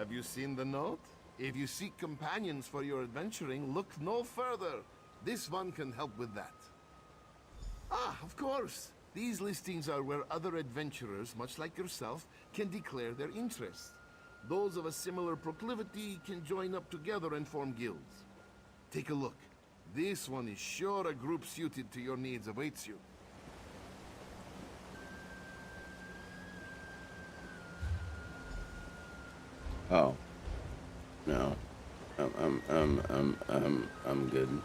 Have you seen the note? If you seek companions for your adventuring, look no further. This one can help with that. Ah, of course. These listings are where other adventurers, much like yourself, can declare their interests. Those of a similar proclivity can join up together and form guilds. Take a look. This one is sure a group suited to your needs awaits you. Oh. No. I'm good.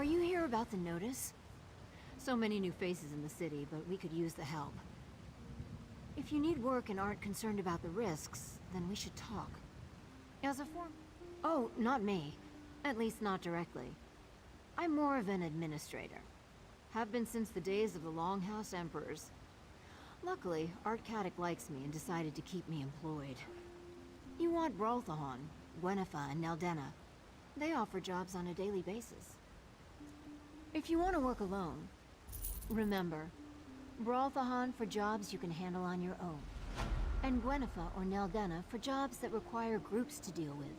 Are you here about the notice? So many new faces in the city, but we could use the help. If you need work and aren't concerned about the risks, then we should talk. As a form... Oh, not me. At least not directly. I'm more of an administrator. Have been since the days of the Longhouse Emperors. Luckily, Art Caddock likes me and decided to keep me employed. You want Bralthahan, Gwennifa, and Neldenna. They offer jobs on a daily basis. If you want to work alone, remember, Bralthahan for jobs you can handle on your own, and Gwennifa or Neldenna for jobs that require groups to deal with.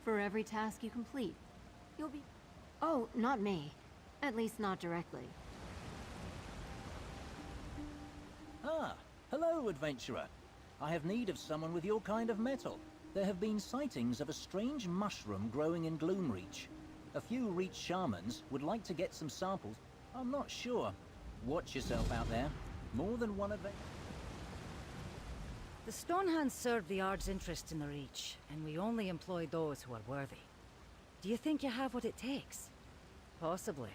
For every task you complete, you'll be... Oh, not me. At least not directly. Ah, hello, adventurer. I have need of someone with your kind of metal. There have been sightings of a strange mushroom growing in Gloomreach. A few Reach shamans would like to get some samples. I'm not sure. Watch yourself out there. More than one event. The Stonehands serve the Ard's interest in the Reach, and we only employ those who are worthy. Do you think you have what it takes? Possibly.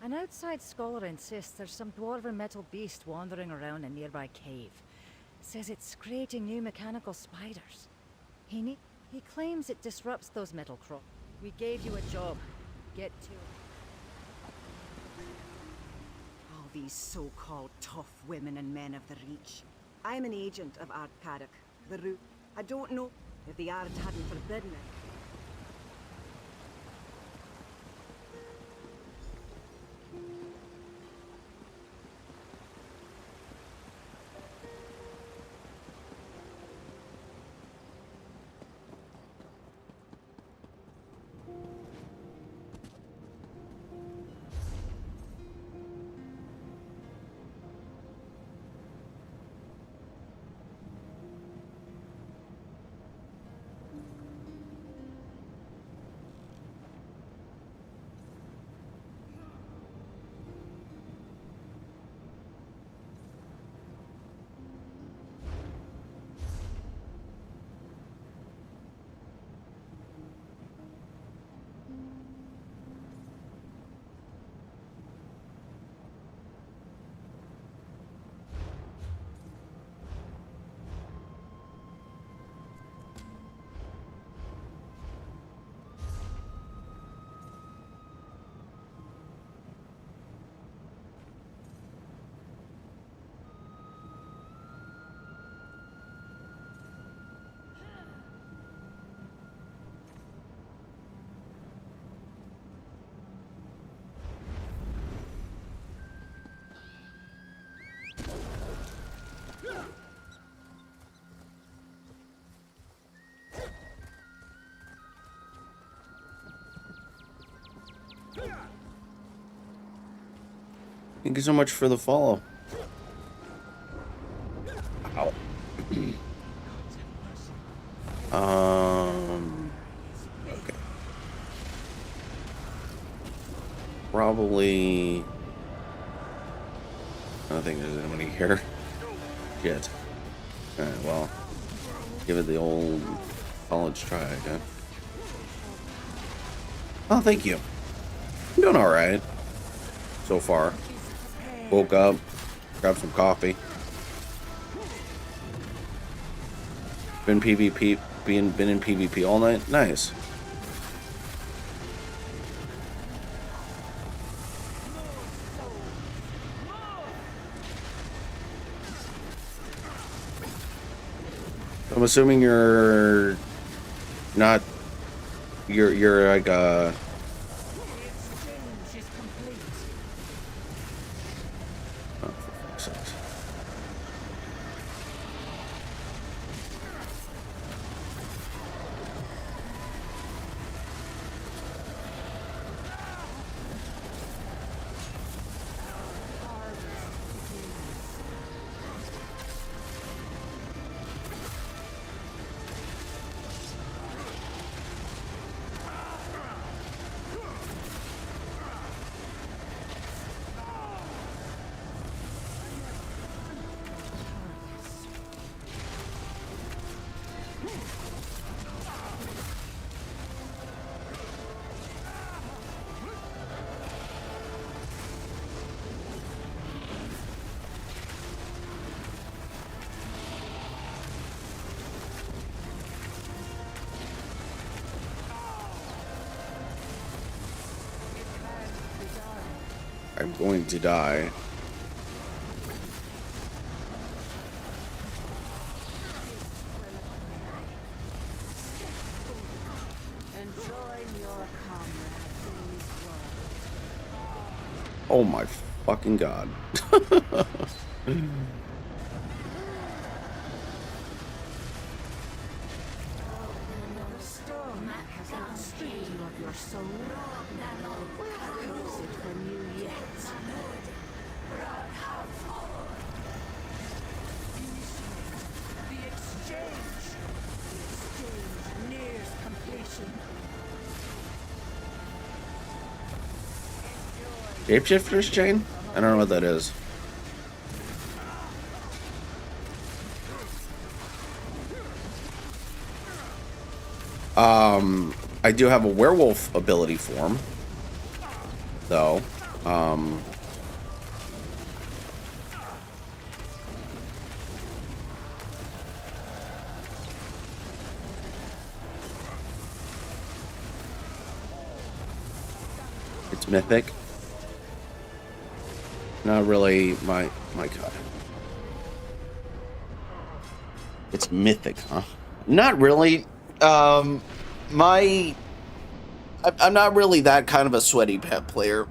An outside scholar insists there's some dwarven metal beast wandering around a nearby cave. Says it's creating new mechanical spiders. He claims it disrupts those metal crops. We gave you a job. Get to it. All these so-called tough women and men of the Reach. I'm an agent of Ard Caddock, the root. I don't know if the Ard hadn't forbidden it. Thank you so much for the follow. Ow. Okay. Probably. I don't think there's anybody here. Shit. Alright, well. Give it the old college try, I guess. Oh, thank you. I'm doing alright. So far. Woke up, grabbed some coffee. Been PvP, been in PvP all night. Nice. I'm assuming you're not. You're like a. I'm going to die. Oh my fucking god. Shapeshifter's chain? I don't know what that is. I do have a werewolf ability form, though. It's mythic. Not really my god. It's mythic, huh? Not really. I'm not really that kind of a sweaty pet player.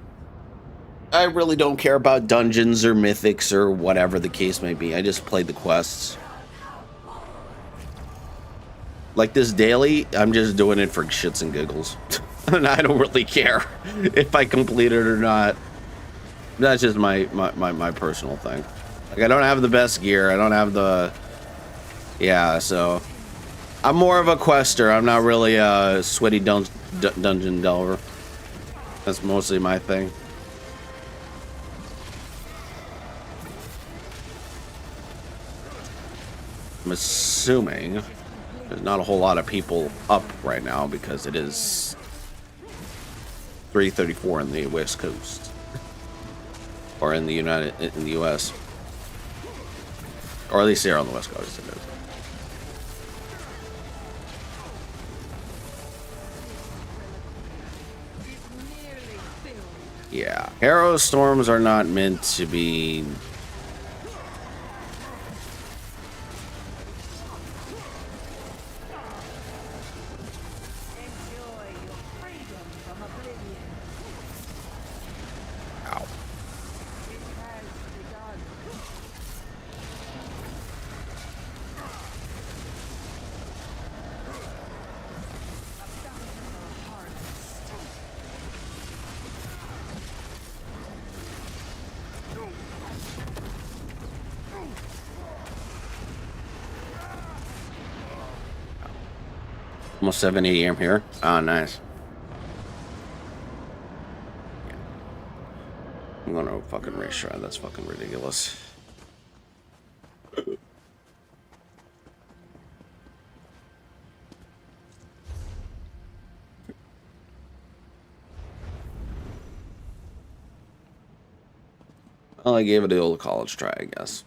I really don't care about dungeons or mythics or whatever the case may be. I just play the quests. Like this daily, I'm just doing it for shits and giggles. And I don't really care if I complete it or not. That's just my personal thing. Like, I don't have the best gear. I don't have the... Yeah, so... I'm more of a quester. I'm not really a sweaty dungeon delver. That's mostly my thing. I'm assuming there's not a whole lot of people up right now because it is 3:34 in the West Coast, or in the U.S., or at least here on the West Coast. It is. Yeah, arrow storms are not meant to be. Ow. Almost 7 a.m. here. Oh, nice. I'm going to a fucking race try. That's fucking ridiculous. Well, I gave it the old college try, I guess.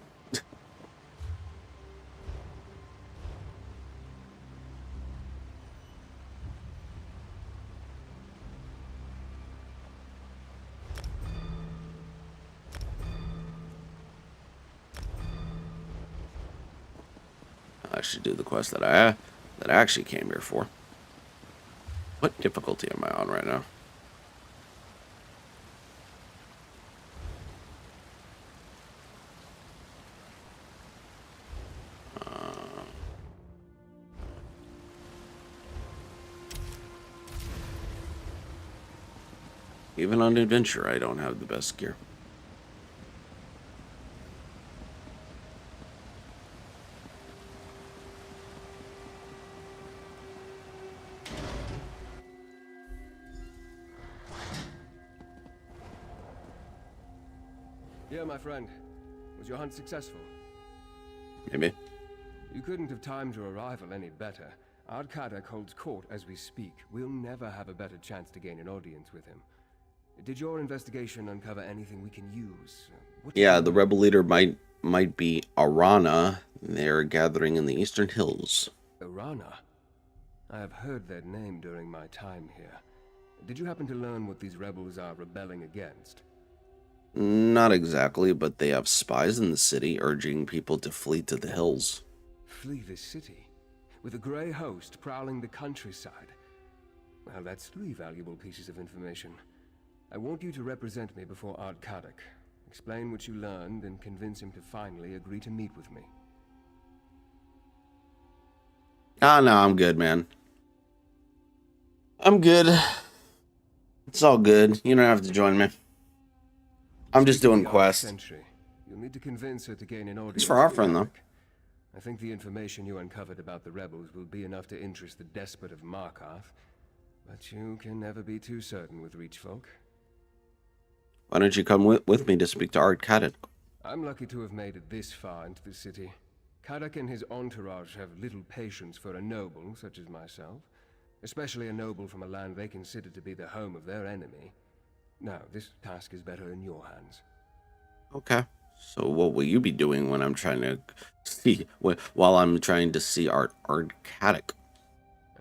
I should do the quest that I actually came here for. What difficulty am I on right now? Even on adventure, I don't have the best gear. Yeah, my friend. Was your hunt successful? Maybe. You couldn't have timed your arrival any better. Markarth holds court as we speak. We'll never have a better chance to gain an audience with him. Did your investigation uncover anything we can use? Yeah, the rebel leader might be Arana. They're gathering in the Eastern Hills. Arana? I have heard that name during my time here. Did you happen to learn what these rebels are rebelling against? Not exactly, but they have spies in the city urging people to flee to the hills. Flee this city? With a grey host prowling the countryside? Well, that's 3 valuable pieces of information. I want you to represent me before Ard Kadok. Explain what you learned and convince him to finally agree to meet with me. Ah, no, I'm good, man. I'm good. It's all good. You don't have to join me. I'm just doing quests. You'll need to convince her to gain an audience. It's for our friend, though. I think the information you uncovered about the rebels will be enough to interest the despot of Markarth. But you can never be too certain with Reach folk. Why don't you come with me to speak to Ard Kadok? I'm lucky to have made it this far into the city. Kadok and his entourage have little patience for a noble such as myself. Especially a noble from a land they consider to be the home of their enemy. Now, this task is better in your hands. Okay. So what will you be doing when I'm trying to see, while I'm trying to see Ard Kadok?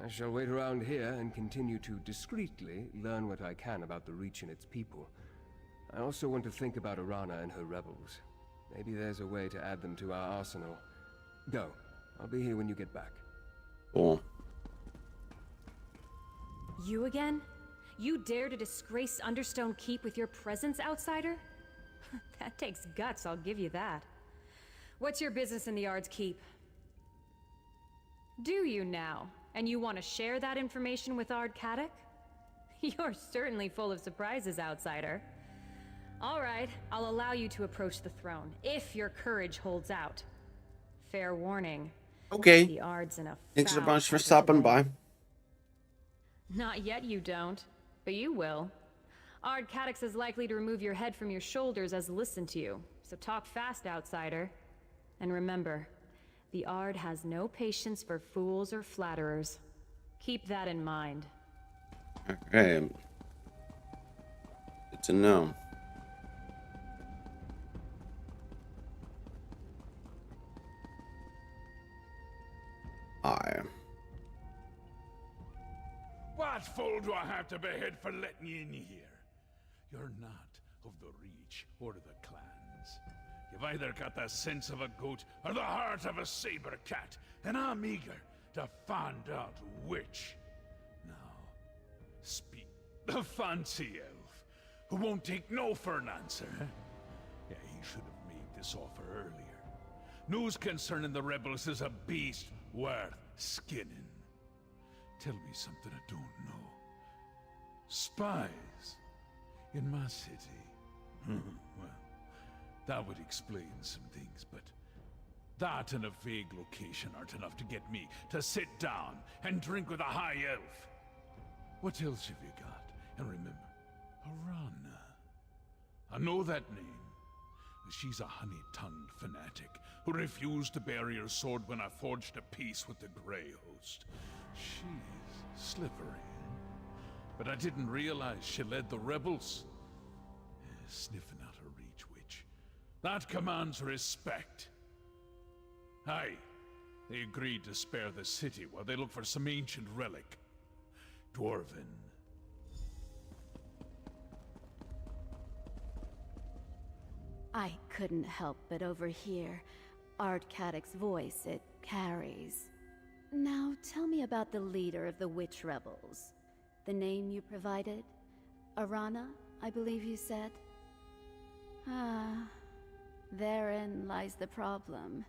I shall wait around here and continue to discreetly learn what I can about the Reach and its people. I also want to think about Arana and her rebels. Maybe there's a way to add them to our arsenal. Go. I'll be here when you get back. Cool. You again? You dare to disgrace Understone Keep with your presence, outsider? That takes guts, I'll give you that. What's your business in the Ard's Keep? Do you now? And you want to share that information with Ard Kadok? You're certainly full of surprises, outsider. All right, I'll allow you to approach the throne, if your courage holds out. Fair warning. Okay. The Ard's in a Thanks a foul bunch for temper stopping today. by. Not yet you don't, but you will. Ard Kadok's as likely to remove your head from your shoulders as listen to you, so talk fast, outsider. And remember, the Ard has no patience for fools or flatterers. Keep that in mind. Okay. Good to know. What fool do I have to behead for letting you in here? You're not of the Reach or the clans. You've either got the sense of a goat or the heart of a saber cat, and I'm eager to find out which. Now, speak the fancy elf, who won't take no for an answer. Yeah, he should have made this offer earlier. News concerning the rebels is a beast worth skinning. Tell me something I don't know. Spies in my city? Well, that would explain some things, but that and a vague location aren't enough to get me to sit down and drink with a high elf. What else have you got? And remember, Arana. I know that name. She's a honey-tongued fanatic who refused to bury her sword when I forged a peace with the Grey Host. She's slippery, but I didn't realize she led the rebels. Sniffing out a Reach witch. That commands respect. Aye, they agreed to spare the city while they look for some ancient relic. Dwarven. I couldn't help but overhear Ard Kadok's voice. It carries. Now, tell me about the leader of the witch rebels. The name you provided? Arana, I believe you said? Ah, therein lies the problem.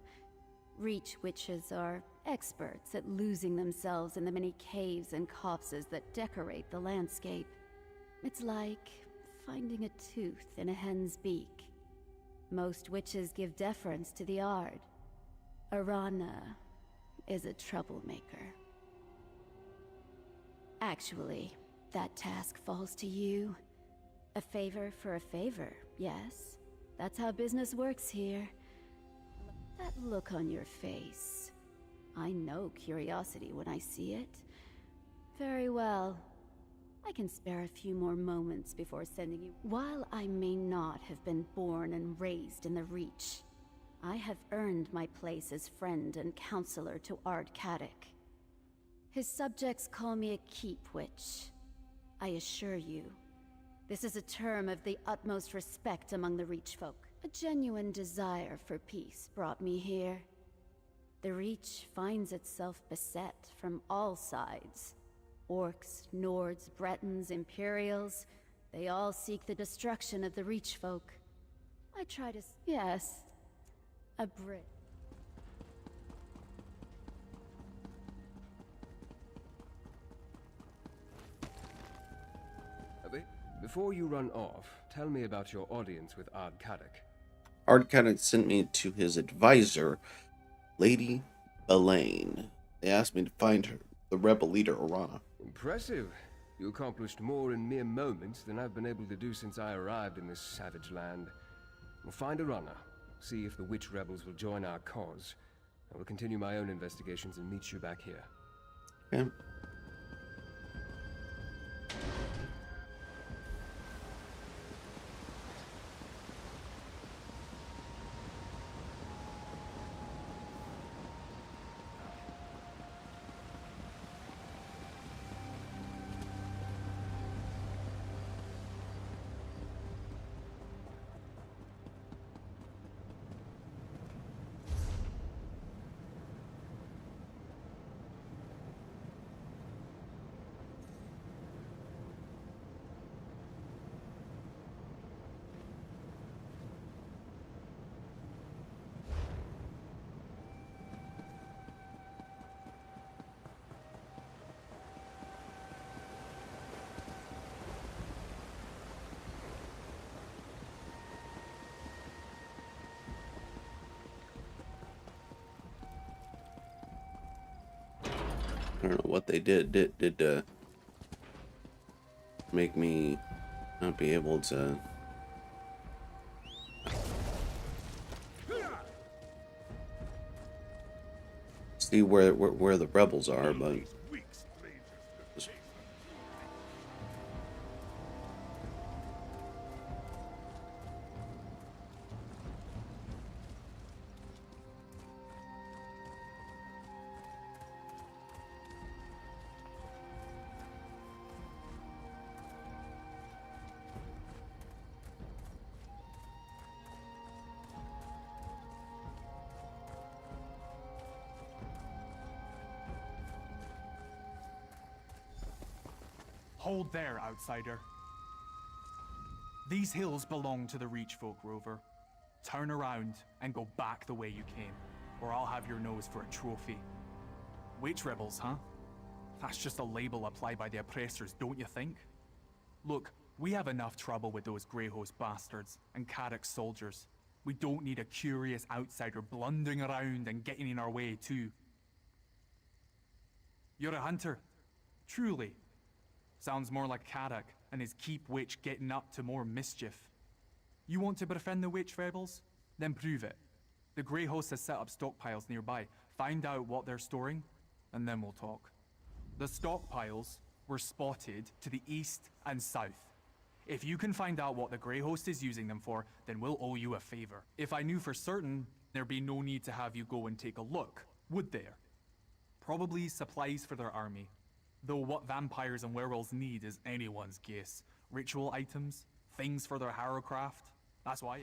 Reach witches are experts at losing themselves in the many caves and copses that decorate the landscape. It's like finding a tooth in a hen's beak. Most witches give deference to the Ard. Arana is a troublemaker. Actually, that task falls to you. A favor for a favor, yes. That's how business works here. That look on your face. I know curiosity when I see it. Very well. I can spare a few more moments before sending you. While I may not have been born and raised in the Reach, I have earned my place as friend and counselor to Ard Kadok. His subjects call me a keep witch. I assure you, This is a term of the utmost respect among the Reach folk. A genuine desire for peace brought me here. The Reach finds itself beset from all sides. Orcs, Nords, Bretons, Imperials, they all seek the destruction of the Reach folk. I try to... yes, a Brit. Before you run off, tell me about your audience with Ard Kadok. Ard Kadok sent me to his advisor, Lady Elaine. They asked me to find her, the rebel leader, Orana. Impressive. You accomplished more in mere moments than I've been able to do since I arrived in this savage land. We'll find Orana, see if the witch rebels will join our cause. I will continue my own investigations and meet you back here. Okay. I don't know what they did. Did make me not be able to... see where the rebels are, but... Hold there, outsider. These hills belong to the Reach folk, Rover. Turn around and go back the way you came, or I'll have your nose for a trophy. Witch rebels, huh? That's just a label applied by the oppressors, don't you think? Look, we have enough trouble with those Grey Host bastards and Kadok's soldiers. We don't need a curious outsider blundering around and getting in our way, too. You're a hunter, truly. Sounds more like Kadok and his keep witch getting up to more mischief. You want to befriend the witch rebels? Then prove it. The Grey Host has set up stockpiles nearby. Find out what they're storing, and then we'll talk. The stockpiles were spotted to the east and south. If you can find out what the Grey Host is using them for, then we'll owe you a favor. If I knew for certain, there'd be no need to have you go and take a look, would there? Probably supplies for their army. Though what vampires and werewolves need is anyone's guess. Ritual items, things for their harrowcraft. That's why.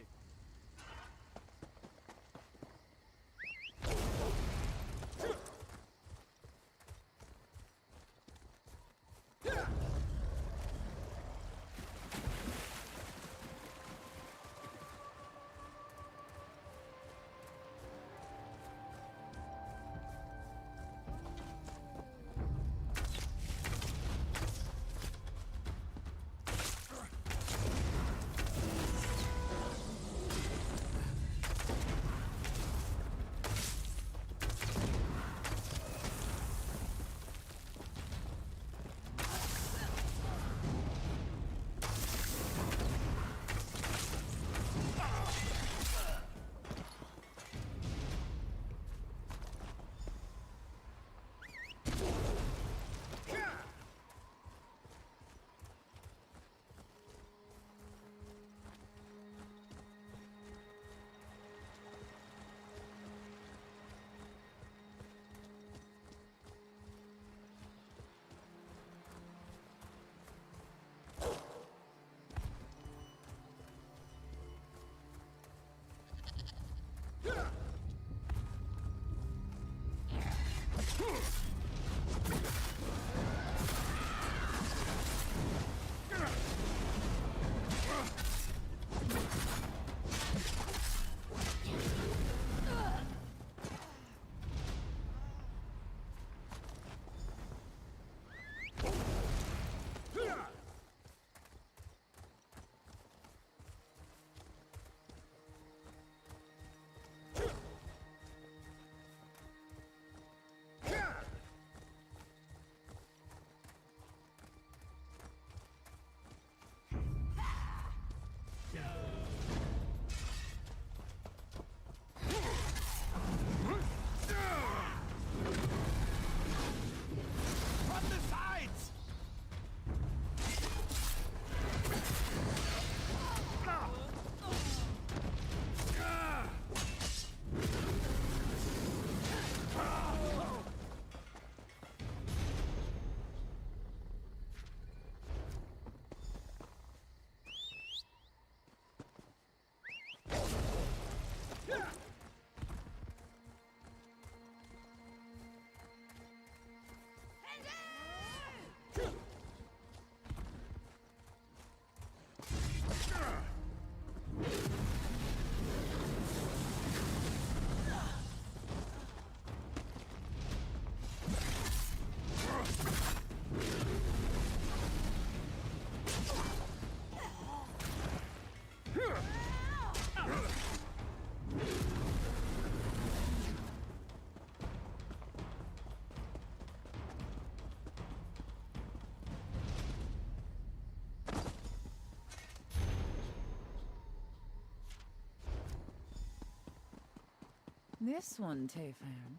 This one, Tayfern.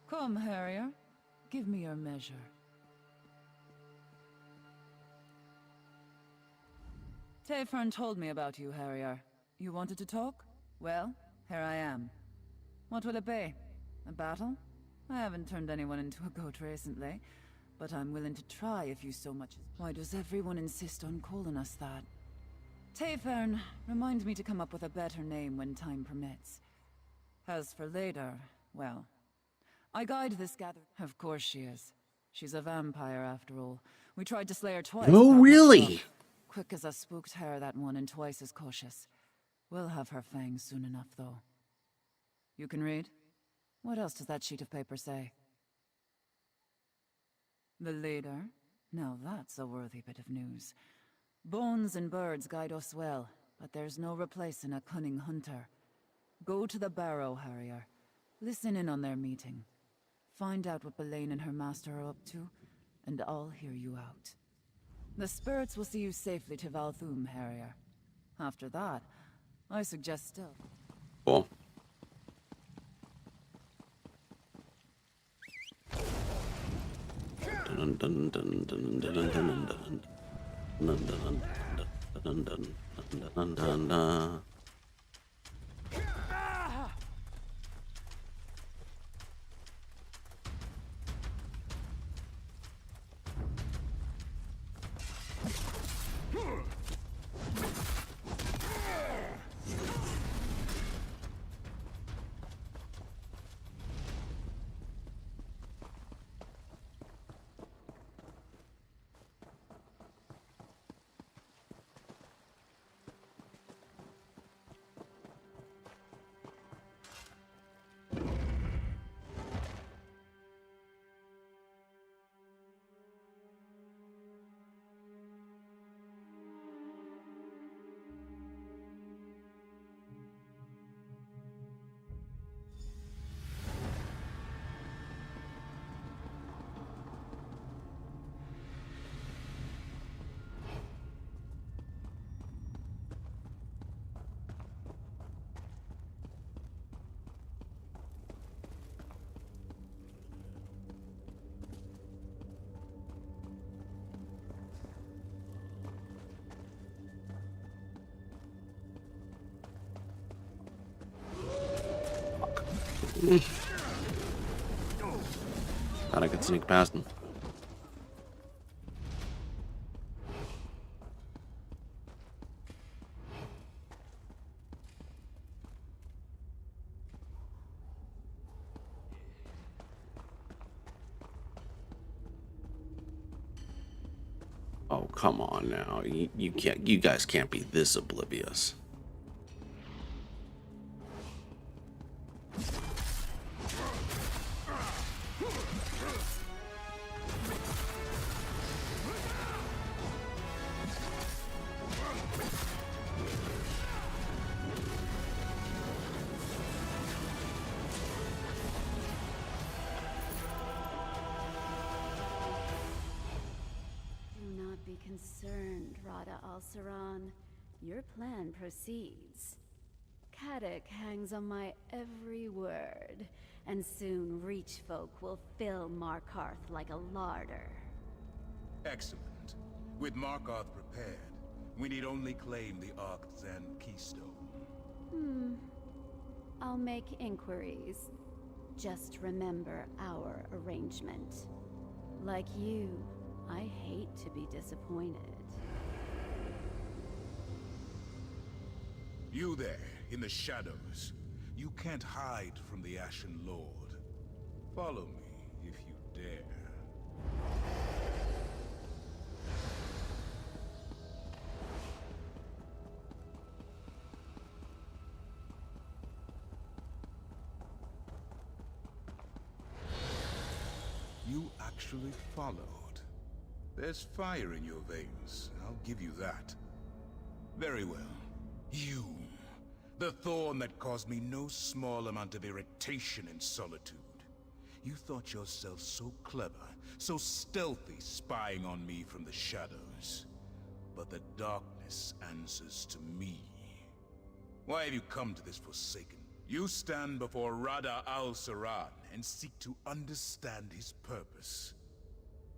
Come, Harrier. Give me your measure. Tayfern told me about you, Harrier. You wanted to talk? Well, here I am. What will it be? A battle? I haven't turned anyone into a goat recently, but I'm willing to try if you so much as... Why does everyone insist on calling us that? Tayfern, remind me to come up with a better name when time permits. As for later, well, I guide this gathering. Of course she is. She's a vampire after all. We tried to slay her twice. Oh, without much really? luck. Quick as a spooked hare, that one, and twice as cautious. We'll have her fangs soon enough, though. You can read? What else does that sheet of paper say? The leader? Now that's a worthy bit of news. Bones and birds guide us well, but there's no replacing a cunning hunter. Go to the barrow, Harrier. Listen in on their meeting. Find out what Belaine and her master are up to, and I'll hear you out. The spirits will see you safely to Valthum, Harrier. After that, I suggest stealth. Cool. Dun, dun, dun, dun, dun, dun, dun, dun. Dun, dun, dun, dun, dun, dun, dun, dun, dun. Thought I could sneak past him. Oh, come on now. You can't, you guys can't be this oblivious. Do not be concerned, Rada Al-Saran. Your plan proceeds. Kadok hangs on my every word, and soon Reach folk will fill Markarth like a larder. Excellent. With Markarth prepared, we need only claim the Arcthan Keystone. I'll make inquiries. Just remember our arrangement. Like you, I hate to be disappointed. You there, in the shadows. You can't hide from the Ashen Lord. Follow me, if you dare. You actually followed. There's fire in your veins, I'll give you that. Very well. You. The thorn that caused me no small amount of irritation and solitude. You thought yourself so clever, so stealthy, spying on me from the shadows. But the darkness answers to me. Why have you come to this forsaken You stand before Rada al-Saran and seek to understand his purpose.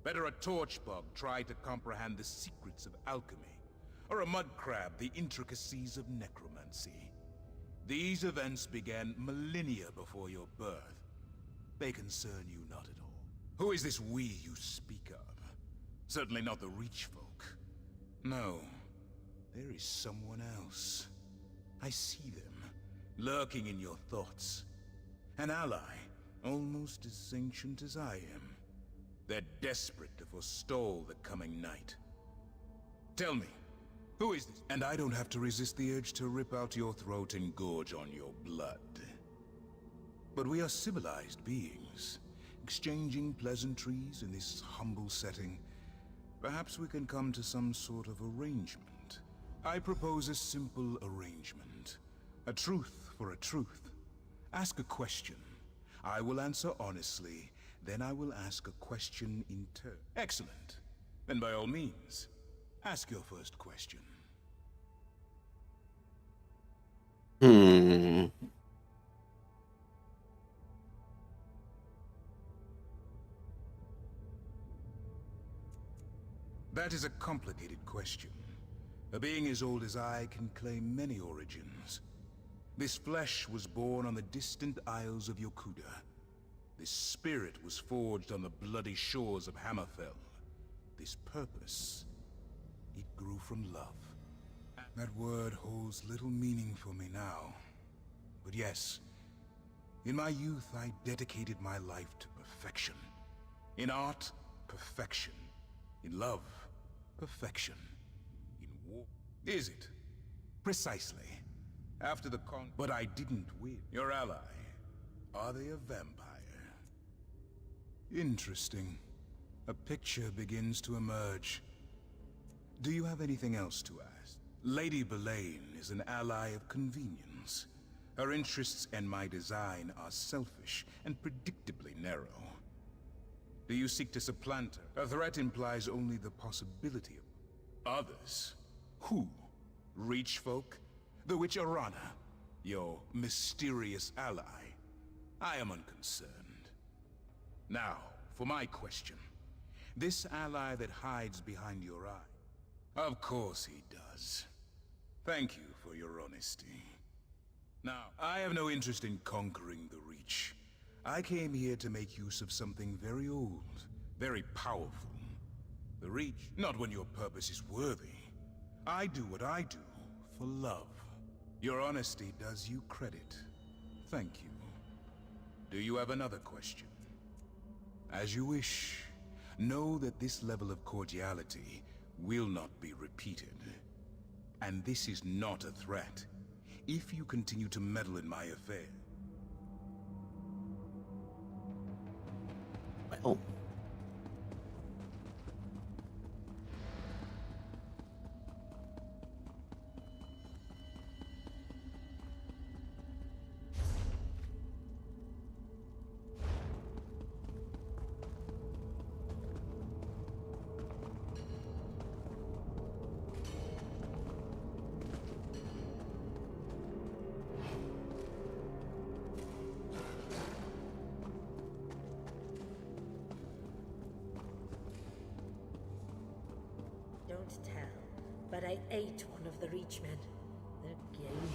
Better a torchbug try to comprehend the secrets of alchemy, or a mud crab the intricacies of necromancy. These events began millennia before your birth. They concern you not at all. Who is this we you speak of? Certainly not the Reach folk. No, there is someone else. I see them, lurking in your thoughts. An ally, almost as ancient as I am. They're desperate to forestall the coming night. Tell me, who is this? And I don't have to resist the urge to rip out your throat and gorge on your blood. But we are civilized beings, exchanging pleasantries in this humble setting. Perhaps we can come to some sort of arrangement. I propose a simple arrangement. A truth for a truth. Ask a question. I will answer honestly, then I will ask a question in turn. Excellent. Then by all means, ask your first question. That is a complicated question. A being as old as I can claim many origins. This flesh was born on the distant isles of Yokuda. This spirit was forged on the bloody shores of Hammerfell. This purpose, it grew from love. That word holds little meaning for me now. But yes, in my youth I dedicated my life to perfection. In art, perfection. In love, perfection. In war. Is it? Precisely. After the But I didn't win. Your ally. Are they a vampire? Interesting. A picture begins to emerge. Do you have anything else to ask? Lady Belaine is an ally of convenience. Her interests and my design are selfish and predictably narrow. Do you seek to supplant her? A threat implies only the possibility of others. Who? Reach folk? The witch Arana? Your mysterious ally? I am unconcerned. Now, for my question. This ally that hides behind your eye. Of course he does. Thank you for your honesty. Now, I have no interest in conquering the Reach. I came here to make use of something very old, very powerful. The Reach, not when your purpose is worthy. I do what I do for love. Your honesty does you credit. Thank you. Do you have another question? As you wish. Know that this level of cordiality will not be repeated. And this is not a threat. If you continue to meddle in my affair. Well. Don't tell, but I ate one of the Reachmen. They're game.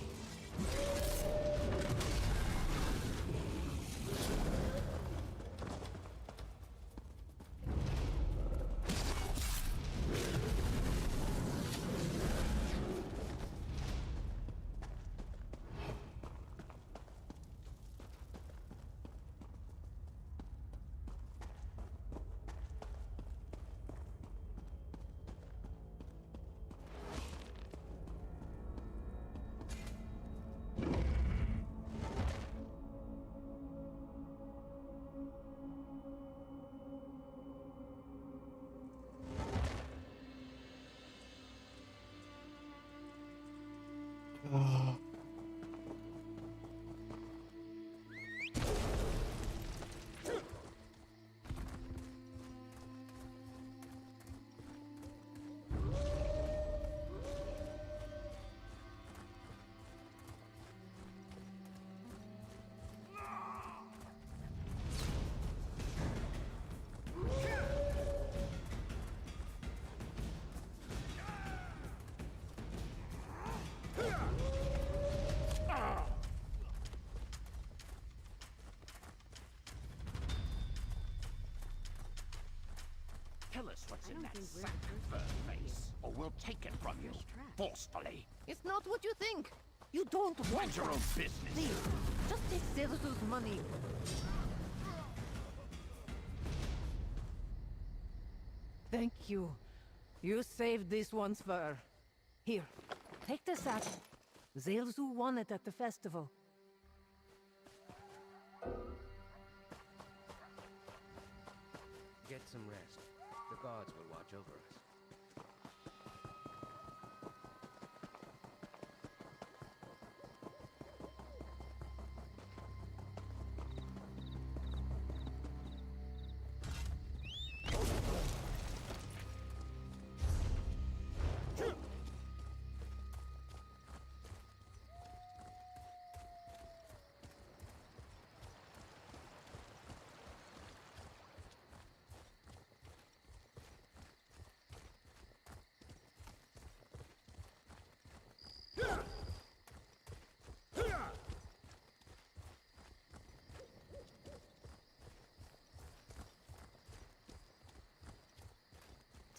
what's in that sack fur face, or we'll take it from you, forcefully. It's not what you think. You don't want Mind your own business. Please, just take Zelus's money. Thank you. You saved this one's fur. Here, take the sack. Zelzu won it at the festival. Get some rest. The gods will watch over us.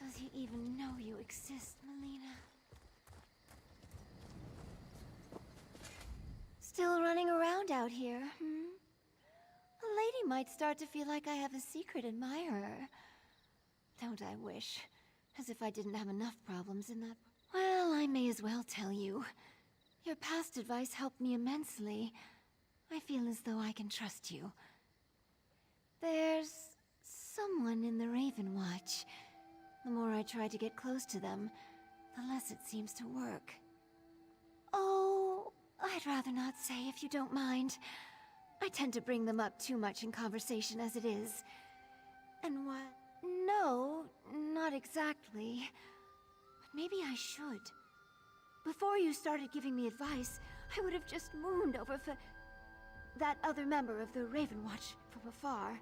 Does he even know you exist, Melina? Still running around out here, hmm? A lady might start to feel like I have a secret admirer. Don't I wish? As if I didn't have enough problems in that... Well, I may as well tell you. Your past advice helped me immensely. I feel as though I can trust you. There's someone in the Raven Watch. The more I try to get close to them, the less it seems to work. Oh, I'd rather not say if you don't mind. I tend to bring them up too much in conversation as it is. And what? No, not exactly. But maybe I should. Before you started giving me advice, I would have just mooned over that other member of the Raven Watch from afar.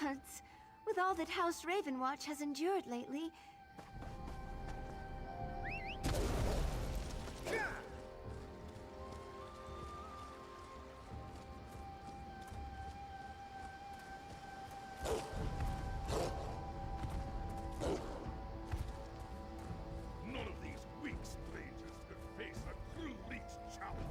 Gods, with all that House Ravenwatch has endured lately... None of these weak strangers could face a true leech challenge.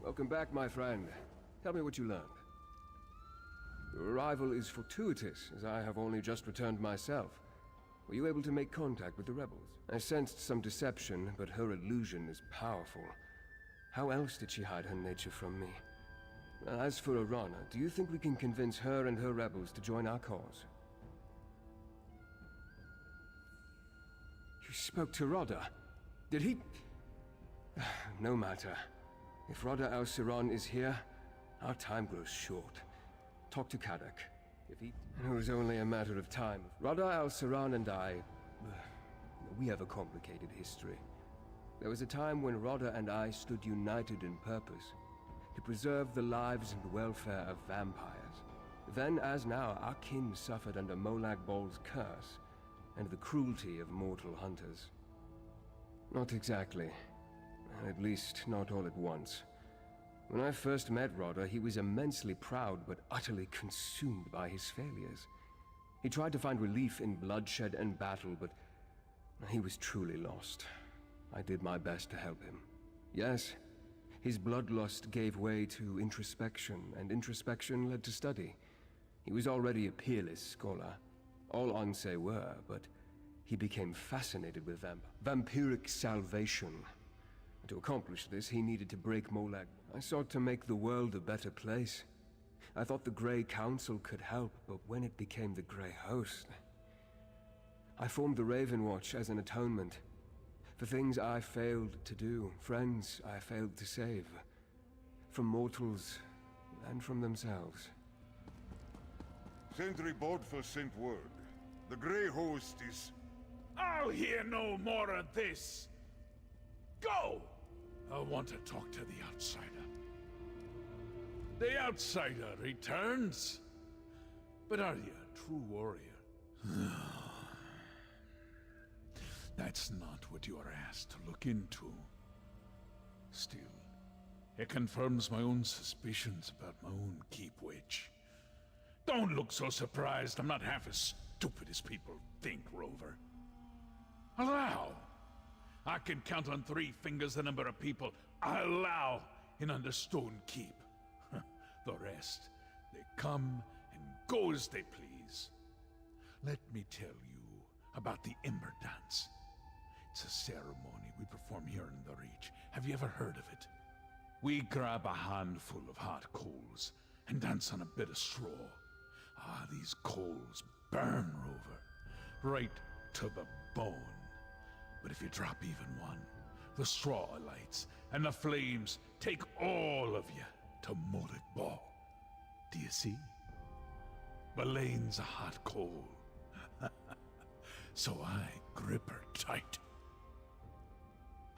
Welcome back, my friend. Tell me what you learned. Your arrival is fortuitous, as I have only just returned myself. Were you able to make contact with the rebels? I sensed some deception, but her illusion is powerful. How else did she hide her nature from me? As for Arana, do you think we can convince her and her rebels to join our cause? You spoke to Rodda. Did he... No matter. If Rodda al-Siran is here, our time grows short. Talk to Kadak. If he... It was only a matter of time. Rodda al-Siran and I... We have a complicated history. There was a time when Rodda and I stood united in purpose, to preserve the lives and welfare of vampires. Then, as now, our kin suffered under Molag Bol's curse, and the cruelty of mortal hunters. Not exactly. At least, not all at once. When I first met Rodda, he was immensely proud but utterly consumed by his failures. He tried to find relief in bloodshed and battle, but he was truly lost. I did my best to help him. Yes, his bloodlust gave way to introspection, and introspection led to study. He was already a peerless scholar. All Anse were, but he became fascinated with vampiric salvation. To accomplish this, he needed to break Molag. I sought to make the world a better place. I thought the Grey Council could help, but when it became the Grey Host... I formed the Raven Watch as an atonement. For things I failed to do, friends I failed to save. From mortals and from themselves. Sentry Bodful sent word. The Grey Host is... I'll hear no more of this. Go! I want to talk to the outsider. The outsider returns. But are you a true warrior? That's not what you are asked to look into. Still, it confirms my own suspicions about my own keep witch. Don't look so surprised. I'm not half as stupid as people think, Rover. Allow. I can count on 3 fingers the number of people I allow in Understone Keep. The rest, they come and go as they please. Let me tell you about the Ember Dance. It's a ceremony we perform here in the Reach. Have you ever heard of it? We grab a handful of hot coals and dance on a bit of straw. Ah, these coals burn, Rover, right to the bone. But if you drop even one, the straw lights, and the flames take all of you to Molik Ball. Do you see? Belane's a hot coal. So I grip her tight.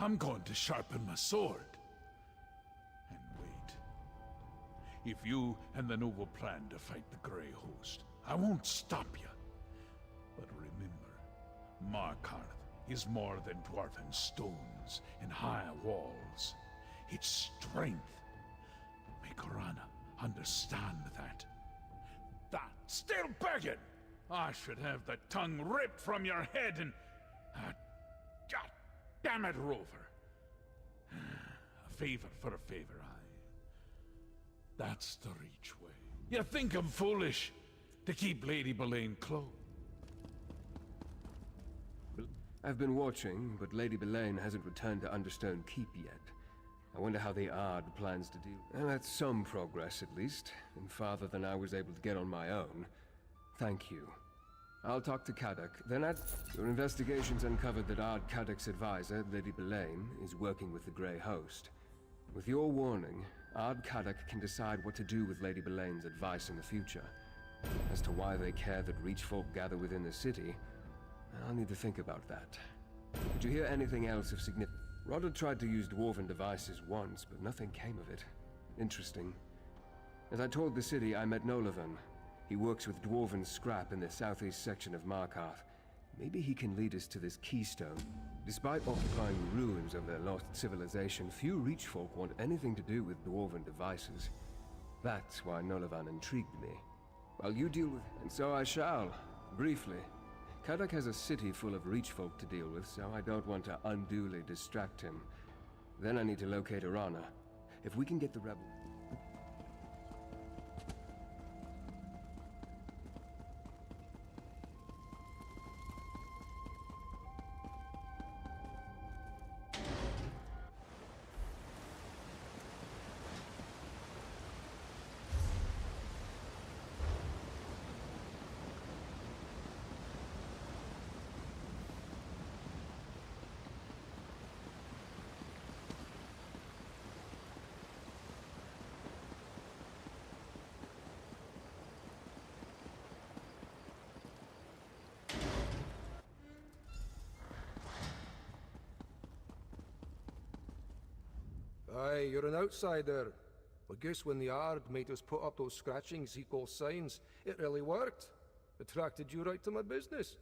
I'm going to sharpen my sword. And wait. If you and the Noble plan to fight the Grey Host, I won't stop you. But remember, Markarth is more than dwarven stones and high walls. It's strength. Make Orana understand that. That still begging! I should have the tongue ripped from your head and... God damn it, Rover. A favor for a favor, That's the Reach way. You think I'm foolish to keep Lady Belane close? I've been watching, but Lady Belane hasn't returned to Understone Keep yet. I wonder how the Ard plans to deal. Well, that's some progress, at least, and farther than I was able to get on my own. Thank you. I'll talk to Kadok, then Your investigations uncovered that Ard Kadok's advisor, Lady Belane, is working with the Grey Host. With your warning, Ard Kadok can decide what to do with Lady Belane's advice in the future. As to why they care that Reach folk gather within the city, I'll need to think about that. Did you hear anything else of significance? Rodder tried to use dwarven devices once, but nothing came of it. Interesting. As I toured the city, I met Nolavan. He works with dwarven scrap in the southeast section of Markarth. Maybe he can lead us to this keystone. Despite occupying the ruins of their lost civilization, few Reach folk want anything to do with dwarven devices. That's why Nolavan intrigued me. Well, you deal with... And so I shall. Briefly. Kadok has a city full of Reach folk to deal with, so I don't want to unduly distract him. Then I need to locate Orana. If we can get the rebel... Aye, you're an outsider. But guess when the Ard made us put up those scratchings he calls signs, it really worked. Attracted you right to my business.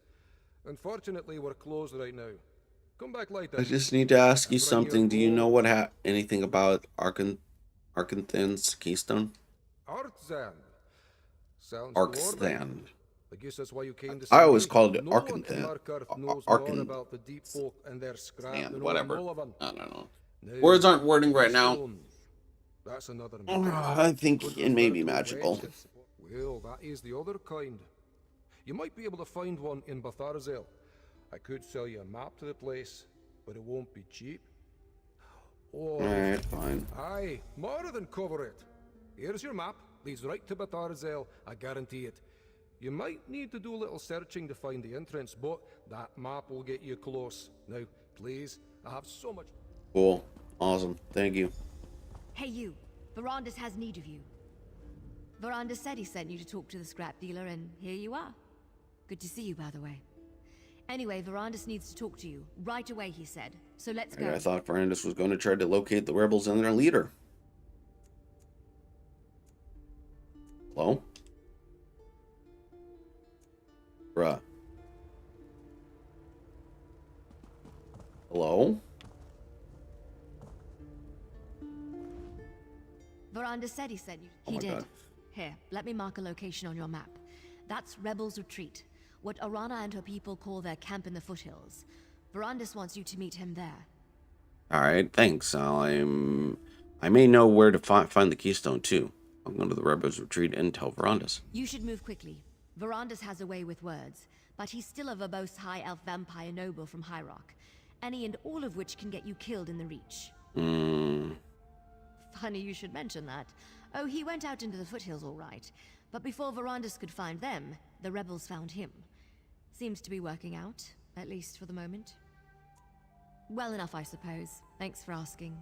Unfortunately, we're closed right now. Come back later. I just need to ask you something. Do you know what anything about Arkanthan's keystone? Artzand. Sounds Arxthan. I guess that's why you came to see I always me. called it No Arkanthan. one in Markarth knows more about the deep folk and their scrap than Whatever. Nolavan. I don't know. Now, Words aren't wording right now. That's another I think it may be magical. Well, that is the other kind. You might be able to find one in Batharzel. I could sell you a map to the place, but it won't be cheap. Oh, Alright, fine. Aye, more than cover it. Here's your map. Leads right to Batharzel, I guarantee it. You might need to do a little searching to find the entrance, but that map will get you close. Now, please, I have so much... Cool. Awesome. Thank you. Hey you, Verandis has need of you. Verandis said he sent you to talk to the scrap dealer, and here you are. Good to see you, by the way. Anyway, Verandis needs to talk to you. Right away, he said. So let's go. I thought Verandis was going to try to locate the rebels and their leader. Hello? Bruh. Hello? Verandis said he sent you. Oh He my did. God. Here, let me mark a location on your map. That's Rebels Retreat, what Arana and her people call their camp in the foothills. Verandis wants you to meet him there. Alright, thanks. I may know where to find the keystone, too. I'll go to the Rebels Retreat and tell Verandis. You should move quickly. Verandis has a way with words, but he's still a verbose high elf vampire noble from High Rock, any and all of which can get you killed in the Reach. Funny you should mention that. Oh, he went out into the foothills all right, but before Verandis could find them, the rebels found him. Seems to be working out, at least for the moment. Well enough, I suppose. Thanks for asking.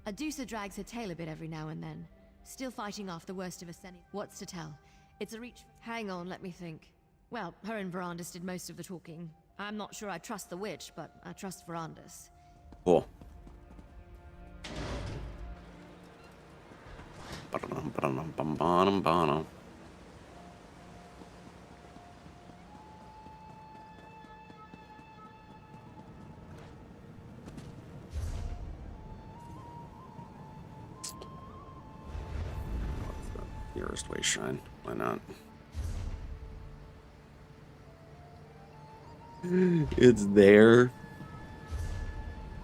Adusa drags her tail a bit every now and then. Still fighting off the worst of Asceni. What's to tell? It's a Reach... Hang on, let me think. Well, her and Verandis did most of the talking. I'm not sure I trust the witch, but I trust Verandis. Cool. Nearest way shine. Why not? It's there.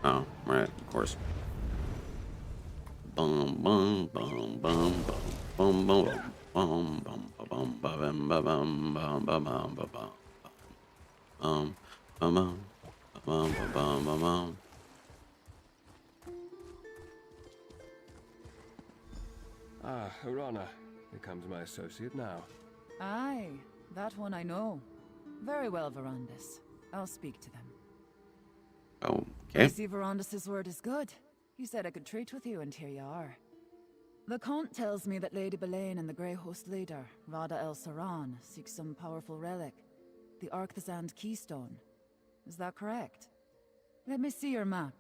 Oh, right, of course. Bum bum bum bum bum bum bum bum bum bum bum bum bum bum bum bum bum bum bum. Ah, Arana. Here comes my associate now. Aye, that one I know. Very well, Verandis. I'll speak to them. Okay. I see Verandis' word is good. He said I could treat with you, and here you are. The Count tells me that Lady Belaine and the Grey Host leader, Rada El Saran, seek some powerful relic. The Arcthazand Keystone. Is that correct? Let me see your map.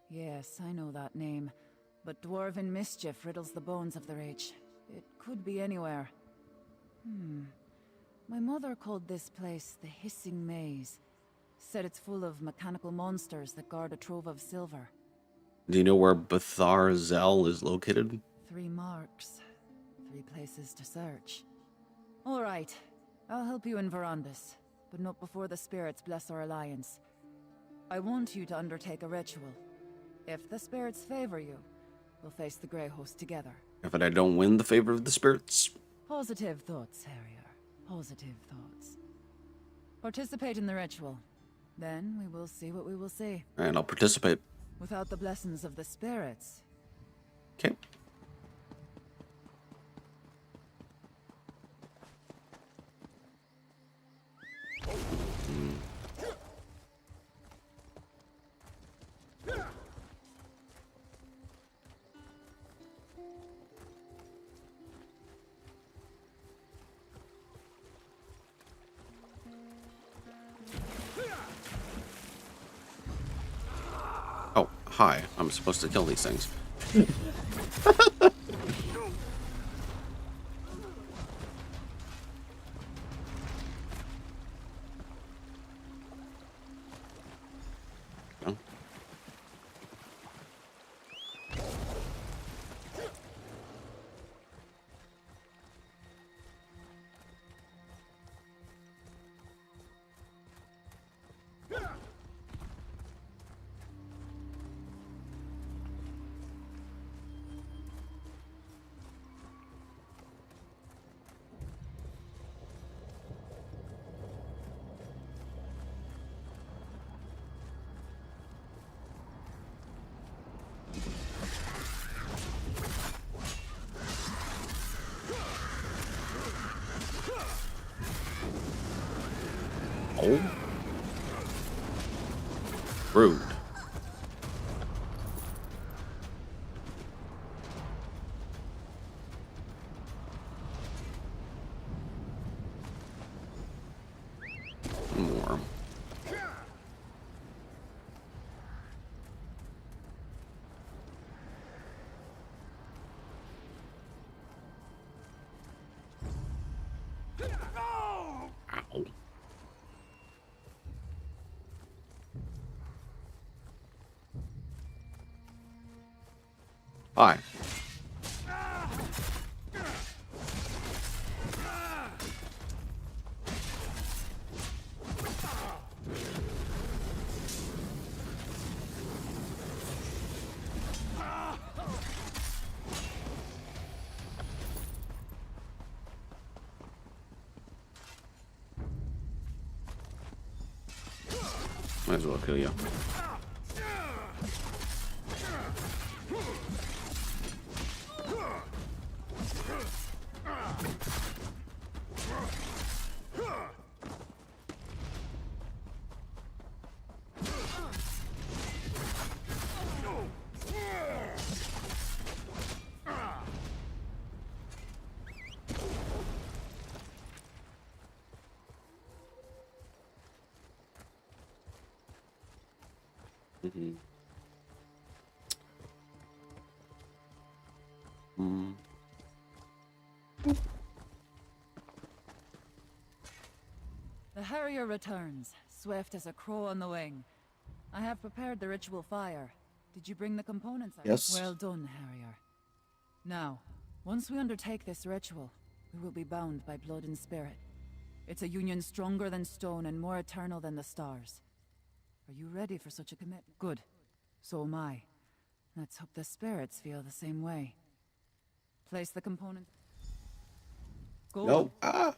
Yes, I know that name. But Dwarven mischief riddles the bones of the Reach. It could be anywhere. My mother called this place the Hissing Maze. Said it's full of mechanical monsters that guard a trove of silver. Do you know where Bethar Zel is located? 3 marks. 3 places to search. All right. I'll help you in Verandis, but not before the spirits bless our alliance. I want you to undertake a ritual. If the spirits favor you, we'll face the Grey Host together. If I don't win the favor of the spirits. Positive thoughts, Harrier. Positive thoughts. Participate in the ritual. Then we will see what we will see. And I'll participate. Without the blessings of the spirits. Okay. Oh, hi. I'm supposed to kill these things. Hi. Might as well kill you. The Harrier returns, swift as a crow on the wing. I have prepared the ritual fire. Did you bring the components? Yes. Well done, Harrier. Now, once we undertake this ritual, we will be bound by blood and spirit. It's a union stronger than stone and more eternal than the stars. Are you ready for such a commitment? Good. So am I. Let's hope the spirits feel the same way. Place the components. Go. No. Ah.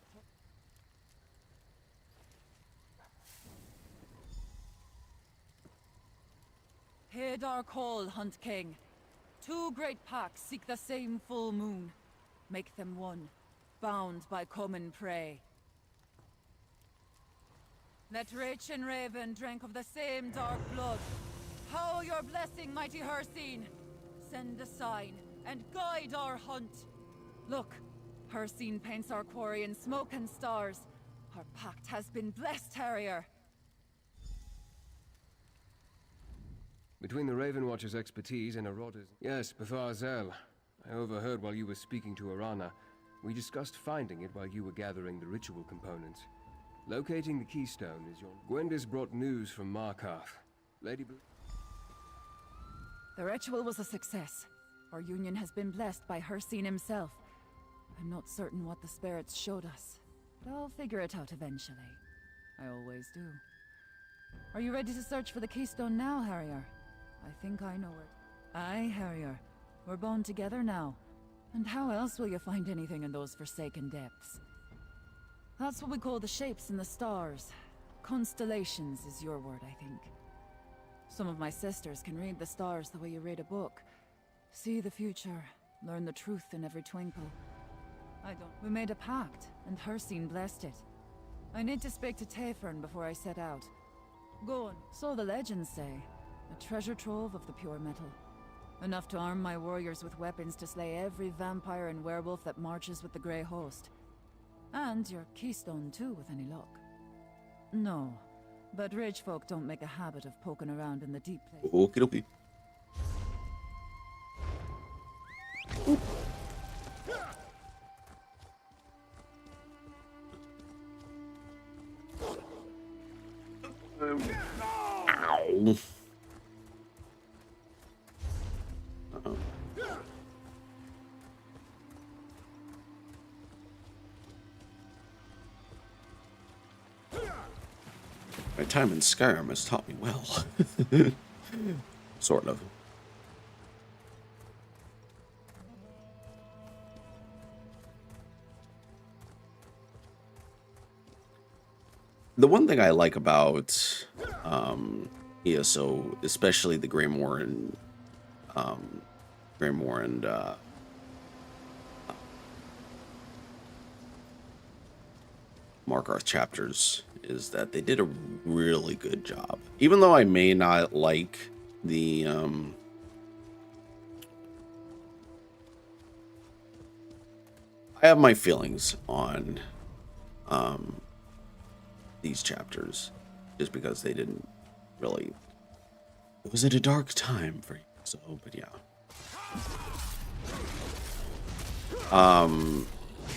Hear our call, Hunt King. Two great packs seek the same full moon. Make them one, bound by common prey. Let Rach and Raven drink of the same dark blood. How your blessing, mighty Hircine. Send a sign and guide our hunt. Look, Hircine paints our quarry in smoke and stars. Our pact has been blessed, Harrier. Between the Raven Watcher's expertise and Aroda's... Yes, Bethar Zel. I overheard while you were speaking to Arana. We discussed finding it while you were gathering the ritual components. Locating the keystone is your... Gwendis brought news from Markarth. Lady Blue... The ritual was a success. Our union has been blessed by Hircine himself. I'm not certain what the spirits showed us, but I'll figure it out eventually. I always do. Are you ready to search for the keystone now, Harrier? I think I know it. Aye, Harrier. We're bound together now. And how else will you find anything in those forsaken depths? That's what we call the shapes in the stars. Constellations is your word, I think. Some of my sisters can read the stars the way you read a book. See the future, learn the truth in every twinkle. I don't. We made a pact, and Hircine blessed it. I need to speak to Tefern before I set out. Go on. So the legends say. A treasure trove of the pure metal. Enough to arm my warriors with weapons to slay every vampire and werewolf that marches with the Grey Host. And your keystone too, with any luck. No, but rich folk don't make a habit of poking around in the deep places. Okie dokie. Ow. Uh-oh. My time in Skyrim has taught me well. Sort of. The one thing I like about ESO, especially the Greymoor and Markarth chapters, is that they did a really good job. Even though I may not like the I have my feelings on these chapters, just because they didn't really... It was at a dark time for you, so, but yeah.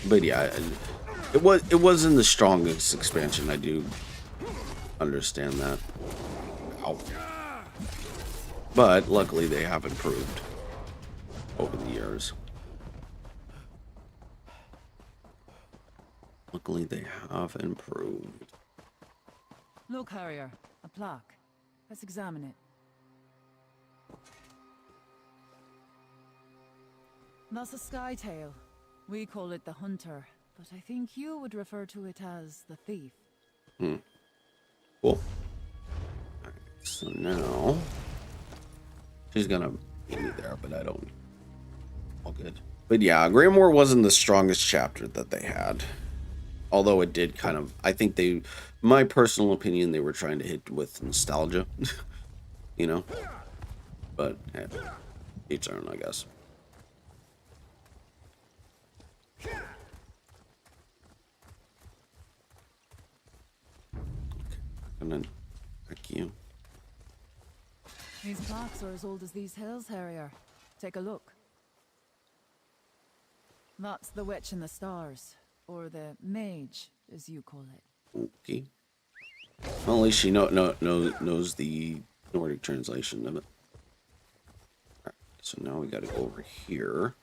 But yeah, it wasn't the strongest expansion. I do understand that. Ow. But luckily they have improved Luckily, they have improved. Look, Harrier, a plaque. Let's examine it. That's a skytail. We call it the hunter, but I think you would refer to it as the thief. Cool. Alright, so now she's gonna be there, but I don't. All good. But yeah, Greymoor wasn't the strongest chapter that they had. Although it did kind of, I think they, my personal opinion, they were trying to hit with nostalgia, you know? But, hey, each their own, I guess. Okay, and then, thank you. These plaques are as old as these hills, Harrier. Take a look. That's the Witch in the Stars. Or the Mage, as you call it. Okay. Well, at least she knows the Nordic translation of it. Alright, so now we gotta go over here.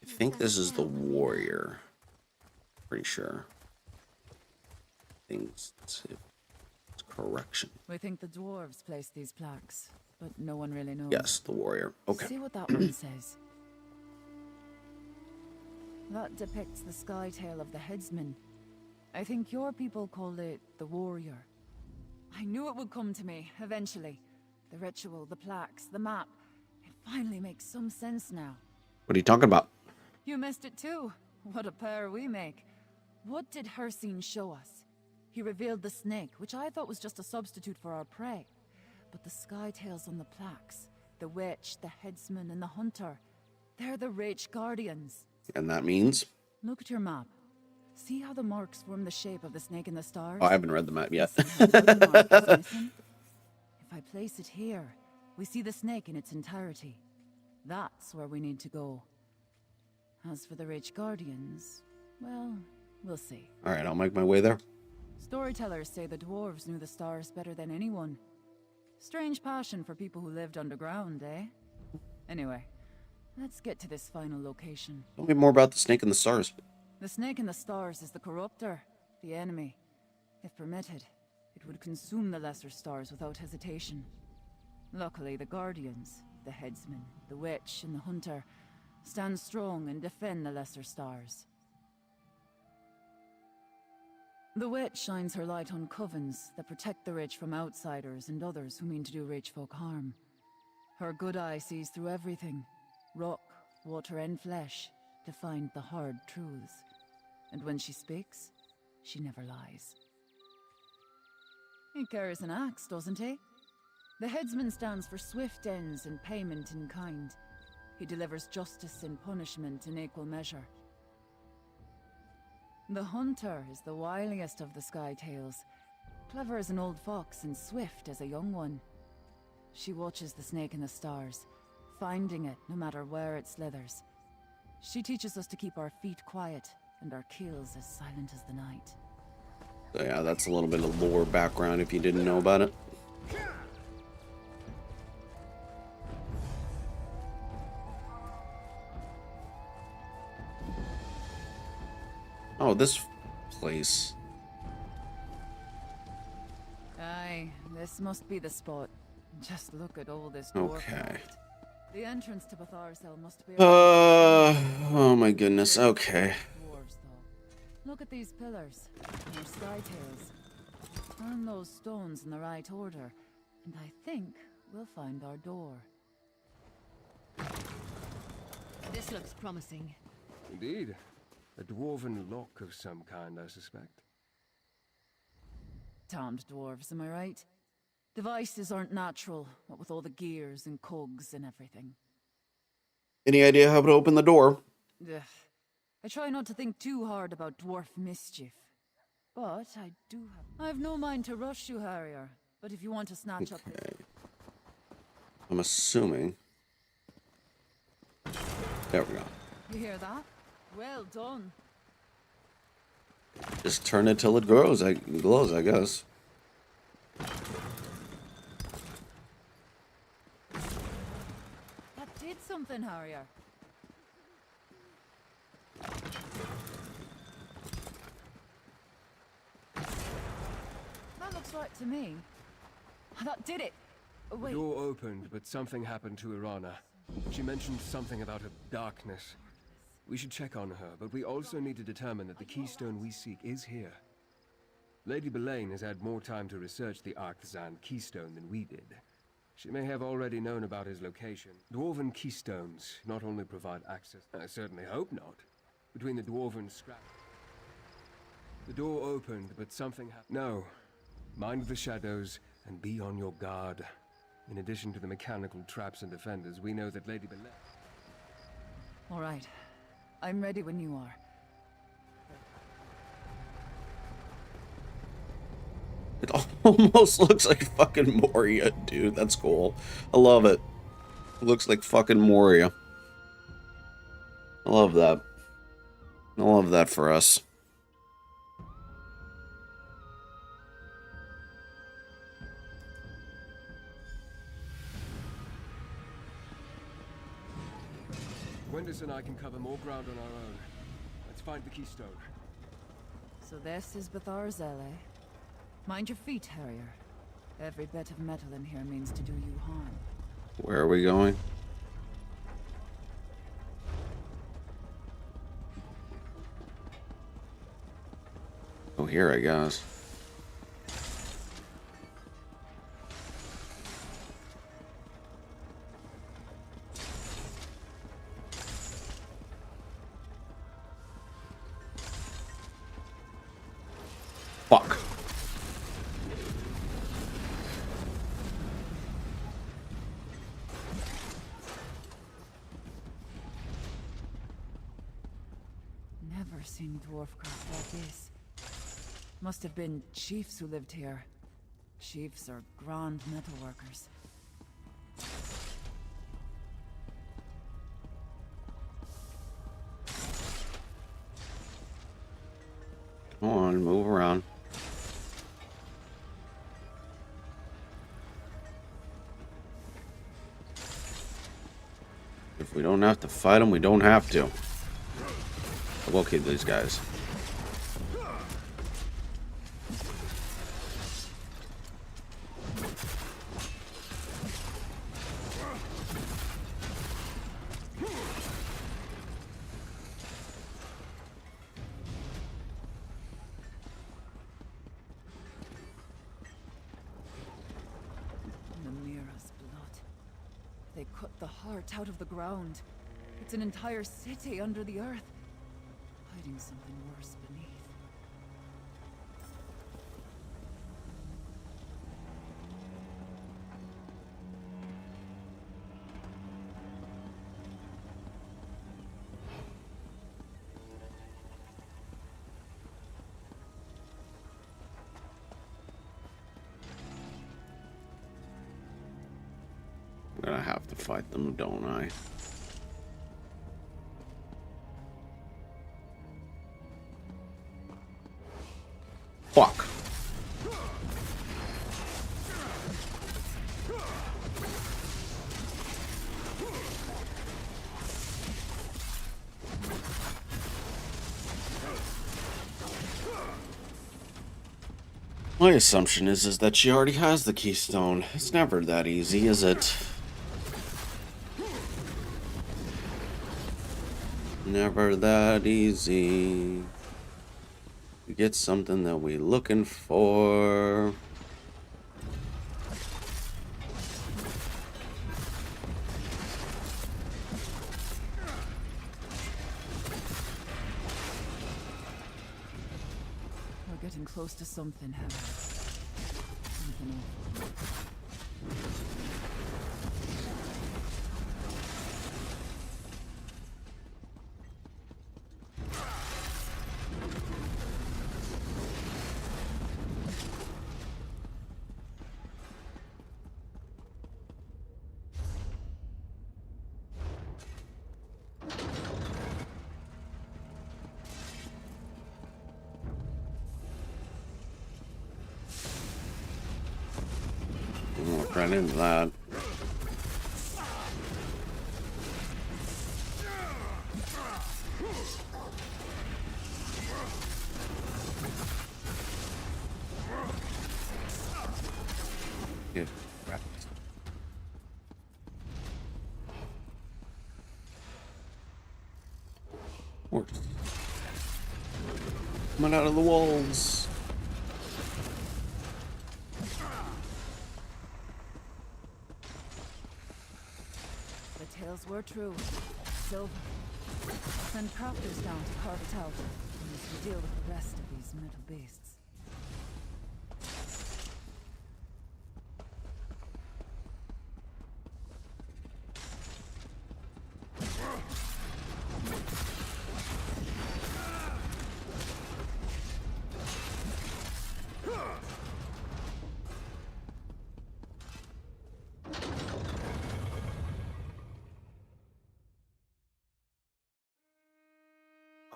I think this is the warrior. Pretty sure. Things. It's correction. We think the dwarves placed these plaques, but no one really knows. Yes, the warrior. Okay. See what that one says. That depicts the skytail of the headsman. I think your people call it the warrior. I knew it would come to me, eventually. The ritual, the plaques, the map. It finally makes some sense now. What are you talking about? You missed it too. What a pair we make. What did Hircine show us? He revealed the snake, which I thought was just a substitute for our prey. But the skytails on the plaques, the witch, the headsman, and the hunter, they're the Rage Guardians. And that means? Look at your map. See how the marks form the shape of the snake in the stars? Oh, I haven't read the map yet. If I place it here, we see the snake in its entirety. That's where we need to go. As for the Rage Guardians, well, we'll see. Alright, I'll make my way there. Storytellers say the dwarves knew the stars better than anyone. Strange passion for people who lived underground, eh? Anyway, let's get to this final location. Tell me more about the snake and the stars. The snake in the stars is the corruptor, the enemy. If permitted, it would consume the lesser stars without hesitation. Luckily, the guardians, the headsman, the witch, and the hunter stand strong and defend the lesser stars. The witch shines her light on covens that protect the rich from outsiders and others who mean to do rich folk harm. Her good eye sees through everything, rock, water, and flesh, to find the hard truths. And when she speaks, she never lies. He carries an axe, doesn't he? The headsman stands for swift ends and payment in kind. He delivers justice and punishment in equal measure. The hunter is the wiliest of the Skytails, clever as an old fox and swift as a young one. She watches the snake in the stars, finding it no matter where it slithers. She teaches us to keep our feet quiet and our keels as silent as the night. So yeah, that's a little bit of lore background if you didn't know about it. Oh, this place. Aye, this must be the spot. Just look at all this dwarf Okay. craft. The entrance to Batharsel must be... Oh my goodness, okay. Dwarves, though. Look at these pillars. They're skytails. Turn those stones in the right order, and I think we'll find our door. This looks promising. Indeed. A dwarven lock of some kind, I suspect. Damned dwarves, am I right? Devices aren't natural, what with all the gears and cogs and everything. Any idea how to open the door? Ugh. I try not to think too hard about dwarf mischief. But I do have... I've no mind to rush you, Harrier. But if you want to snatch up this... I'm assuming. There we go. You hear that? Well done. Just turn it till it glows, I guess. That did something, Harrier. right to me. That did it! The Wait. door opened, but something happened to Irana. She mentioned something about her darkness. We should check on her, but we also need to determine that the keystone we seek is here. Lady Belaine has had more time to research the Arthzand keystone than we did. She may have already known about his location. Dwarven keystones not only provide access, I certainly hope not, between the dwarven scrap. The door opened, but something happened. No. Mind the shadows and be on your guard. In addition to the mechanical traps and defenders, we know that Lady Belaine... All right. I'm ready when you are. It almost looks like fucking Moria, dude. That's cool. I love it. It looks like fucking Moria. I love that. I love that for us. Wendis and I can cover more ground on our own. Let's find the keystone. So this is Bethar's alley. Mind your feet, Harrier. Every bit of metal in here means to do you harm. Where are we going? Oh, here, I guess. Fuck. Never seen dwarfcraft like this. Must have been chiefs who lived here. Chiefs are grand metalworkers. Come on, move around. If we don't have to fight them, we don't have to. We'll keep these guys. Namira's blood. They cut the heart out of the ground. It's an entire city under the earth, hiding something worse beneath. I'm gonna have to fight them, don't I? Fuck. My assumption is that she already has the keystone. It's never that easy, is it? Never that easy. We get something that we're looking for. We're getting close to something, Harry. Something awful. Walk right into that. Yeah. Horse. Coming out of the walls. The tales were true. Silver. Send crafters down to carve it out, and we can deal with the rest of these metal beasts.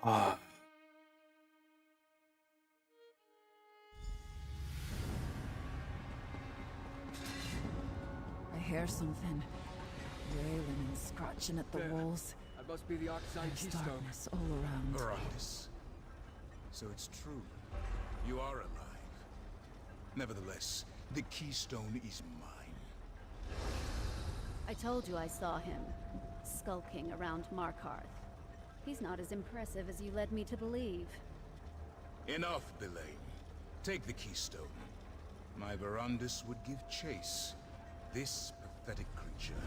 Ah. I hear something. Wailing and scratching at the walls. That must be the Arcsign There's keystone. darkness all around. Verandis. So it's true. You are alive. Nevertheless, the keystone is mine. I told you I saw him, skulking around Markarth. He's not as impressive as you led me to believe. Enough, Belain. Take the keystone. My Verandis would give chase. This pathetic creature.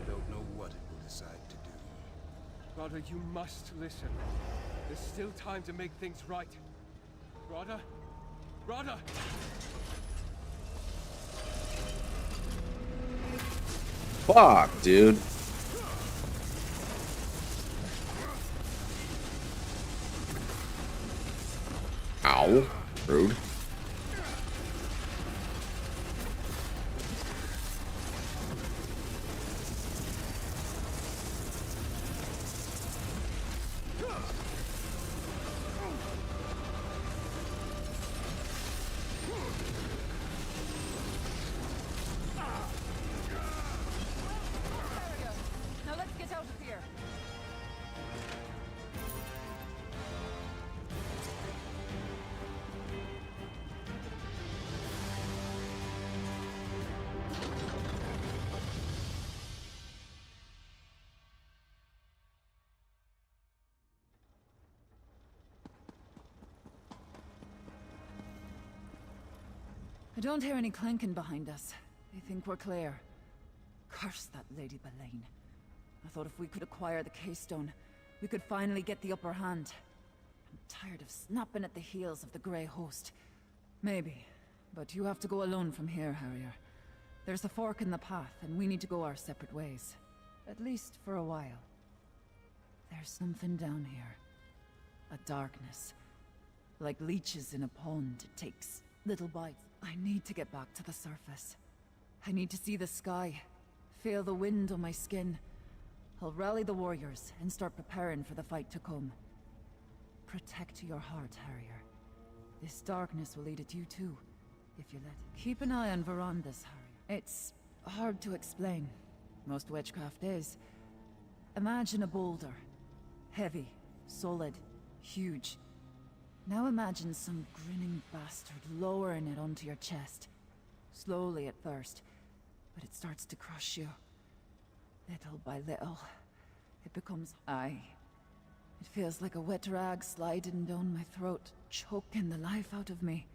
I don't know what it will decide to do. Rada, you must listen. There's still time to make things right. Rada? Rada! Fuck, dude. Ow. Rude. Now let's get out of here. I don't hear any clanking behind us. I think we're clear. Curse that Lady Belain. I thought if we could acquire the keystone, we could finally get the upper hand. I'm tired of snapping at the heels of the Grey Host. Maybe, but you have to go alone from here, Harrier. There's a fork in the path, and we need to go our separate ways. At least for a while. There's something down here. A darkness. Like leeches in a pond, it takes little bites. I need to get back to the surface. I need to see the sky, feel the wind on my skin. I'll rally the warriors and start preparing for the fight to come. Protect your heart, Harrier. This darkness will eat at you too, if you let it. Keep an eye on Verandis, Harrier. It's hard to explain. Most witchcraft is. Imagine a boulder. Heavy, solid, huge. Now imagine some grinning bastard lowering it onto your chest. Slowly at first, but it starts to crush you. Little by little, it becomes I. It feels like a wet rag sliding down my throat, choking the life out of me.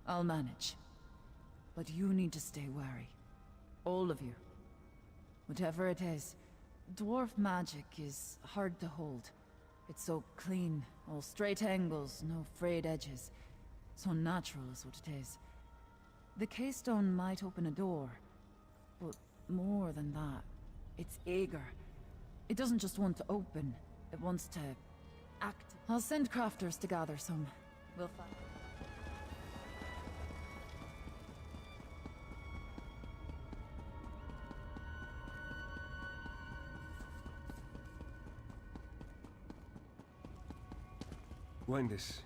I'll manage. But you need to stay wary. All of you. Whatever it is, dwarf magic is hard to hold. It's so clean, all straight angles, no frayed edges. So natural is what it is. The keystone might open a door, but more than that, it's eager. It doesn't just want to open, it wants to act. I'll send crafters to gather some. We'll find. Wendis,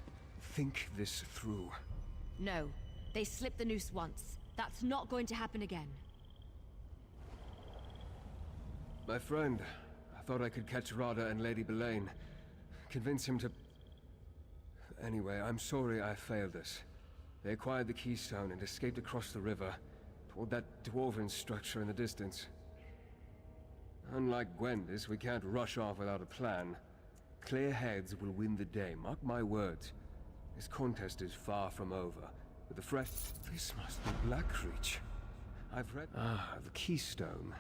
think this through. No. They slipped the noose once. That's not going to happen again. My friend, I thought I could catch Rada and Lady Belain. Convince him to... Anyway, I'm sorry I failed us. They acquired the keystone and escaped across the river, toward that dwarven structure in the distance. Unlike Gwendis, we can't rush off without a plan. Clear heads will win the day, mark my words. This contest is far from over. With the fresh... This must be Blackreach. I've read... Ah, the keystone.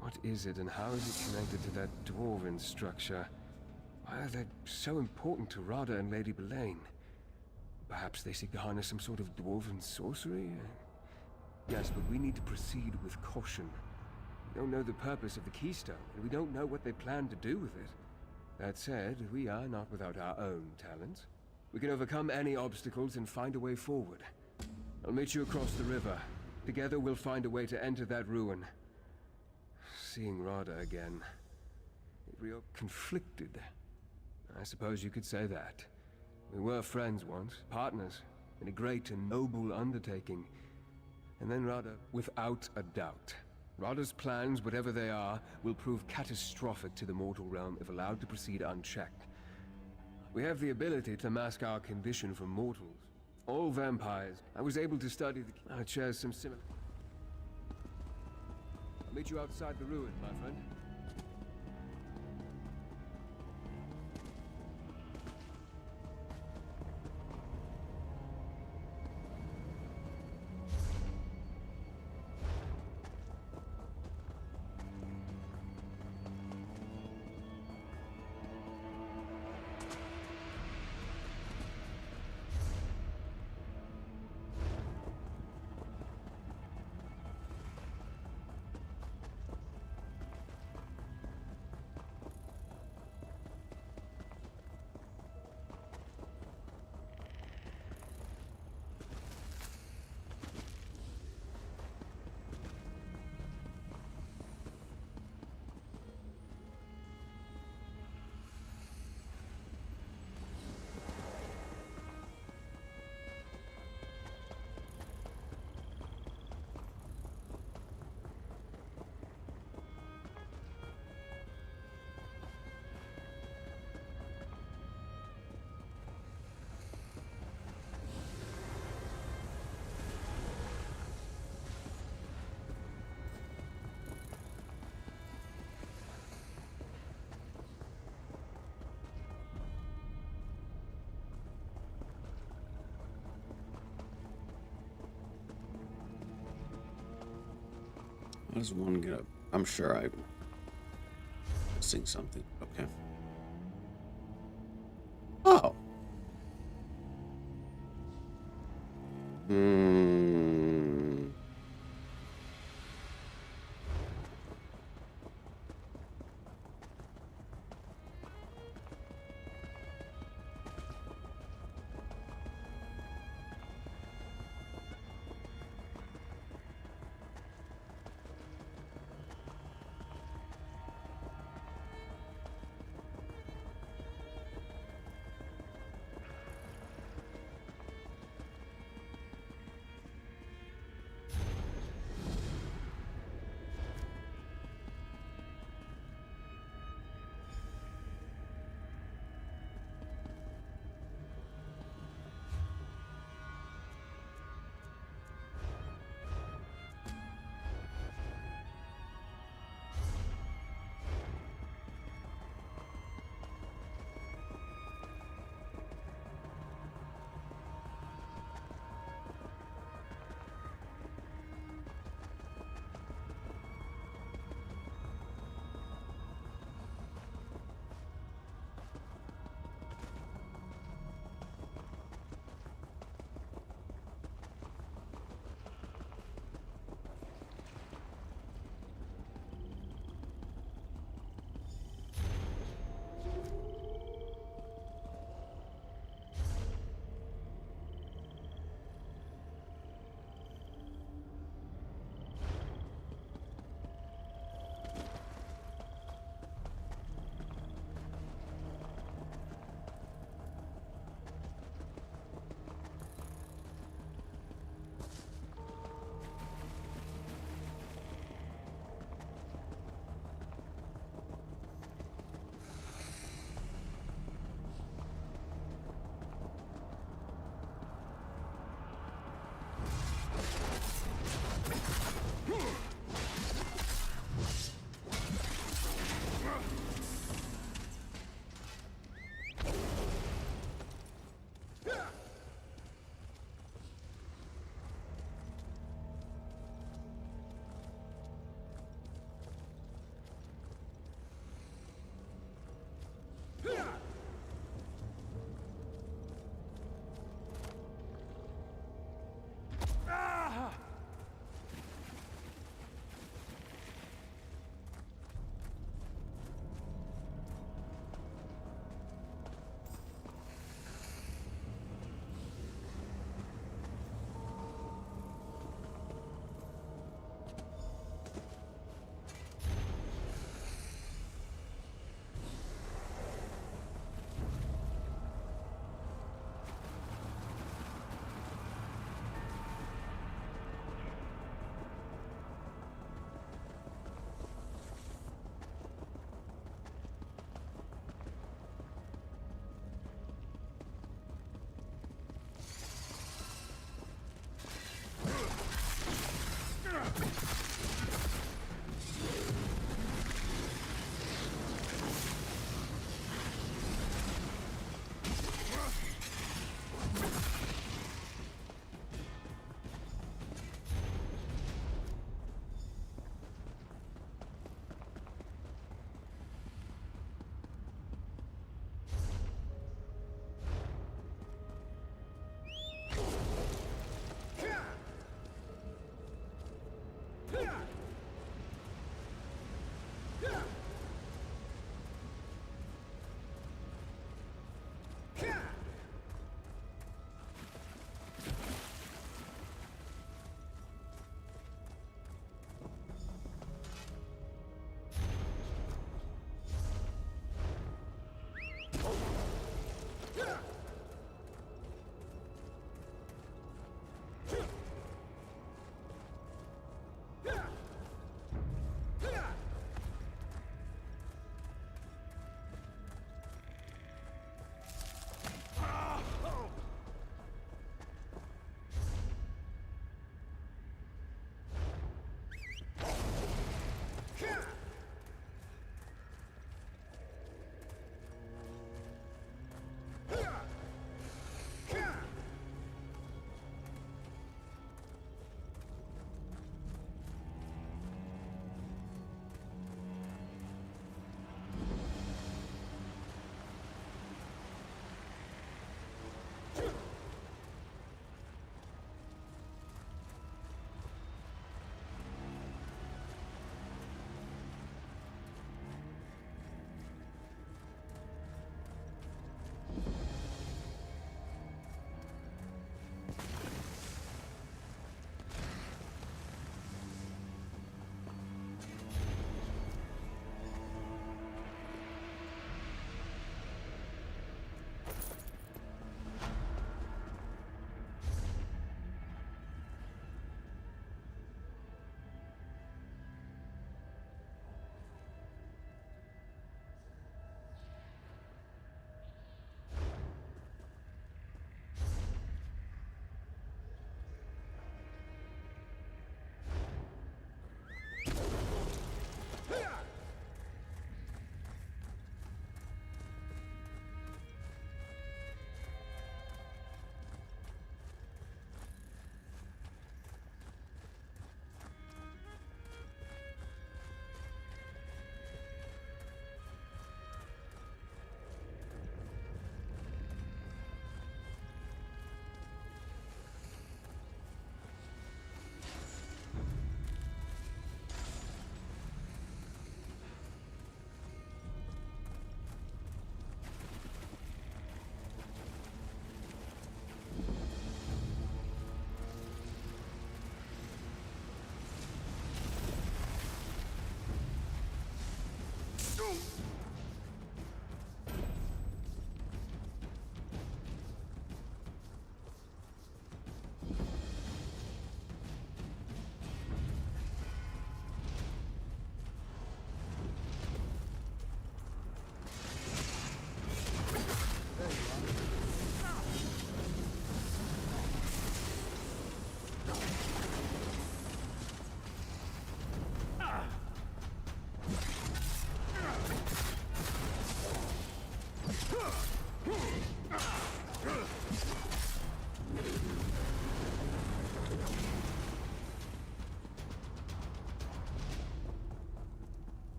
What is it and how is it connected to that dwarven structure? Why are they so important to Rada and Lady Belaine? Perhaps they seek to harness some sort of dwarven sorcery? Yes, but we need to proceed with caution. We don't know the purpose of the keystone, and we don't know what they plan to do with it. That said, we are not without our own talents. We can overcome any obstacles and find a way forward. I'll meet you across the river. Together we'll find a way to enter that ruin. Seeing Rada again... Real conflicted. I suppose you could say that. We were friends once, partners, in a great and noble undertaking. And then Rada, without a doubt. Rada's plans, whatever they are, will prove catastrophic to the mortal realm if allowed to proceed unchecked. We have the ability to mask our condition from mortals. All vampires. I was able to study the... I share some similar... I'll meet you outside the ruin, my friend. How does one get up? I'm sure I'm missing something. Okay. Oh.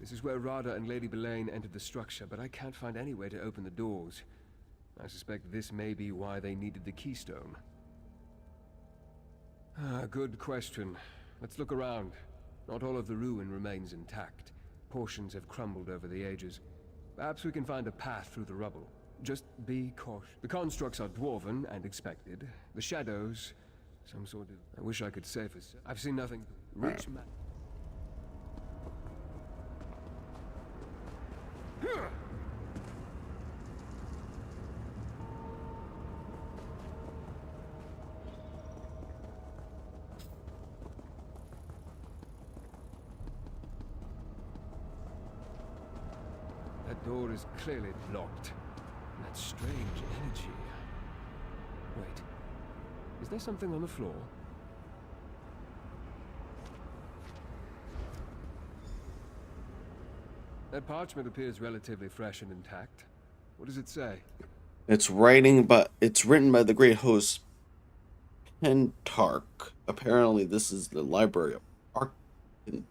This is where Rada and Lady Belaine entered the structure, but I can't find any way to open the doors. I suspect this may be why they needed the keystone. Good question. Let's look around. Not all of the ruin remains intact. Portions have crumbled over the ages. Perhaps we can find a path through the rubble. Just be cautious. The constructs are dwarven and expected. The shadows, some sort of... I wish I could say for... I've seen nothing. Rich man... That door is clearly locked. That strange energy. Wait. Is there something on the floor? That parchment appears relatively fresh and intact. What does it say? It's writing, but it's written by the great host Pentarch. Apparently, this is the library of Arcthans.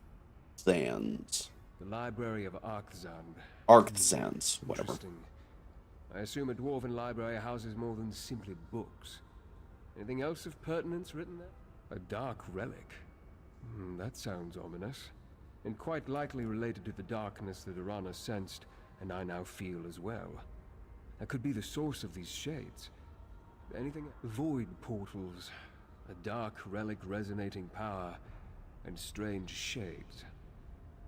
The library of Arcthzand. Arcthzans, whatever. Interesting. I assume a dwarven library houses more than simply books. Anything else of pertinence written there? A dark relic. That sounds ominous. And quite likely related to the darkness that Arana sensed, and I now feel as well. That could be the source of these shades. Anything? Void portals. A dark relic resonating power, and strange shades.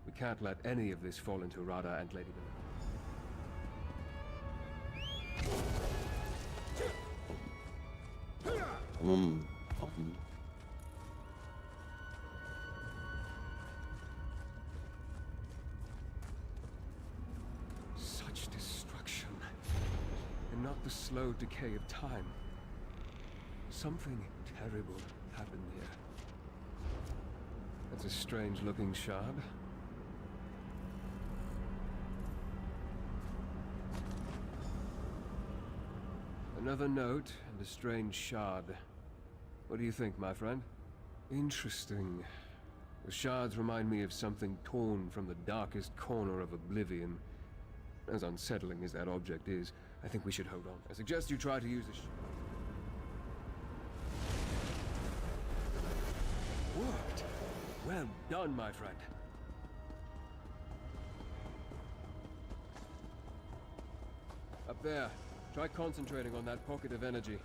We can't let any of this fall into Rada and Lady Belaine. Such destruction, and not the slow decay of time. Something terrible happened here. That's a strange-looking shard. Another note and a strange shard. What do you think, my friend? Interesting. The shards remind me of something torn from the darkest corner of oblivion. As unsettling as that object is, I think we should hold on. I suggest you try to use a Worked! Well done, my friend. Up there. Try concentrating on that pocket of energy.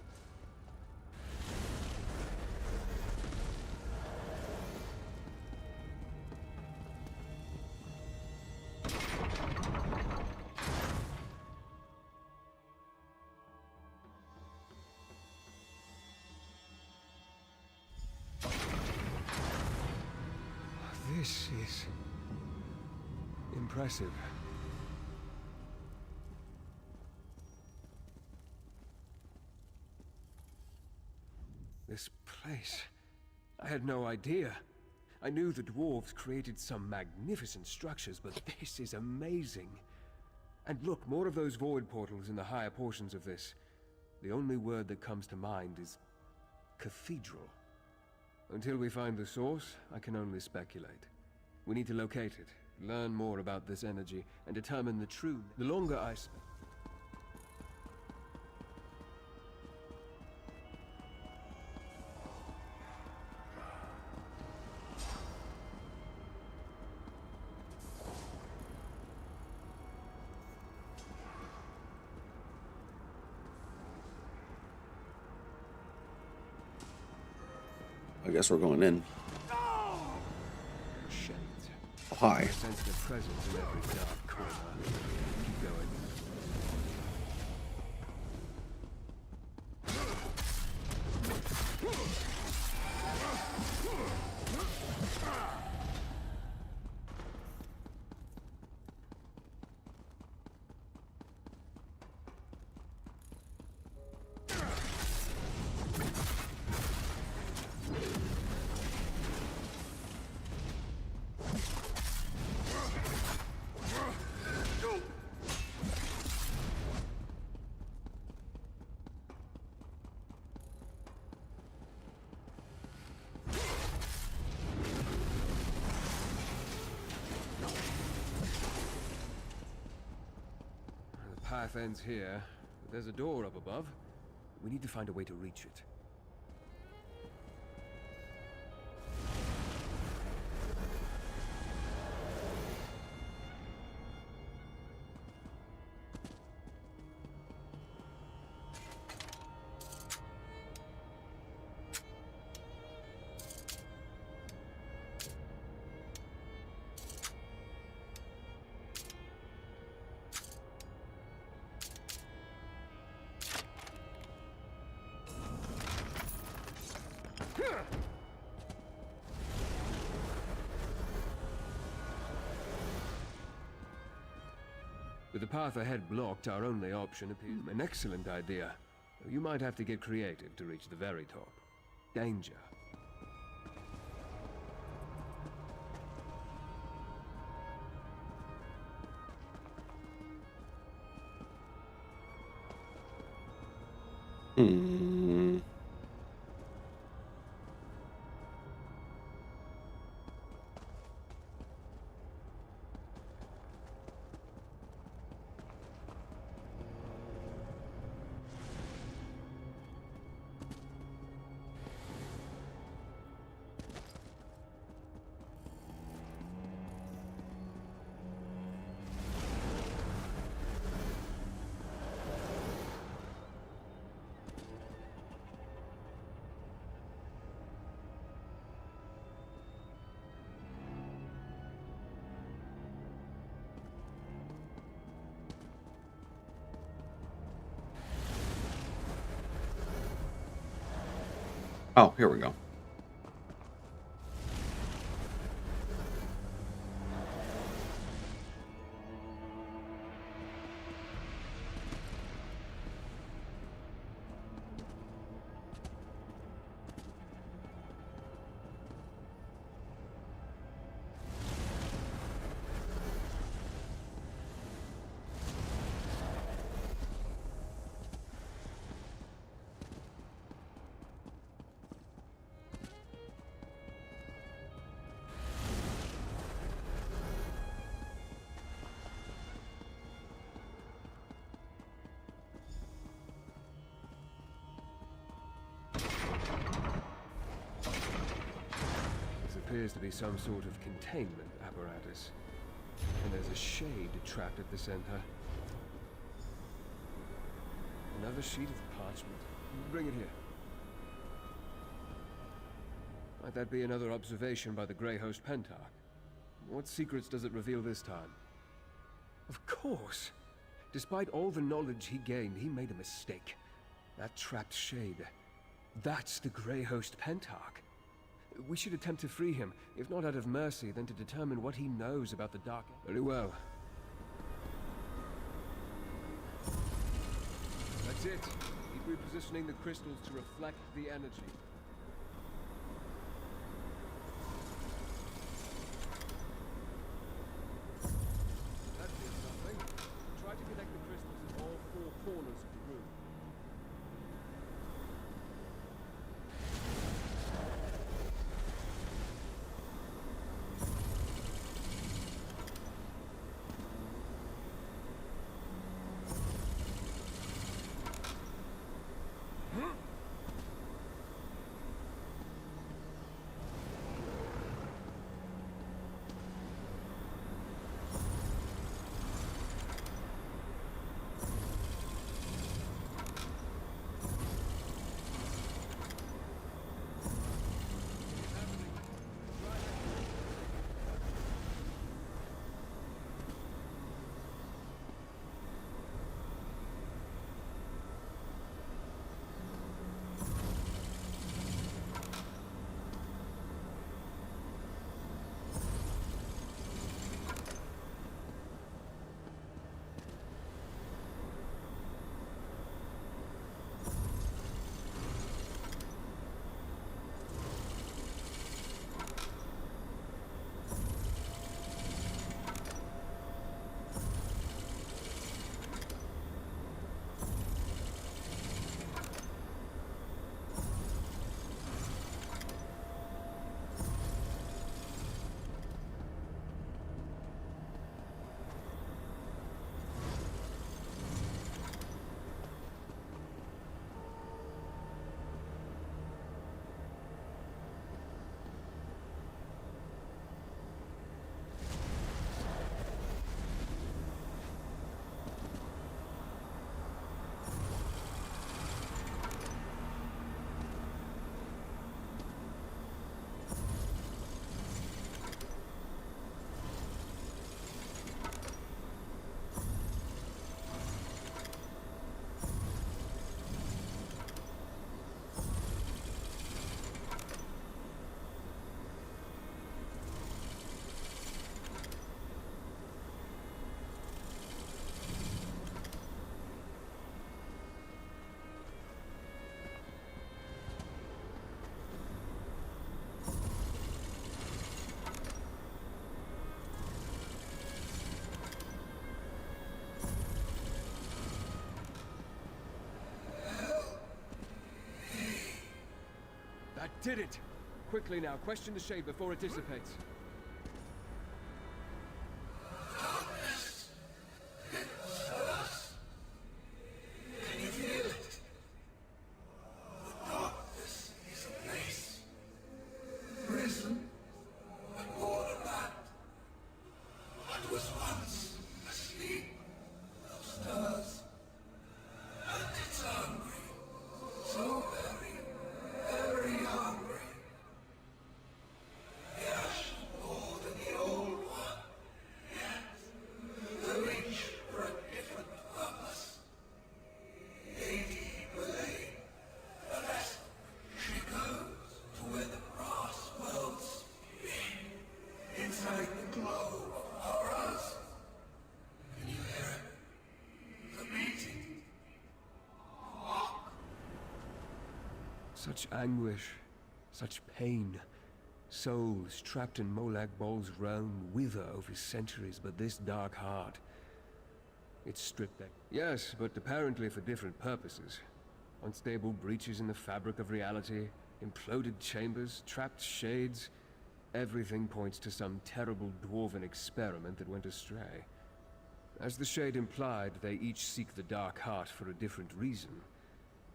This is impressive. This place... I had no idea. I knew the dwarves created some magnificent structures, but this is amazing. And look, more of those void portals in the higher portions of this. The only word that comes to mind is... cathedral. Until we find the source, I can only speculate. We need to locate it, learn more about this energy, and determine the true... The longer I spend... I guess we're going in. Shades. Oh, hi. I sense the presence in every dark corner. Keep going. path ends here, but there's a door up above. We need to find a way to reach it. With the path ahead blocked, our only option appears an excellent idea. You might have to get creative to reach the very top. Danger. Oh, here we go. Appears to be some sort of containment apparatus. And there's a shade trapped at the center. Another sheet of parchment. Bring it here. Might that be another observation by the Grey Host Pentarch? What secrets does it reveal this time? Of course! Despite all the knowledge he gained, he made a mistake. That trapped shade. That's the Grey Host Pentarch. We should attempt to free him, if not out of mercy, then to determine what he knows about the Dark. Very well. That's it. Keep repositioning the crystals to reflect the energy. That did something. Try to connect the crystals in all four corners of the room. Did it! Quickly now, question the shade before it dissipates. Such anguish, such pain. Souls trapped in Molag Bol's realm wither over centuries, but this dark heart, it's stripped that. Yes, but apparently for different purposes. Unstable breaches in the fabric of reality, imploded chambers, trapped shades. Everything points to some terrible dwarven experiment that went astray. As the shade implied, they each seek the dark heart for a different reason.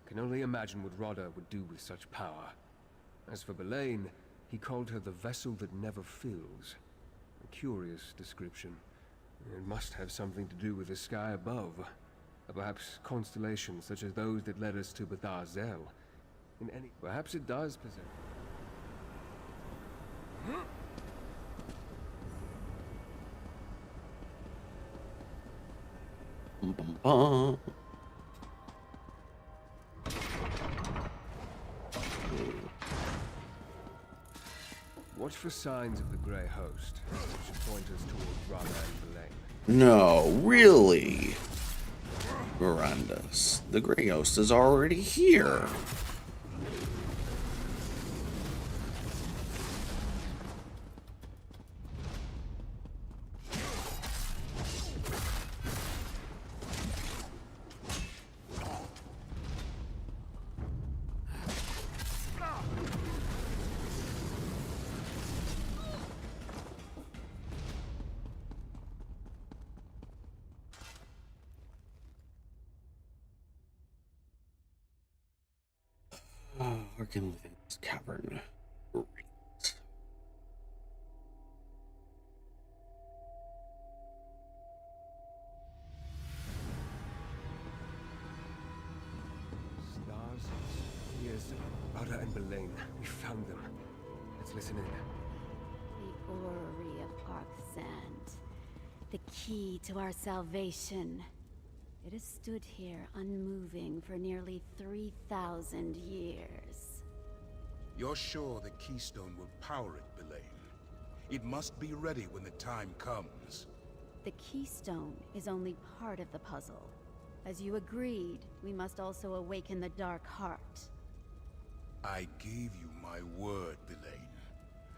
Can only imagine what Rodder would do with such power. As for Belain, he called her the vessel that never fills. A curious description. It must have something to do with the sky above. Or perhaps constellations such as those that led us to Bethar Zel. Perhaps it does possess... Watch for signs of the Grey Host, which should point us towards Rodder and Belain. No, really? Mirandus, the Grey Host is already here. Working within this cavern. Great. Stars, years, Rodder and Belain. We found them. Let's listen in. The orrery of Arksand. The key to our salvation. It has stood here unmoving for nearly 3,000 years. You're sure the keystone will power it, Belain? It must be ready when the time comes. The keystone is only part of the puzzle. As you agreed, we must also awaken the Dark Heart. I gave you my word, Belain.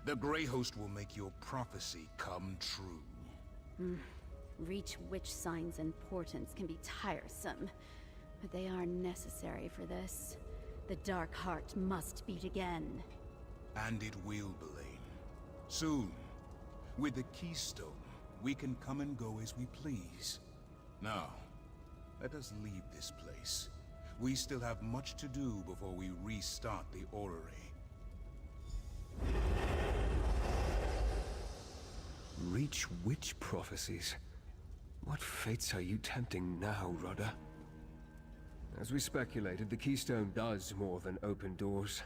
The Grey Host will make your prophecy come true. Reach Witch signs and portents can be tiresome, but they are necessary for this. The Dark Heart must beat again. And it will, Belain. Soon. With the keystone, we can come and go as we please. Now, let us leave this place. We still have much to do before we restart the orrery. Reach Witch prophecies. What fates are you tempting now, Rodder? As we speculated, the keystone does more than open doors.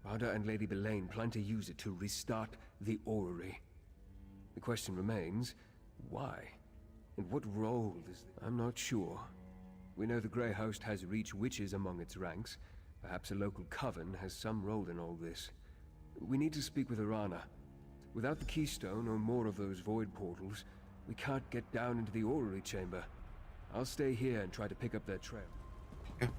Rodder and Lady Belain plan to use it to restart the orrery. The question remains, why? And what role is it? I'm not sure. We know the Grey Host has Reach Witches among its ranks. Perhaps a local coven has some role in all this. We need to speak with Arana. Without the keystone or more of those void portals, we can't get down into the orrery chamber. I'll stay here and try to pick up their trail. Okay.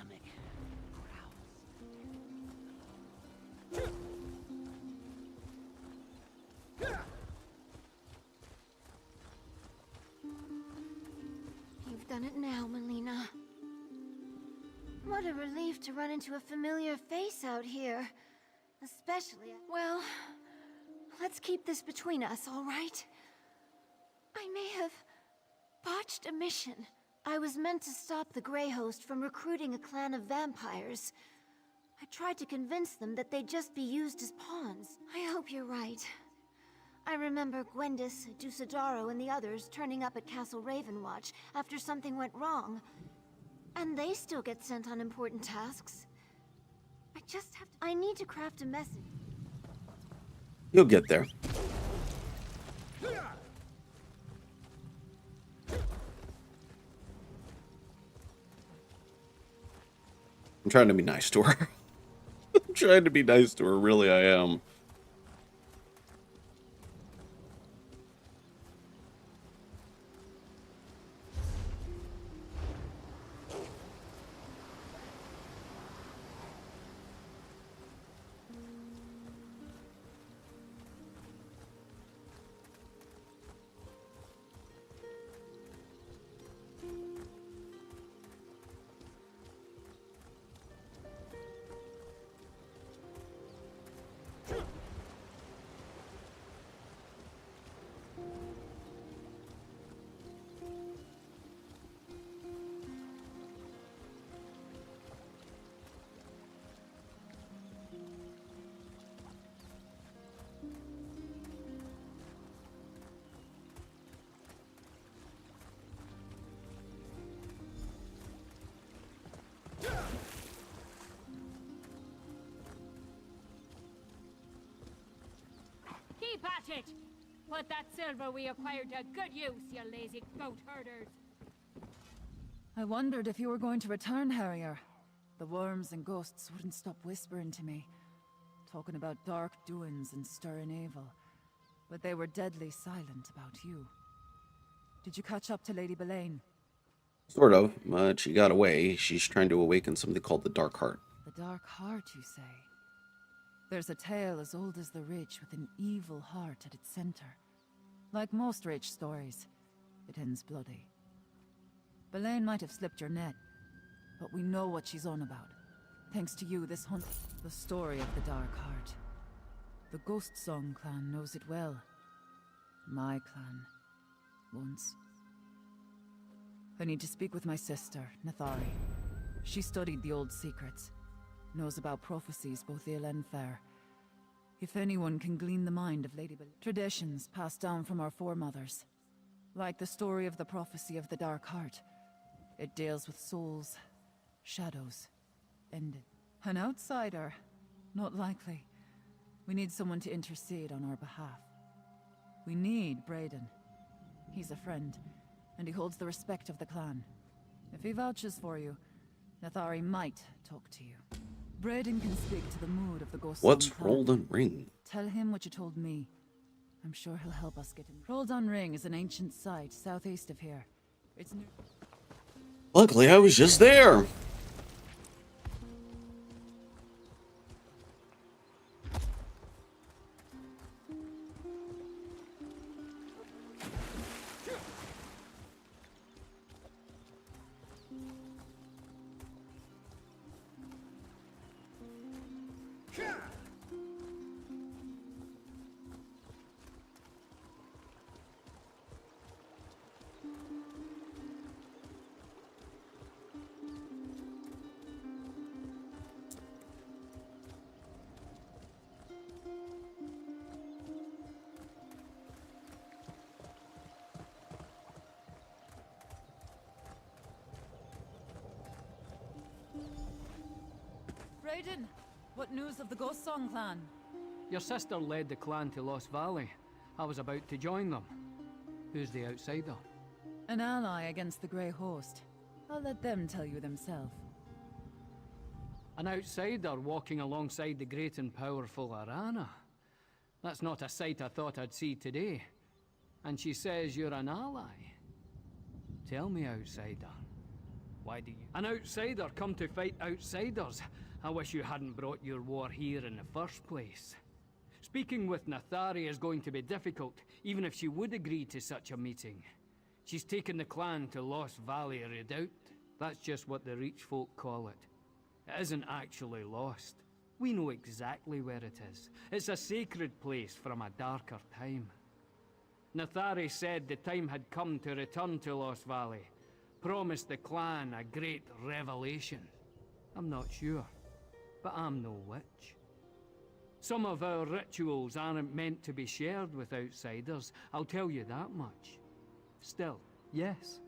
stomach You've done it now, Melina. What a relief to run into a familiar face out here. Especially, well, let's keep this between us, all right? I may have botched a mission. I was meant to stop the Grey Host from recruiting a clan of vampires. I tried to convince them that they'd just be used as pawns. I hope you're right. I remember Gwendis, Dusadaro, and the others turning up at Castle Ravenwatch after something went wrong. And they still get sent on important tasks. I just have to... I need to craft a message. You'll get there. I'm trying to be nice to her. I'm trying to be nice to her, really I am. Keep at it! Put that silver we acquired to good use, you lazy goat herders! I wondered if you were going to return, Harrier. The worms and ghosts wouldn't stop whispering to me, talking about dark doings and stirring evil. But they were deadly silent about you. Did you catch up to Lady Belaine? Sort of, but she got away. She's trying to awaken something called the Dark Heart. The Dark Heart, you say? There's a tale as old as the Ridge with an evil heart at its center. Like most Ridge stories, it ends bloody. Belaine might have slipped your net, but we know what she's on about. Thanks to you, this hunt... The story of the Dark Heart. The Ghost Song clan knows it well. My clan. Once. I need to speak with my sister, Nathari. She studied the old secrets. Knows about prophecies, both ill and fair. If anyone can glean the mind of Lady Belaine. Traditions passed down from our foremothers. Like the story of the prophecy of the Dark Heart. It deals with souls, shadows, ended. An outsider? Not likely. We need someone to intercede on our behalf. We need Brayden. He's a friend, and he holds the respect of the clan. If he vouches for you, Nathari might talk to you. Brayden can speak to the mood of the Ghost. What's Roldan Ring? Tell him what you told me. I'm sure he'll help us get in. Roldan Ring is an ancient site southeast of here. It's new. Luckily, I was just there. Brayden, what news of the Ghost Song clan? Your sister led the clan to Lost Valley. I was about to join them. Who's the outsider? An ally against the Grey Host. I'll let them tell you themselves. An outsider walking alongside the great and powerful Arana. That's not a sight I thought I'd see today. And she says you're an ally. Tell me, outsider, Why do you? An outsider come to fight outsiders. I wish you hadn't brought your war here in the first place. Speaking with Nathari is going to be difficult, even if she would agree to such a meeting. She's taken the clan to Lost Valley Redoubt. That's just what the Reach folk call it. It isn't actually lost. We know exactly where it is. It's a sacred place from a darker time. Nathari said the time had come to return to Lost Valley. Promised the clan a great revelation. I'm not sure, but I'm no witch. Some of our rituals aren't meant to be shared with outsiders, I'll tell you that much. Still, yes.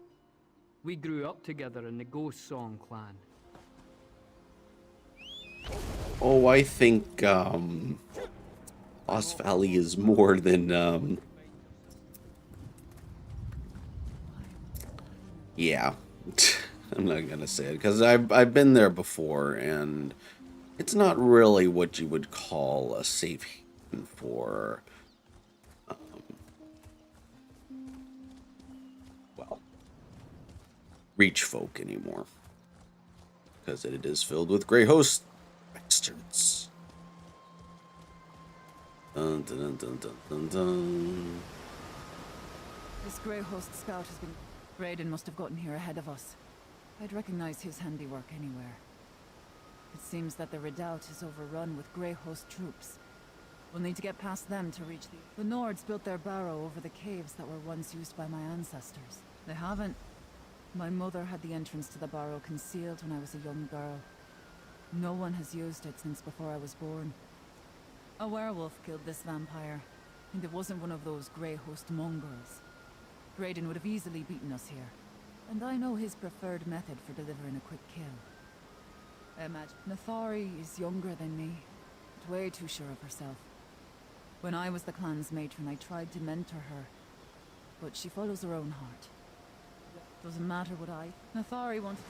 We grew up together in the Ghost Song clan. Oh, I think, Lost Valley is more than, yeah. I'm not gonna say it, because I've been there before, and it's not really what you would call a safe haven for, well, Reach folk anymore. Because it is filled with Grey Host bastards. Dun, dun, dun, dun, dun, dun. This Grey Host scout has been... Raiden must have gotten here ahead of us. I'd recognize his handiwork anywhere. It seems that the redoubt is overrun with Grey Host troops. We'll need to get past them to reach the Nords built their barrow over the caves that were once used by my ancestors. They haven't. My mother had the entrance to the barrow concealed when I was a young girl. No one has used it since before I was born. A werewolf killed this vampire, and it wasn't one of those Grey Host mongrels. Raiden would have easily beaten us here, and I know his preferred method for delivering a quick kill. I imagine Nathari is younger than me, but way too sure of herself. When I was the clan's matron, I tried to mentor her, but she follows her own heart. Doesn't matter what Nathari wants.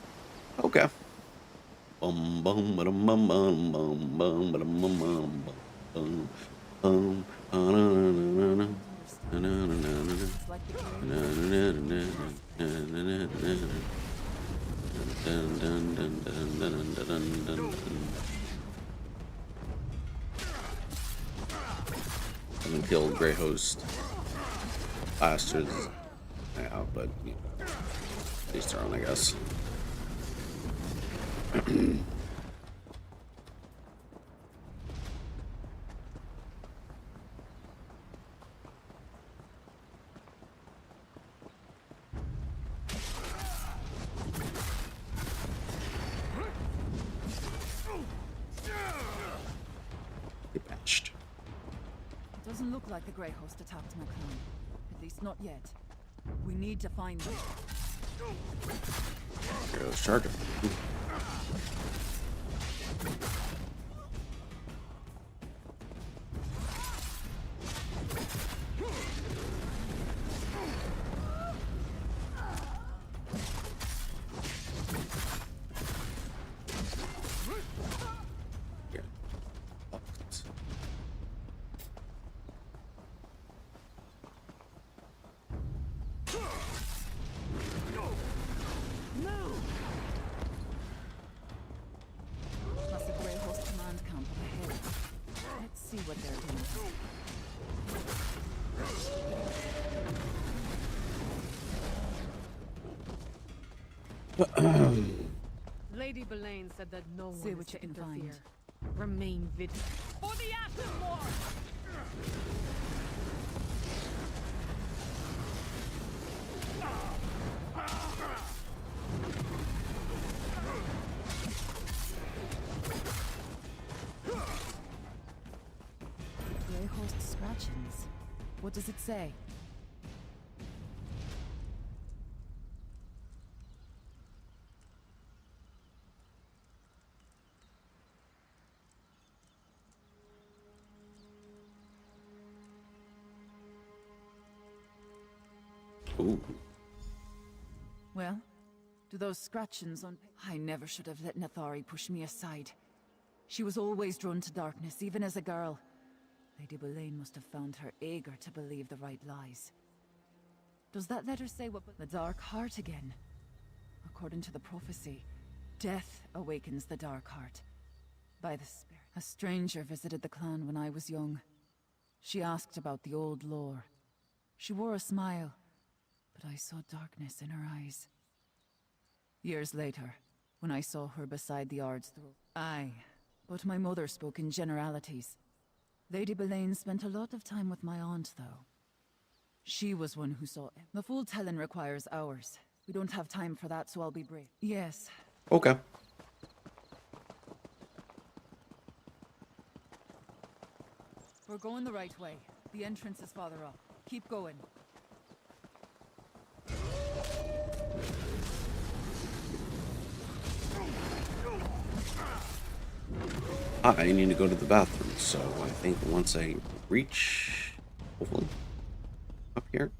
Okay. Bum bum ba dum bum bum bum bum ba dum bum bum bum bum haven't killed Grey Host bastards. Yeah, but you know, at least their own, I guess. It doesn't look like the Grey Host attacked my clan. At least not yet. We need to find them. Here goes Charger. Plus a Grey Host command camp up ahead. Let's see what they're doing. Lady Belaine said that no one See is what to you can interfere. find. Remain vigilant. For the Ashen War! Grey Host scratchings. What does it say? Ooh. Well, do those scratchings on... I never should have let Nathari push me aside. She was always drawn to darkness, even as a girl. Lady Belaine must have found her eager to believe the right lies. Does that letter say what... The Dark Heart again? According to the prophecy, death awakens the dark heart. By the spirit. A stranger visited the clan when I was young. She asked about the old lore. She wore a smile, but I saw darkness in her eyes. Years later, when I saw her beside the Ard's throne. Aye, but my mother spoke in generalities. Lady Belaine spent a lot of time with my aunt, though. She was one who saw it. The full telling requires hours. We don't have time for that, so I'll be brief. Yes. Okay. We're going the right way. The entrance is farther up. Keep going. I need to go to the bathroom, so I think once I reach, hopefully, up here.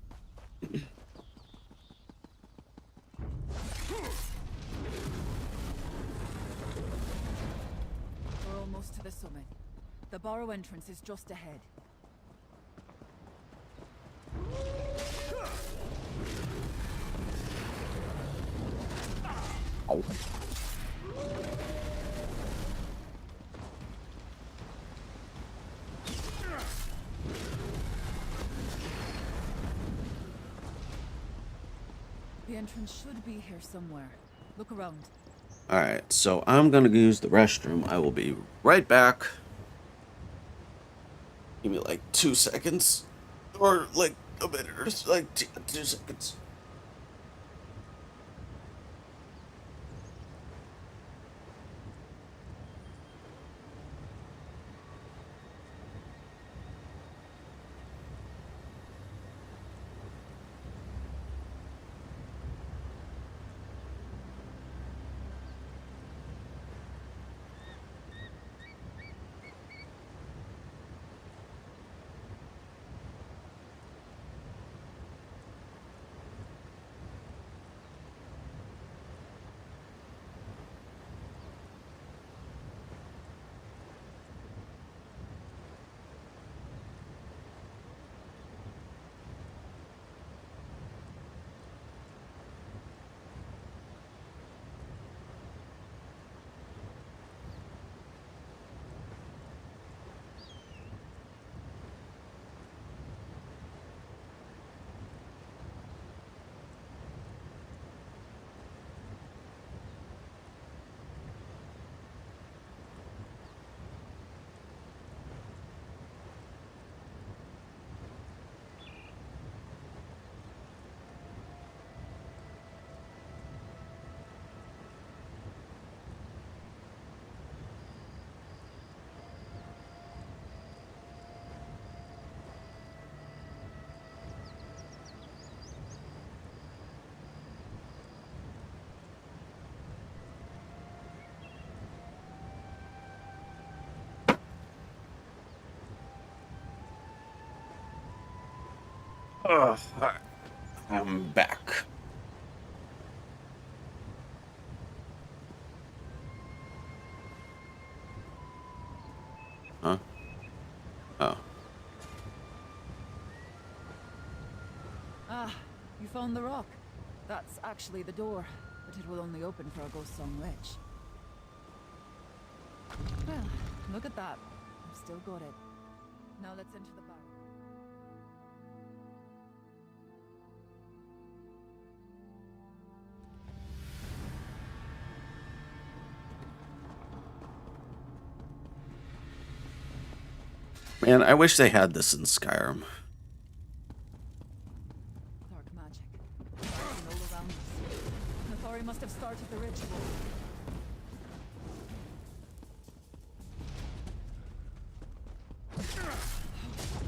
We're almost to the summit. The burrow entrance is just ahead. Oh. The entrance should be here somewhere. Look around. Alright, so I'm gonna use the restroom. I will be right back. Give me like 2 seconds. Or like a minute or like 2 seconds. Alright. I'm back. Huh? Oh. Ah, you found the rock. That's actually the door, but it will only open for a ghost song witch. Well, look at that. I've still got it. Now let's enter the barrow. Man, I wish they had this in Skyrim. Dark magic. Rising all around us. Nathari must have started the ritual.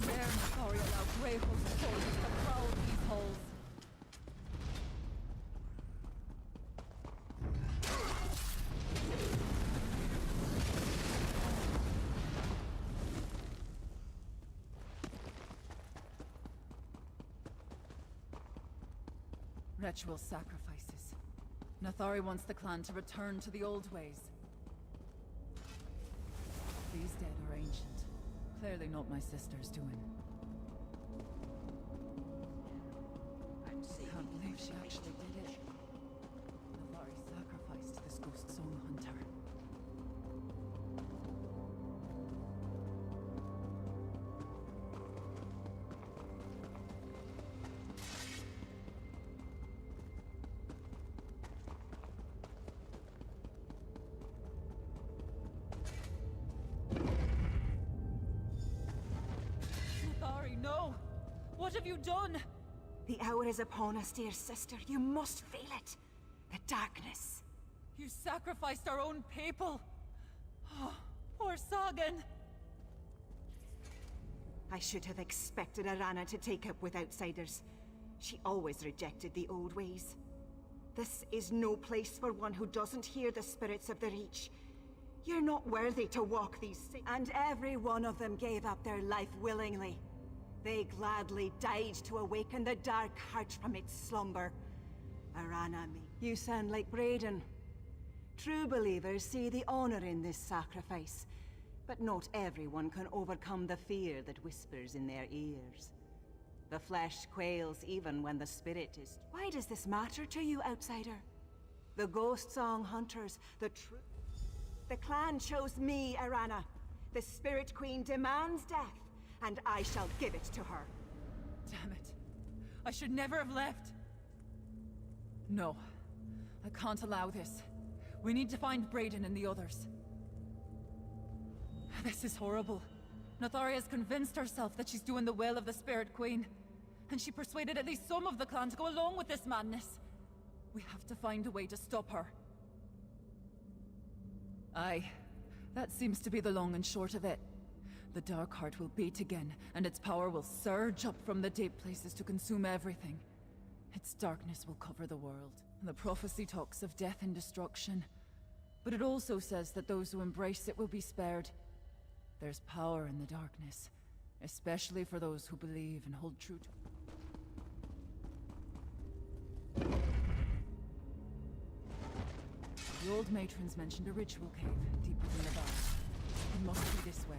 Dare Nathari allow Grey Host soldiers to prowl these halls? Ritual sacrifices. Nathari wants the clan to return to the old ways. These dead are ancient. Clearly not my sister's doing. Can't believe she actually did it. have you done? The hour is upon us, dear sister. You must feel it. The darkness. You sacrificed our own people. Oh, poor Sagan. I should have expected Arana to take up with outsiders. She always rejected the old ways. This is no place for one who doesn't hear the spirits of the Reach. You're not worthy to walk these And every one of them gave up their life willingly. They gladly died to awaken the dark heart from its slumber. Arana, you sound like Braden. True believers see the honor in this sacrifice, but not everyone can overcome the fear that whispers in their ears. The flesh quails even when the spirit is... Why does this matter to you, outsider? The Ghost Song Hunters, the clan chose me, Arana. The Spirit Queen demands death, and I shall give it to her. Damn it. I should never have left. No. I can't allow this. We need to find Braden and the others. This is horrible. Natharia's convinced herself that she's doing the will of the Spirit Queen. And she persuaded at least some of the clan to go along with this madness. We have to find a way to stop her. Aye. That seems to be the long and short of it. The Dark Heart will beat again, and its power will surge up from the deep places to consume everything. Its darkness will cover the world. The prophecy talks of death and destruction. But it also says that those who embrace it will be spared. There's power in the darkness, especially for those who believe and hold true to. The old matrons mentioned a ritual cave deeper than the valley. It must be this way.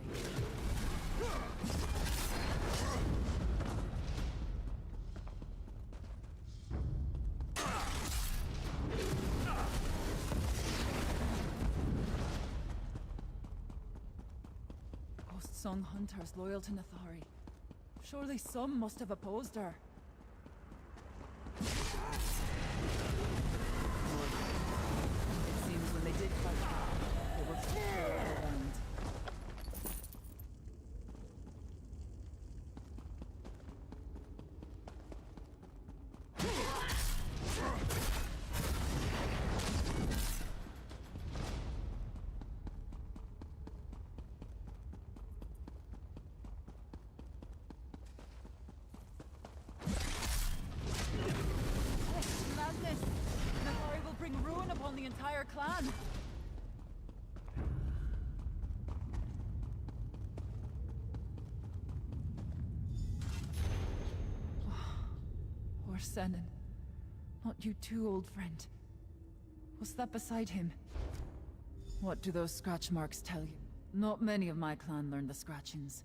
Ghost Song Hunters loyal to Nathari. Surely some must have opposed her. It seems when they did fight her, they were overwhelmed. Madness! Nathari will bring ruin upon the entire clan. Poor Senan. Not you too, old friend. Was that beside him? What do those scratch marks tell you? Not many of my clan learned the scratchings,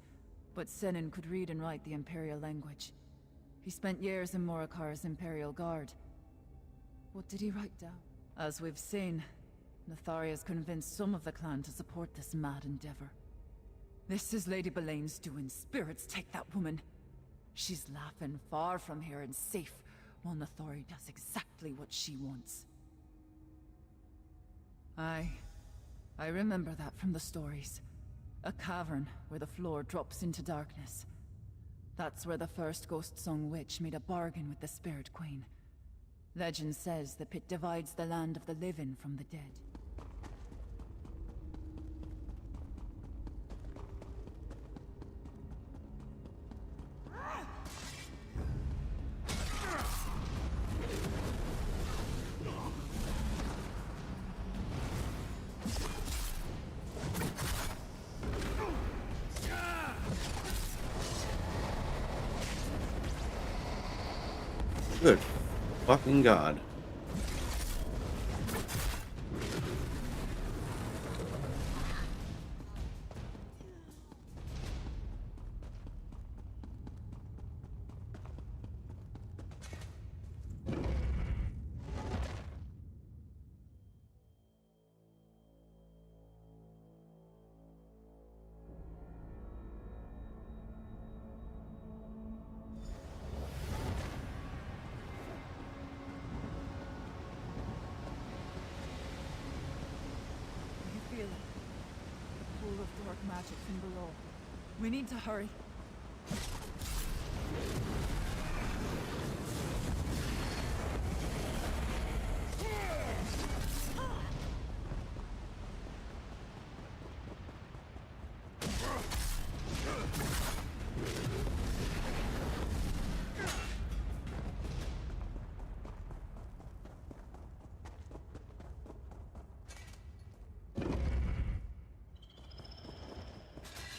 but Senan could read and write the Imperial language. He spent years in Markarth's Imperial Guard. What did he write down? As we've seen, Natharia's convinced some of the clan to support this mad endeavor. This is Lady Belaine's doing. Spirits take that woman. She's laughing far from here and safe, while Nathari does exactly what she wants. I remember that from the stories. A cavern where the floor drops into darkness. That's where the first Ghost Song Witch made a bargain with the Spirit Queen. Legend says the pit divides the land of the living from the dead. Good fucking God. Feel it. The pool of dark magic from below. We need to hurry.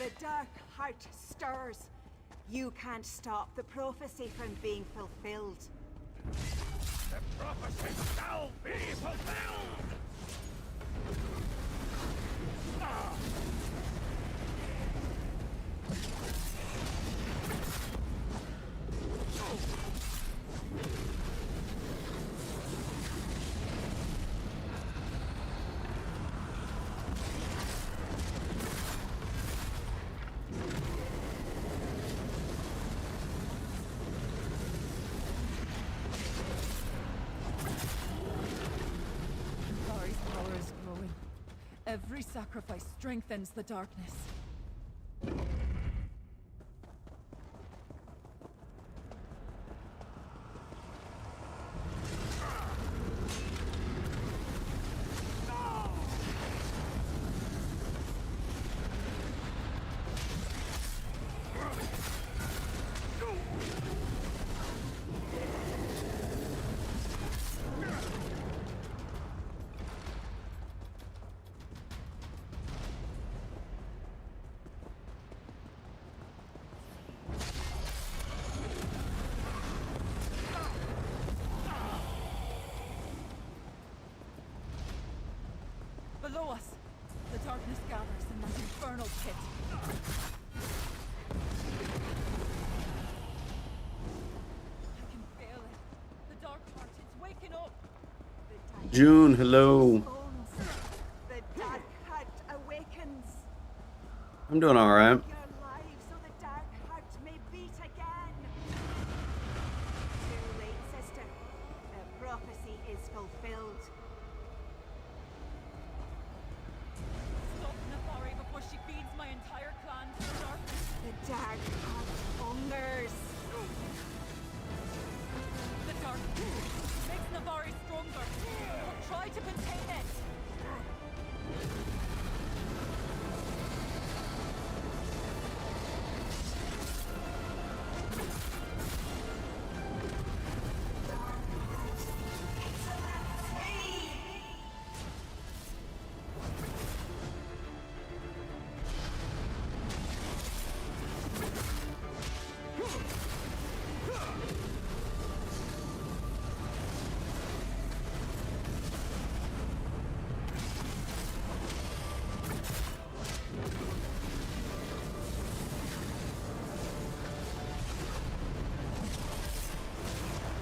The dark heart stirs. You can't stop the prophecy from being fulfilled. The prophecy shall be fulfilled! Ah! Nithari's power is growing. Every sacrifice strengthens the darkness. Below us, the darkness gathers in that infernal pit. I can feel it. The dark heart, it's waking up. June, hello. The dark heart awakens. I'm doing all right. Your lives so the dark heart may beat again. Too late, sister. The prophecy is fulfilled. Stop Nithari before she feeds my entire clan to the darkness. The dark heart hungers. The dark makes Nithari stronger. I'll try to contain it.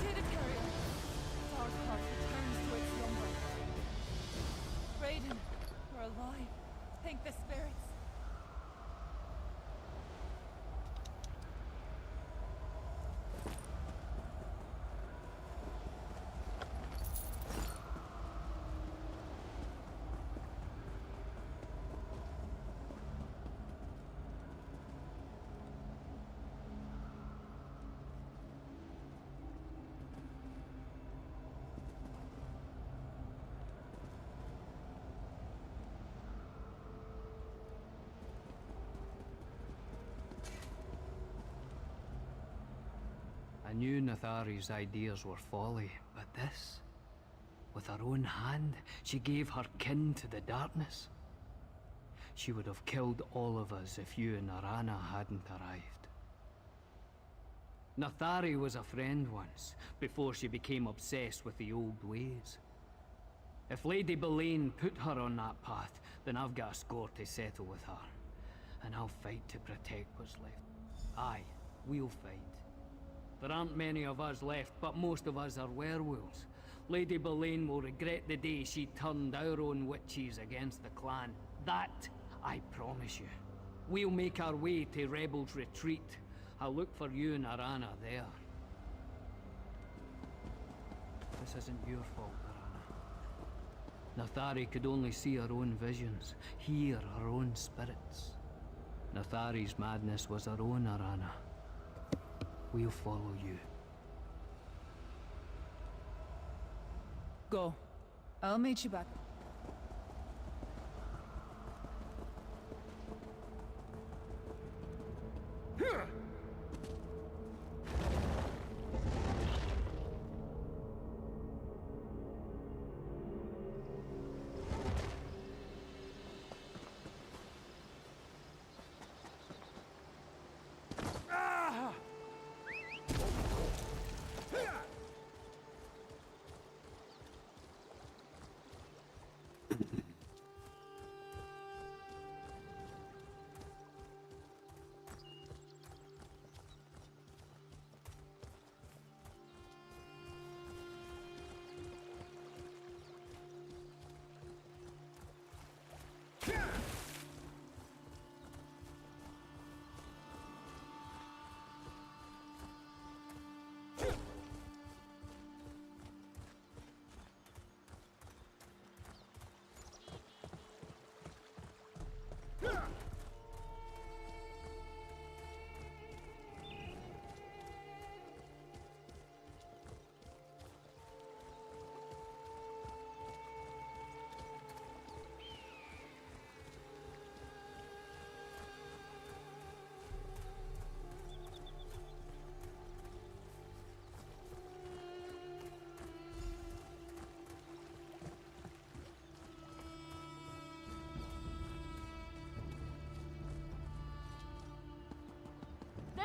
Did it, Carrier? Dark heart returns to its slumber. Raiden, we're alive. Thank the spirits. I knew Nithari's ideas were folly, but this? With her own hand, she gave her kin to the darkness. She would have killed all of us if you and Arana hadn't arrived. Nithari was a friend once, before she became obsessed with the old ways. If Lady Boleyn put her on that path, then I've got a score to settle with her. And I'll fight to protect what's left. Aye, we'll fight. There aren't many of us left, but most of us are werewolves. Lady Boleyn will regret the day she turned our own witches against the clan. That, I promise you. We'll make our way to Rebel's Retreat. I'll look for you and Arana there. This isn't your fault, Arana. Nithari could only see her own visions, hear her own spirits. Nithari's madness was her own, Arana. We'll follow you. Go. I'll meet you back.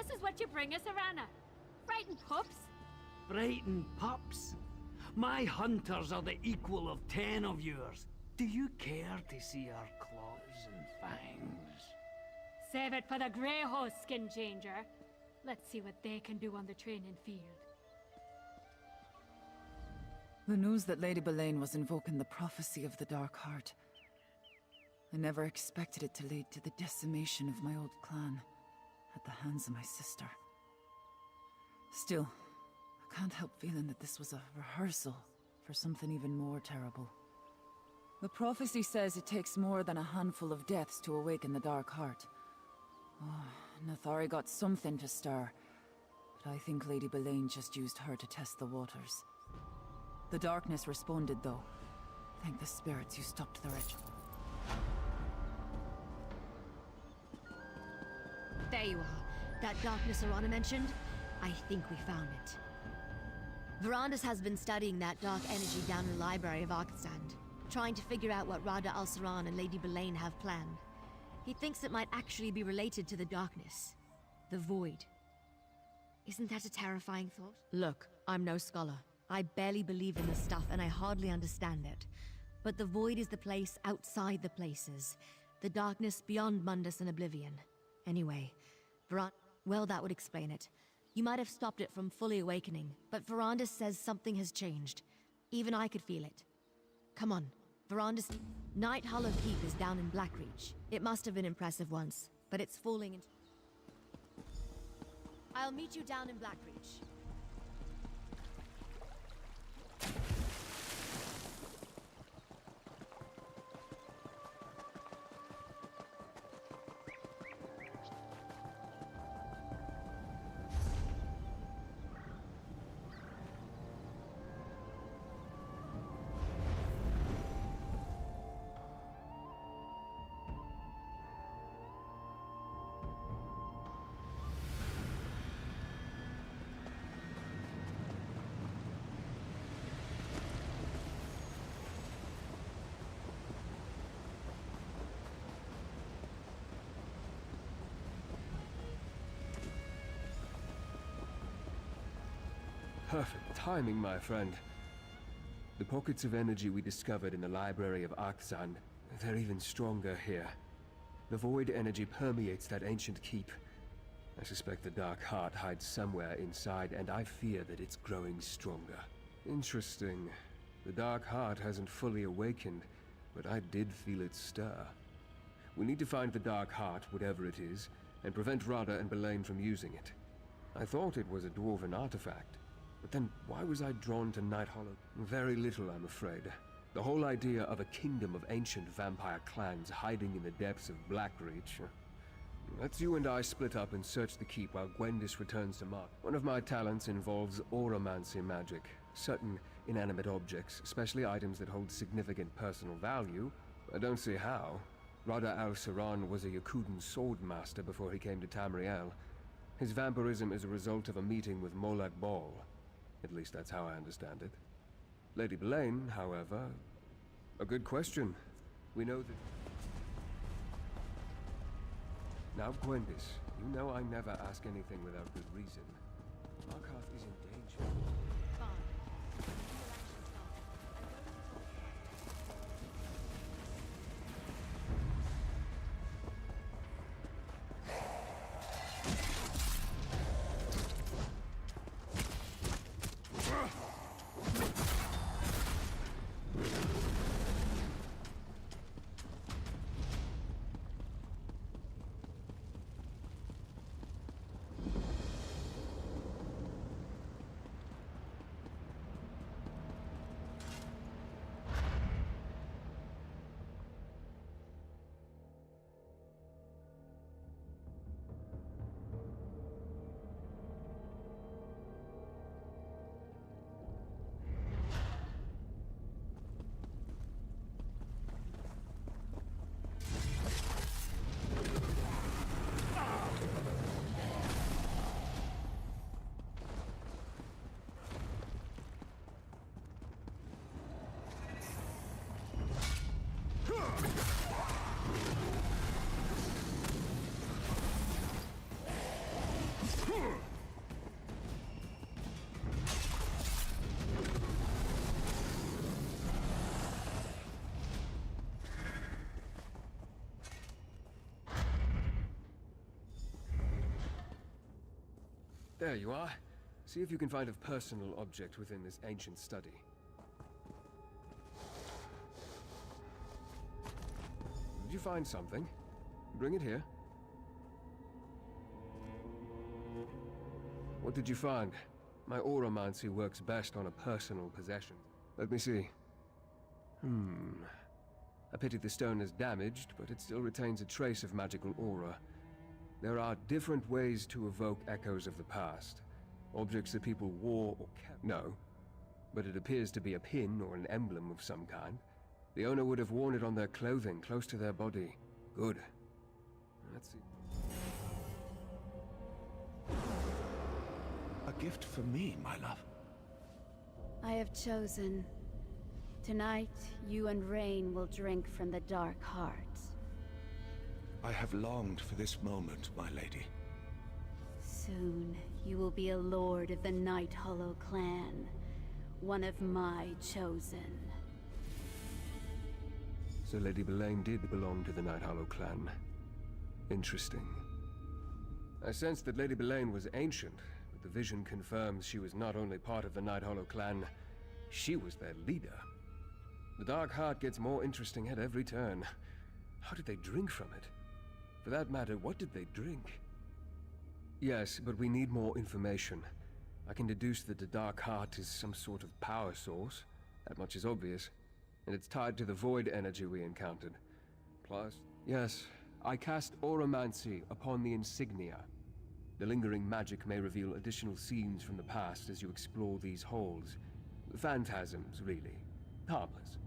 this is what you bring us, Arana? Frightened pups? Frightened pups? My hunters are the equal of 10 of yours. Do you care to see our claws and fangs? Save it for the grey horse, skin changer. Let's see what they can do on the training field. The news that Lady Boleyn was invoking the prophecy of the Dark Heart. I never expected it to lead to the decimation of my old clan at the hands of my sister. Still, I can't help feeling that this was a rehearsal for something even more terrible. The prophecy says it takes more than a handful of deaths to awaken the Dark Heart. Oh, Nathari got something to stir, but I think Lady Boleyn just used her to test the waters. The darkness responded, though. Thank the spirits you stopped the ritual. There you are. That darkness Arana mentioned? I think we found it. Verandis has been studying that dark energy down in the library of Arkstand, trying to figure out what Rada al-Saran and Lady Boleyn have planned. He thinks it might actually be related to the darkness. The void. Isn't that a terrifying thought? Look, I'm no scholar. I barely believe in this stuff and I hardly understand it. But the void is the place outside the places. The darkness beyond Mundus and Oblivion. Anyway, well, that would explain it. You might have stopped it from fully awakening, but Verandis says something has changed. Even I could feel it. Come on, Verandis. Night Hollow Keep is down in Blackreach. It must have been impressive once, but it's falling into... I'll meet you down in Blackreach. Perfect timing, my friend. The pockets of energy we discovered in the library of Arkzand, they're even stronger here. The void energy permeates that ancient keep. I suspect the Dark Heart hides somewhere inside, and I fear that it's growing stronger. Interesting. The Dark Heart hasn't fully awakened, but I did feel it stir. We need to find the Dark Heart, whatever it is, and prevent Rada and Boleyn from using it. I thought it was a dwarven artifact. But then, why was I drawn to Night Hollow? Very little, I'm afraid. The whole idea of a kingdom of ancient vampire clans hiding in the depths of Blackreach. Let's you and I split up and search the keep while Gwendis returns to Mark. One of my talents involves auramancy magic. Certain inanimate objects, especially items that hold significant personal value. I don't see how. Rada al-Saran was a Yakutan sword master before he came to Tamriel. His vampirism is a result of a meeting with Molag Bal. At least that's how I understand it. Lady Boleyn, however... A good question. We know that... Now, Gwendis, you know I never ask anything without good reason. Markarth is in danger. There you are. See if you can find a personal object within this ancient study. Did you find something? Bring it here. What did you find? My auramancy works best on a personal possession. Let me see. I pity the stone is damaged, but it still retains a trace of magical aura. There are different ways to evoke echoes of the past. Objects that people wore or kept. No. But it appears to be a pin or an emblem of some kind. The owner would have worn it on their clothing, close to their body. Good. Let's see. A gift for me, my love. I have chosen. Tonight, you and Rain will drink from the Dark Heart. I have longed for this moment, my lady. Soon, you will be a lord of the Night Hollow clan. One of my chosen. So Lady Belain did belong to the Night Hollow clan. Interesting. I sensed that Lady Belain was ancient, but the vision confirms she was not only part of the Night Hollow clan, she was their leader. The Dark Heart gets more interesting at every turn. How did they drink from it? For that matter, what did they drink? Yes, but we need more information. I can deduce that the Dark Heart is some sort of power source. That much is obvious. And it's tied to the void energy we encountered. Plus, yes, I cast auramancy upon the insignia. The lingering magic may reveal additional scenes from the past as you explore these holes. Phantasms, really. Harmless.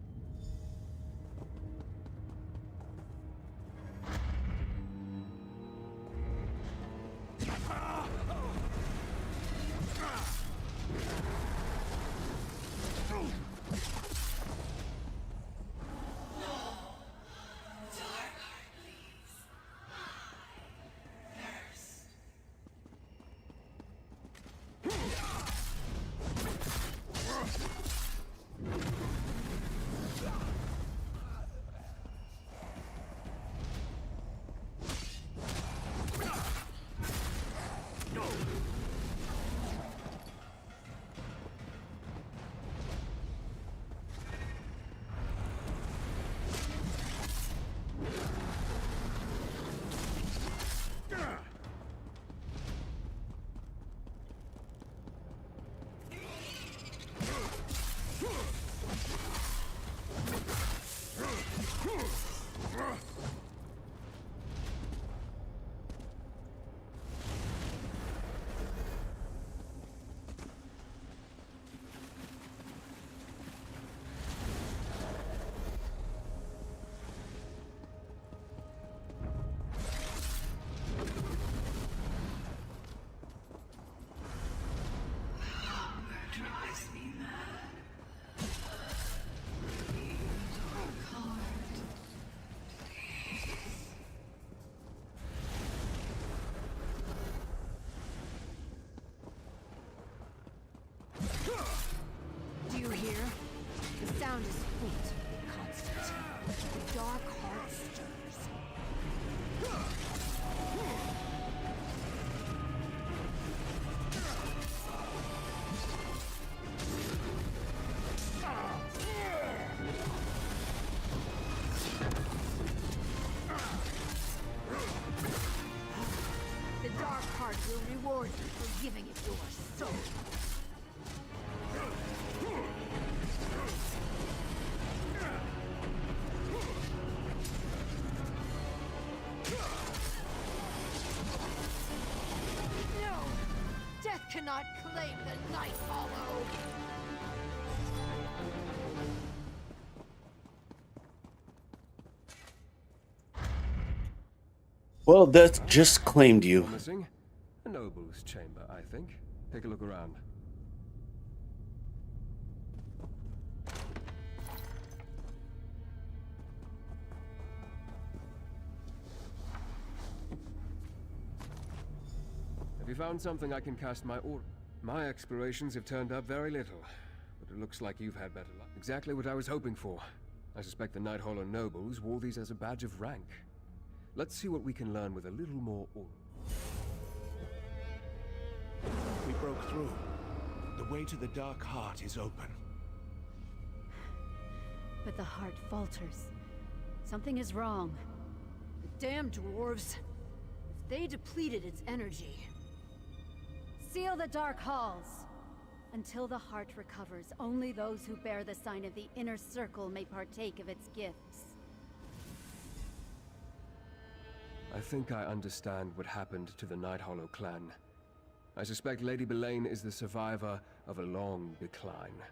Do you hear? The sound is faint, but constant. The Dark Heart stirs. The Dark Heart will reward you for giving it your soul. No! Death cannot claim the Night Hollow! Well, that just claimed you. Missing? A noble's chamber, I think. Take a look around. Have you found something I can cast my aura? My explorations have turned up very little, but it looks like you've had better luck. Exactly what I was hoping for. I suspect the Night Hollow nobles wore these as a badge of rank. Let's see what we can learn with a little more aura. We broke through. The way to the Dark Heart is open. But the heart falters. Something is wrong. The damn dwarves. They depleted its energy. Seal the dark halls. Until the heart recovers, only those who bear the sign of the inner circle may partake of its gifts. I think I understand what happened to the Nighthollow clan. I suspect Lady Belain is the survivor of a long decline.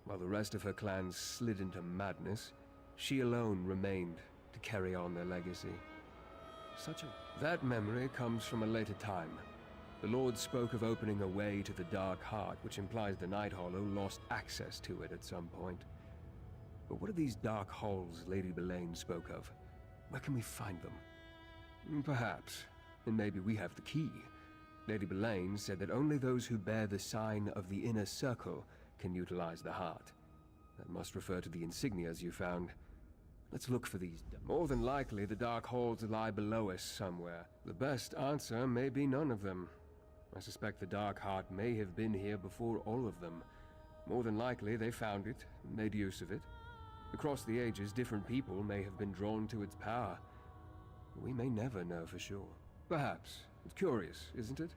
While the rest of her clan slid into madness, she alone remained to carry on their legacy. That memory comes from a later time. The Lord spoke of opening a way to the Dark Heart, which implies the Nighthollow lost access to it at some point. But what are these dark halls Lady Belain spoke of? Where can we find them? Perhaps. And maybe we have the key. Lady Belain said that only those who bear the sign of the inner circle can utilize the heart. That must refer to the insignias you found. Let's look for these. More than likely, the dark halls lie below us somewhere. The best answer may be none of them. I suspect the Dark Heart may have been here before all of them. More than likely, they found it, and made use of it. Across the ages, different people may have been drawn to its power. We may never know for sure. Perhaps. It's curious, isn't it?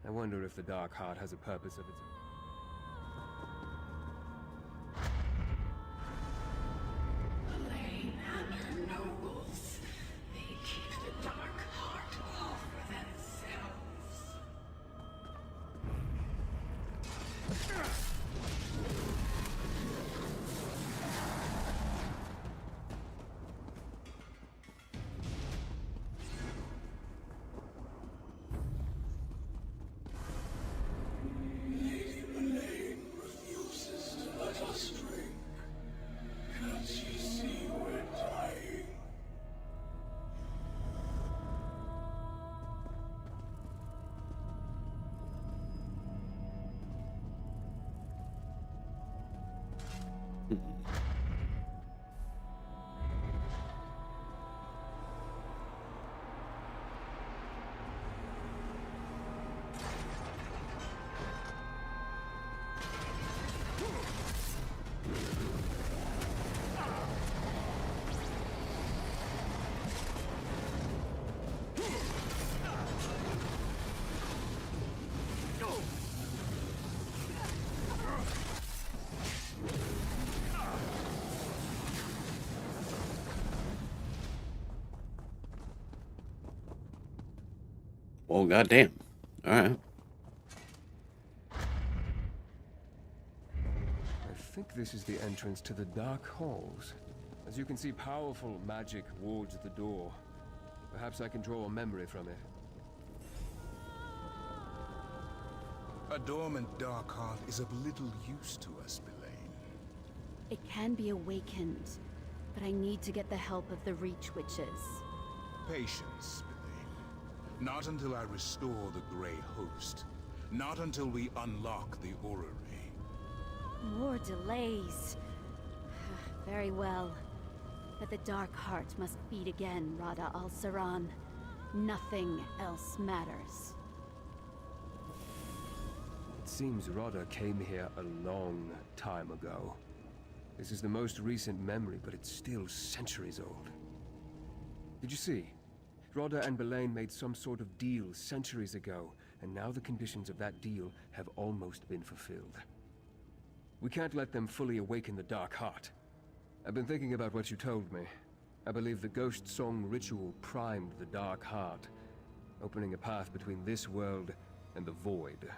I wonder if the Dark Heart has a purpose of its own. Oh, goddamn. All right. I think this is the entrance to the Dark Halls. As you can see, powerful magic wards the door. Perhaps I can draw a memory from it. A dormant Dark Heart is of little use to us, Belain. It can be awakened, but I need to get the help of the Reach Witches. Patience, Belain. Not until I restore the Grey Host. Not until we unlock the orrery. More delays. Very well. But the Dark Heart must beat again, Rada al-Saran. Nothing else matters. It seems Rada came here a long time ago. This is the most recent memory, but it's still centuries old. Did you see? Rada and Belain made some sort of deal centuries ago, and now the conditions of that deal have almost been fulfilled. We can't let them fully awaken the Dark Heart. I've been thinking about what you told me. I believe the Ghost Song ritual primed the Dark Heart, opening a path between this world and the Void.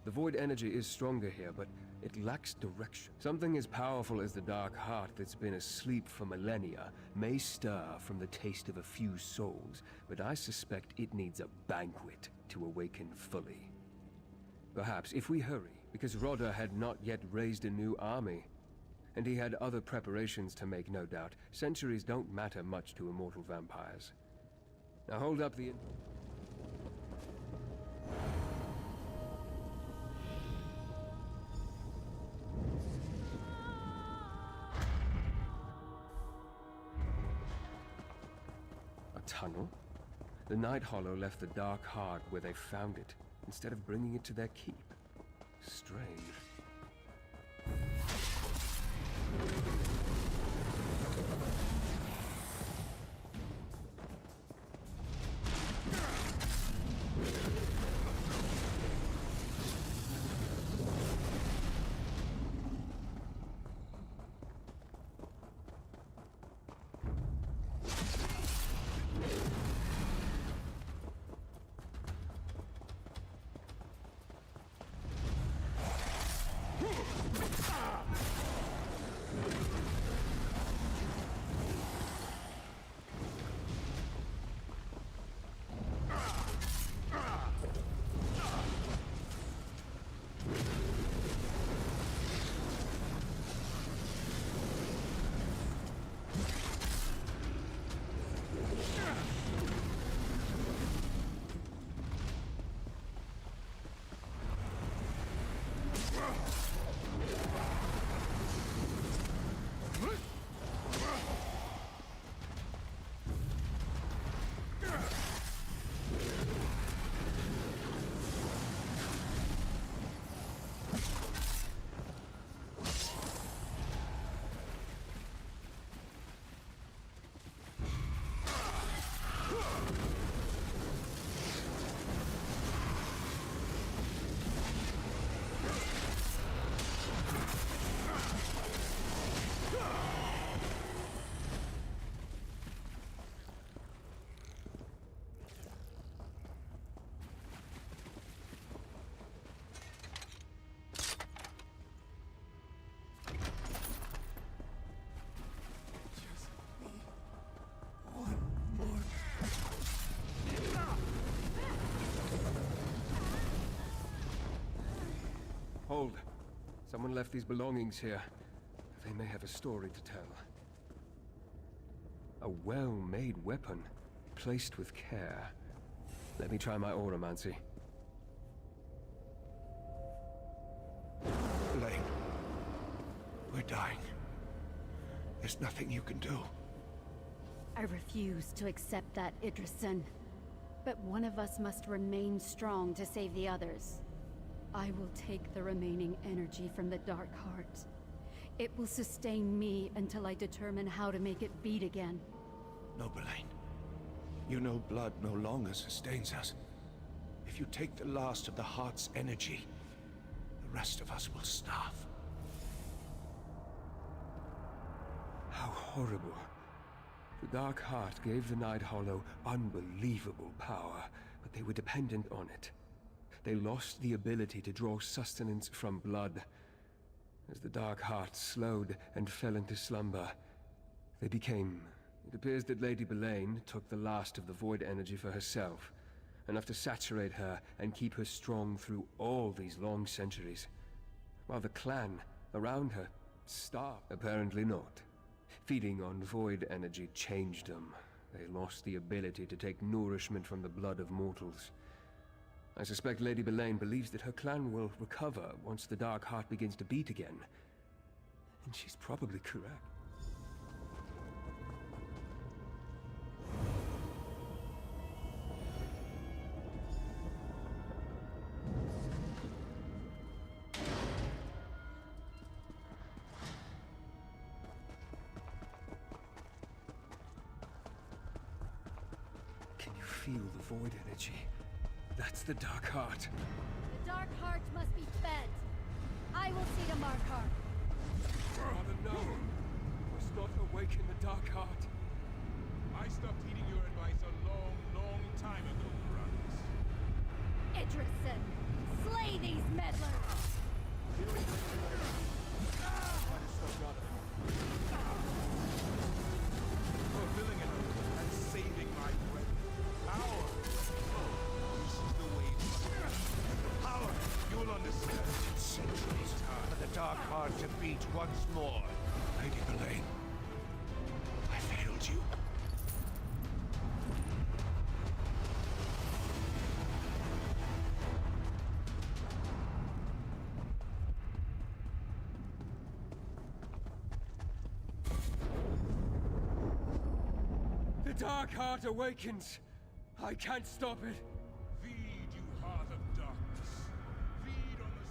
The Void energy is stronger here, but it lacks direction. Something as powerful as the Dark Heart that's been asleep for millennia may stir from the taste of a few souls, but I suspect it needs a banquet to awaken fully. Perhaps if we hurry, because Rada had not yet raised a new army, and he had other preparations to make, no doubt. Centuries don't matter much to immortal vampires. Now hold up the... A tunnel? The Nighthollow left the Dark Heart where they found it. instead of bringing it to their keep. Strange. Hold. Someone left these belongings here. They may have a story to tell. A well-made weapon, placed with care. Let me try my oromancy. Blaine, we're dying. There's nothing you can do. I refuse to accept that, Idrison. But one of us must remain strong to save the others. I will take the remaining energy from the Dark Heart. It will sustain me until I determine how to make it beat again. No, Blaine. You know blood no longer sustains us. If you take the last of the Heart's energy, the rest of us will starve. How horrible. The Dark Heart gave the Night Hollow unbelievable power, but they were dependent on it. They lost the ability to draw sustenance from blood. As the Dark Heart slowed and fell into slumber, they became... It appears that Lady Belaine took the last of the void energy for herself, enough to saturate her and keep her strong through all these long centuries, while the clan around her starved. Apparently not. Feeding on void energy changed them. They lost the ability to take nourishment from the blood of mortals. I suspect Lady Belaine believes that her clan will recover once the Dark Heart begins to beat again. And she's probably correct. Can you feel the void energy? That's the Dark Heart. The Dark Heart must be fed. I will see to Markarth. Rather no. Must not awaken the Dark Heart. I stopped heeding your advice a long, long time ago, brothers. Idrison, slay these meddlers! Fulfilling it and saving my breath. Power! This is the way it must be. Power! You'll understand. Centuries for the Dark Heart to beat once more. Lady Belaine, I failed you. The Dark Heart awakens. I can't stop it. Feed, you heart of darkness.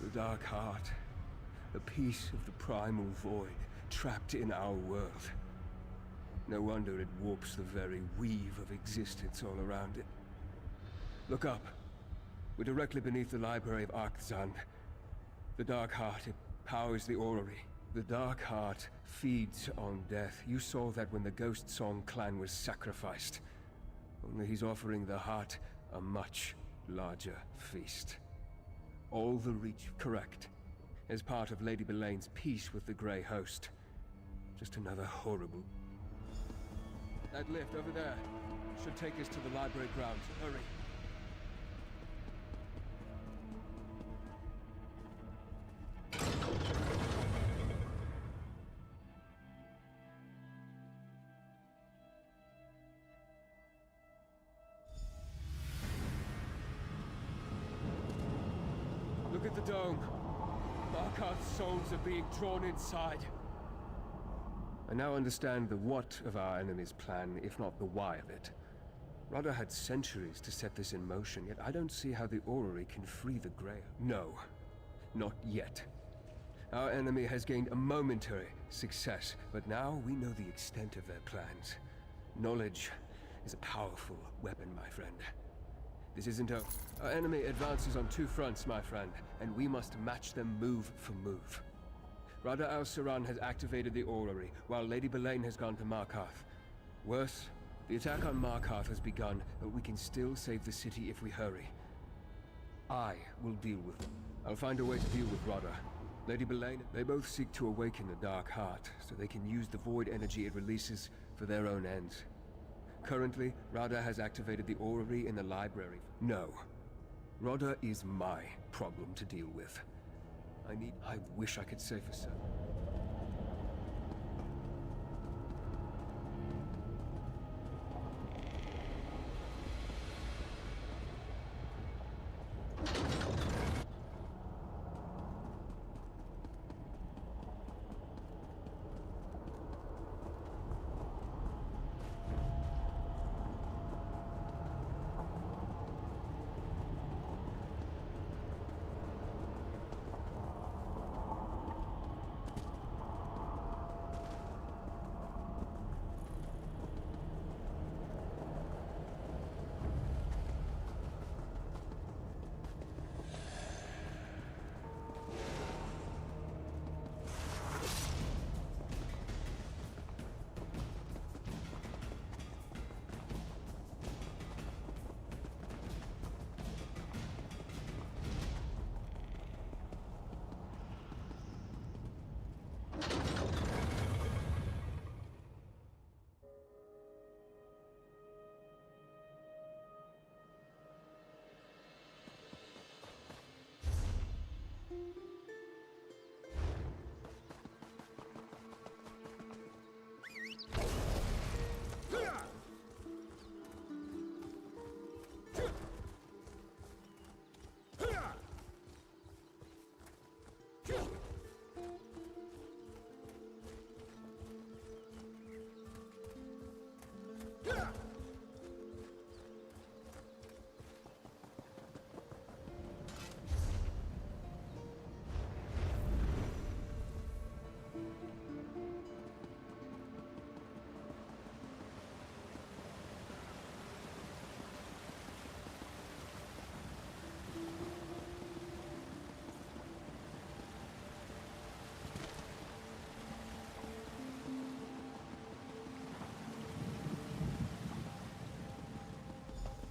The Dark Heart. A piece of the primal void, trapped in our world. No wonder it warps the very weave of existence all around it. Look up. We're directly beneath the library of Arkzand. The Dark Heart, it powers the orrery. The Dark Heart feeds on death. You saw that when the Ghost Song clan was sacrificed. Only he's offering the heart a much larger feast. All the Reach, correct, as part of Lady Belaine's peace with the Grey Host. Just another horrible... That lift over there should take us to the library grounds. Hurry. Look at the dome. Markarth's souls are being drawn inside. I now understand the what of our enemy's plan, if not the why of it. Radha had centuries to set this in motion, yet I don't see how the orrery can free the Grey. No, not yet. Our enemy has gained a momentary success, but now we know the extent of their plans. Knowledge is a powerful weapon, my friend. This isn't over. Our enemy advances on two fronts, my friend, and we must match them move for move. Radha al-Saran has activated the orrery, while Lady Belaine has gone to Markarth. Worse, the attack on Markarth has begun, but we can still save the city if we hurry. I will deal with them. I'll find a way to deal with Radha. Lady Belaine, they both seek to awaken the Dark Heart, so they can use the void energy it releases for their own ends. Currently, Radha has activated the orrery in the library. No. Radha is my problem to deal with. I wish I could say for certain.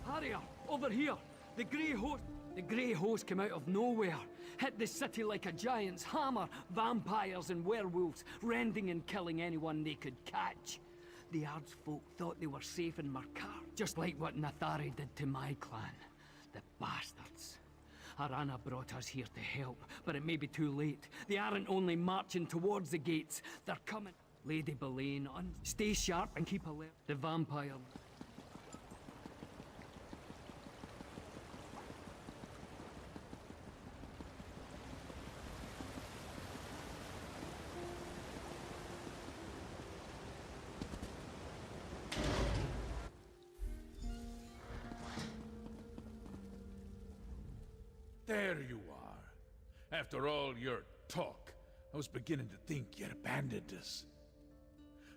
Harrier, over here! The Grey Host came out of nowhere, hit the city like a giant's hammer, vampires and werewolves, rending and killing anyone they could catch. The Ardsfolk thought they were safe in Markarth, just like what Nathari did to my clan. The bastards. Arana brought us here to help, but it may be too late. They aren't only marching towards the gates, they're coming. Lady Belaine, stay sharp and keep alert. The vampire... There you are. After all your talk, I was beginning to think you'd abandoned us.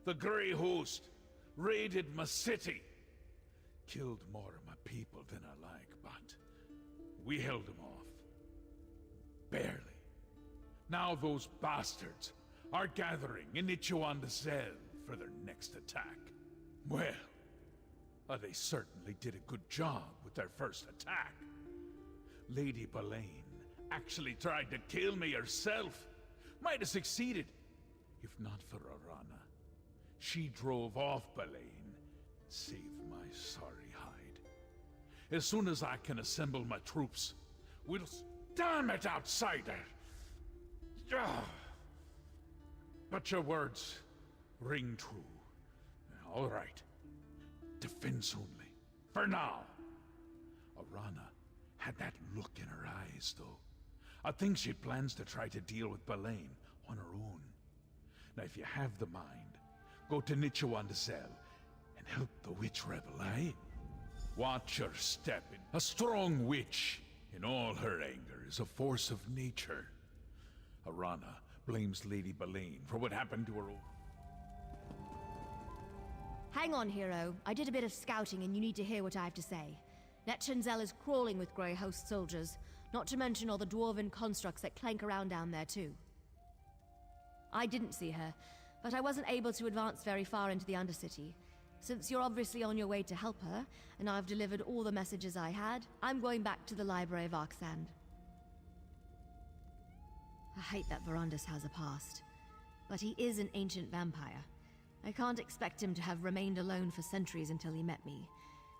The Grey Host raided my city. Killed more of my people than I like, but we held them off. Barely. Now those bastards are gathering in Nichuan-de-Zell for their next attack. Well, they certainly did a good job with their first attack. Lady Belaine actually tried to kill me herself. Might have succeeded, if not for Arana. She drove off Belaine and saved my sorry hide. As soon as I can assemble my troops, we'll... Damn it, outsider! But your words ring true. All right. Defense only. For now. Arana had that look in her eyes, though. I think she plans to try to deal with Belaine on her own. Now, if you have the mind, go to Nichuan-de-Zell and help the witch rebel, eh? Watch your step. A strong witch, in all her anger, is a force of nature. Arana blames Lady Belaine for what happened to her own... Hang on, hero. I did a bit of scouting and you need to hear what I have to say. Nichuan-de-Zell is crawling with Grey Host soldiers, not to mention all the dwarven constructs that clank around down there too. I didn't see her, but I wasn't able to advance very far into the Undercity. Since you're obviously on your way to help her, and I've delivered all the messages I had, I'm going back to the Library of Arksand. I hate that Verandis has a past, but he is an ancient vampire. I can't expect him to have remained alone for centuries until he met me.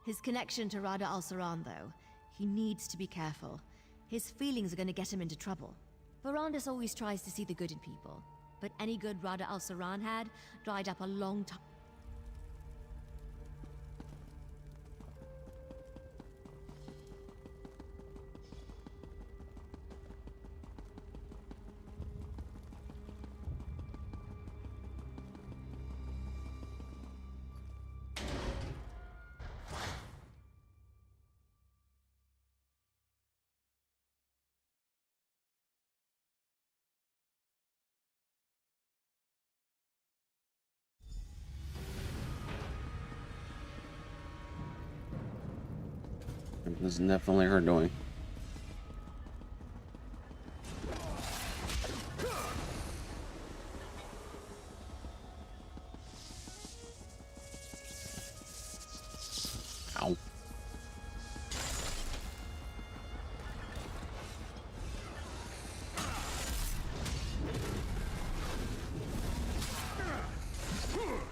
His connection to Rada al-Saran, though, he needs to be careful. His feelings are going to get him into trouble. Verandis always tries to see the good in people, but any good Rada al-Saran had dried up a long time. This is definitely her doing. Ow.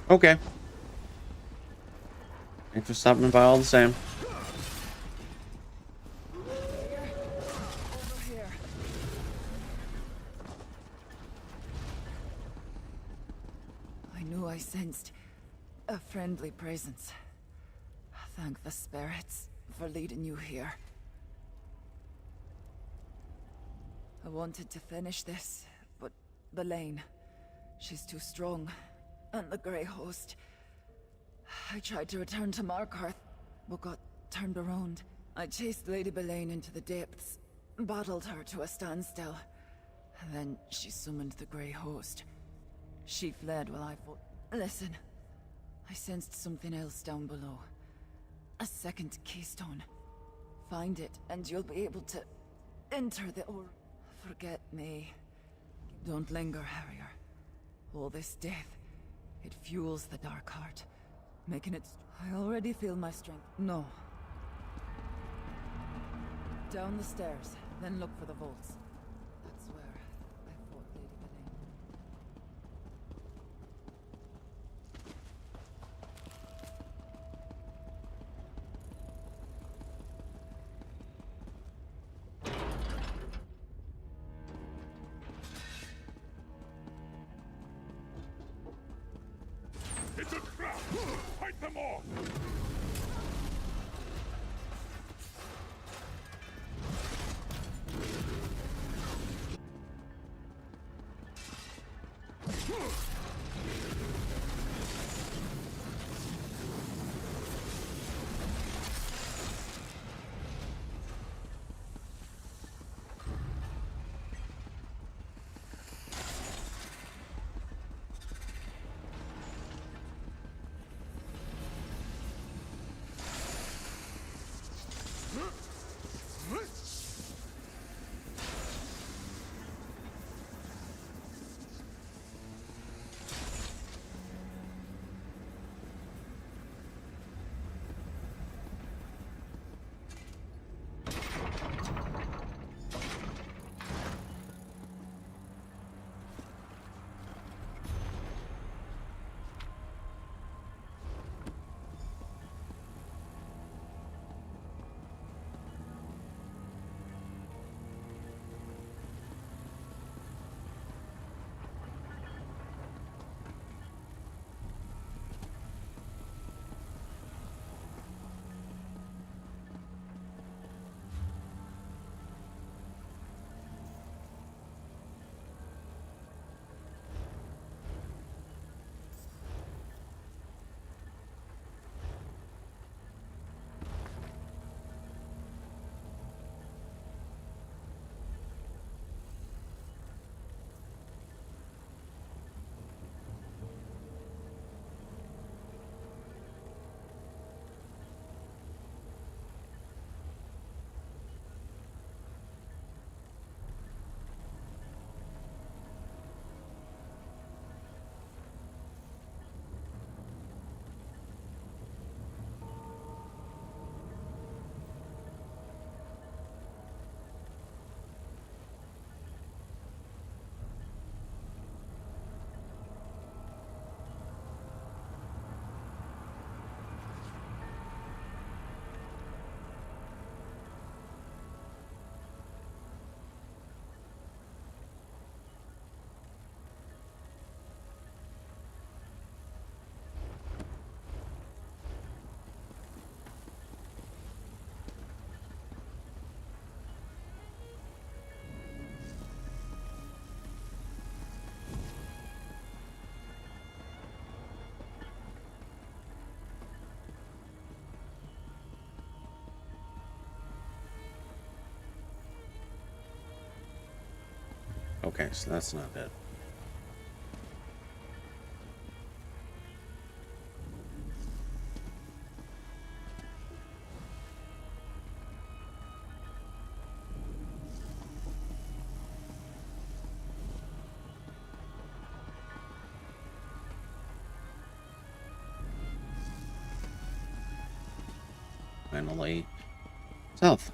Okay. Thanks for stopping by all the same. I sensed a friendly presence. Thank the spirits for leading you here. I wanted to finish this, but Belaine, she's too strong. And the Grey Host. I tried to return to Markarth, but got turned around. I chased Lady Belaine into the depths, battled her to a standstill. Then she summoned the Grey Host. She fled while I fought. Listen, I sensed something else down below. A second keystone. Find it, and you'll be able to enter the Forget me. Don't linger, Harrier. All this death, it fuels the dark heart, making it... I already feel my strength. No. Down the stairs, then look for the vaults. That's where I fought Lady Belaine. It's a trap! Fight them off! Okay, so that's not it. Finally, south.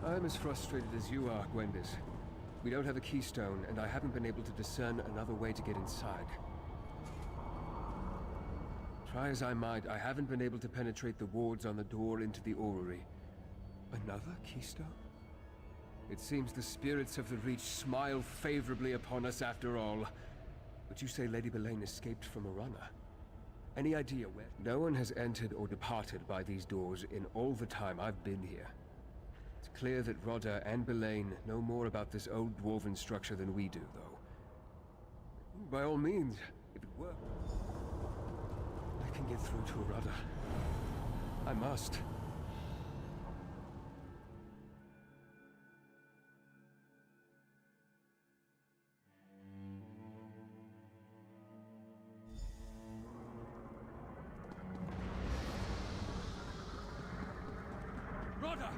I'm as frustrated as you are, Gwendis. We don't have a keystone, and I haven't been able to discern another way to get inside. Try as I might, I haven't been able to penetrate the wards on the door into the orrery. Another keystone? It seems the spirits of the Reach smile favorably upon us after all. But you say Lady Belaine escaped from Arana. Any idea where? No one has entered or departed by these doors in all the time I've been here. It's clear that Rodda and Belaine know more about this old dwarven structure than we do, though. By all means, if it were, I can get through to Rodda. I must. Rodda,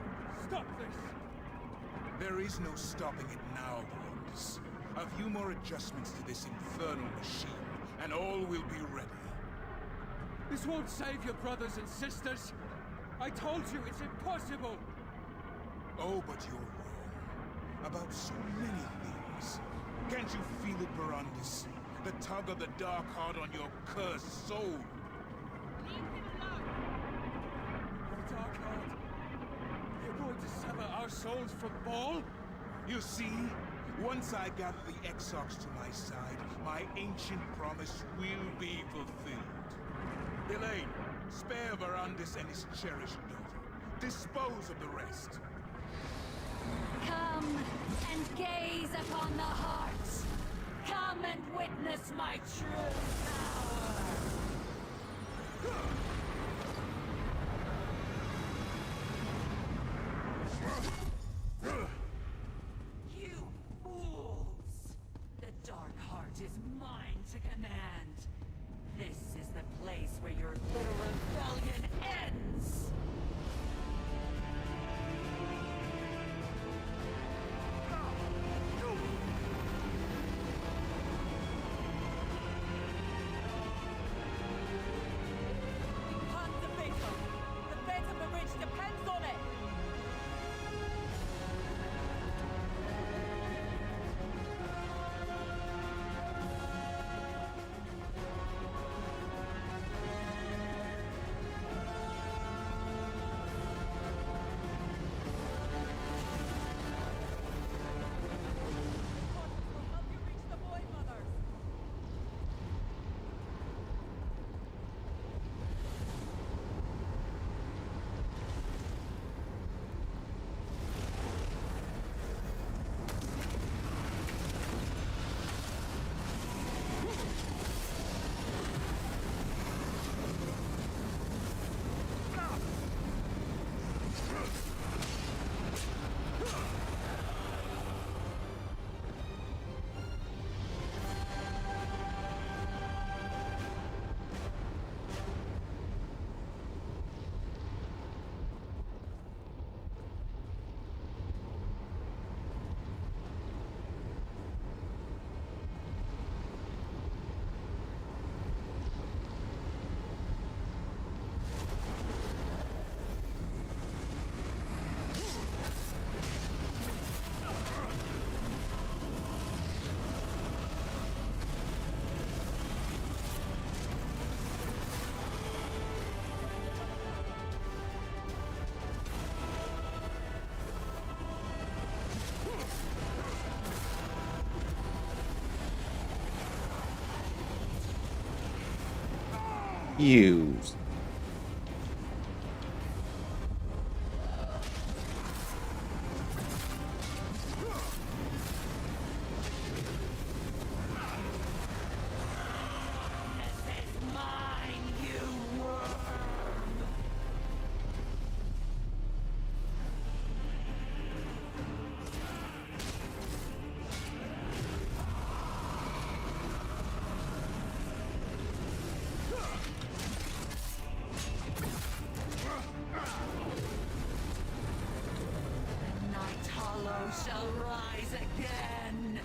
stop this! There is no stopping it now, Brandis. A few more adjustments to this infernal machine, and all will be ready. This won't save your brothers and sisters. I told you it's impossible. Oh, but you're wrong. About so many things. Can't you feel it, Brandis? The tug of the dark heart on your cursed soul. Leave him alone. The dark heart. You're going to sever our souls from Ball? You see, once I gather the Exarchs to my side, my ancient promise will be fulfilled. Elaine, spare Verandis and his cherished daughter. Dispose of the rest. Come and gaze upon the heart. Come and witness my true power. You fools! The dark heart is mine to command. This is the place where your little rebellion ends! Hunt the victim! The fate of the rich depends on it! Use. Shall rise again.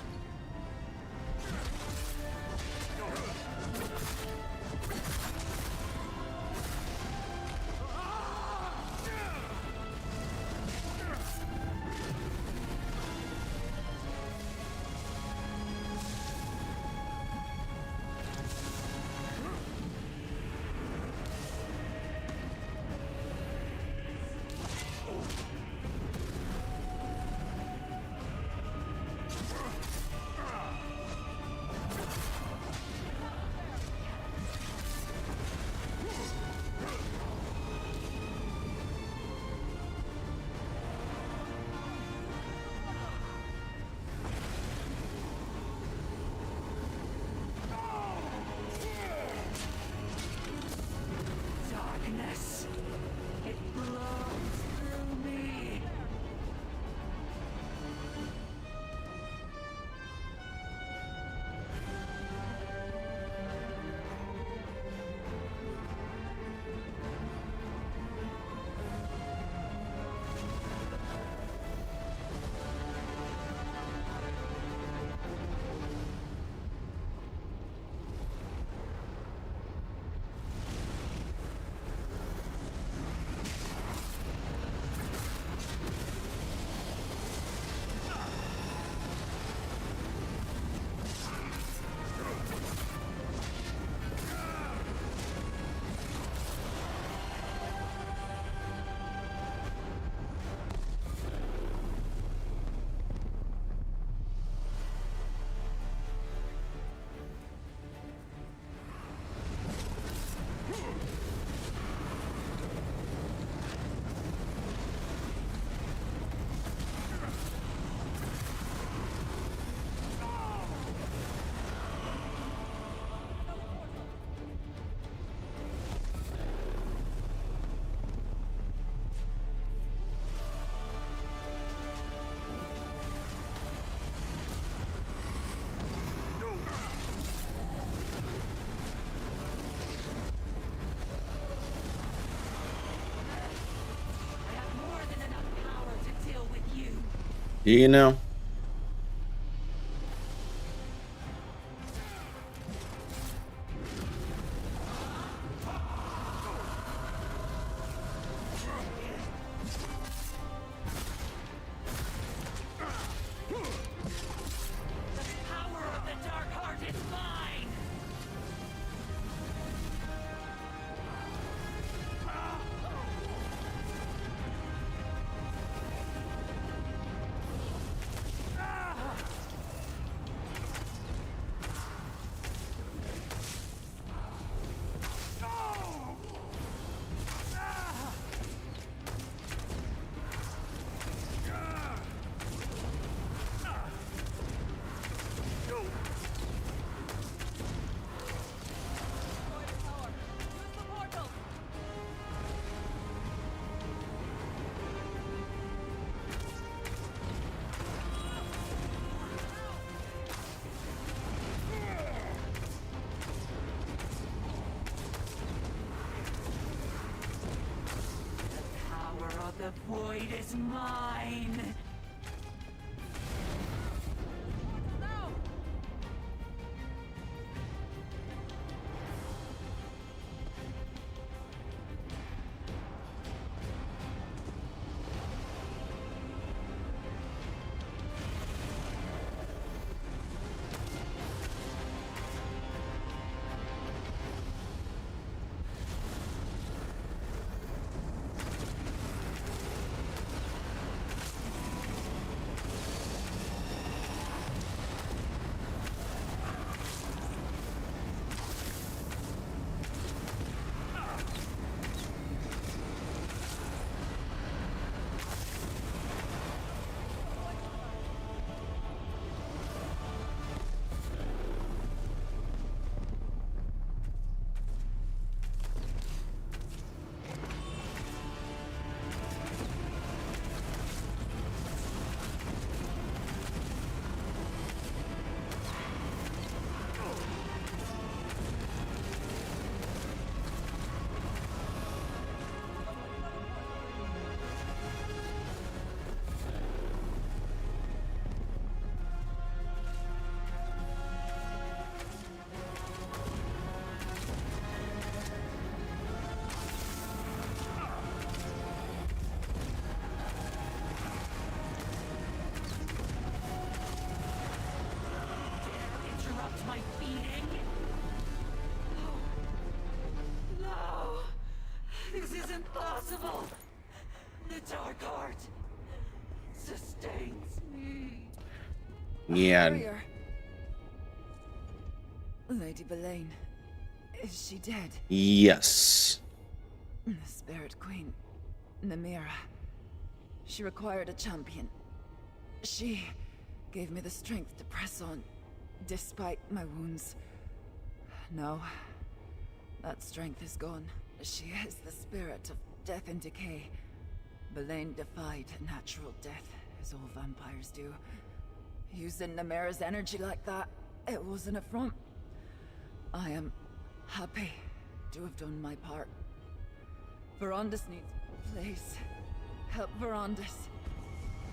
You know. The void is mine! my beating? No! This isn't possible! The Dark Heart sustains me. Yeah. Warrior. Lady Belaine, is she dead? Yes. The Spirit Queen, Namira. She required a champion. She gave me the strength to press on, despite my wounds. No, that strength is gone. She is the spirit of death and decay. Belaine defied natural death, as all vampires do. Using Namira's energy like that, it was an affront. I am happy to have done my part. Verandis needs place. Help Verandis.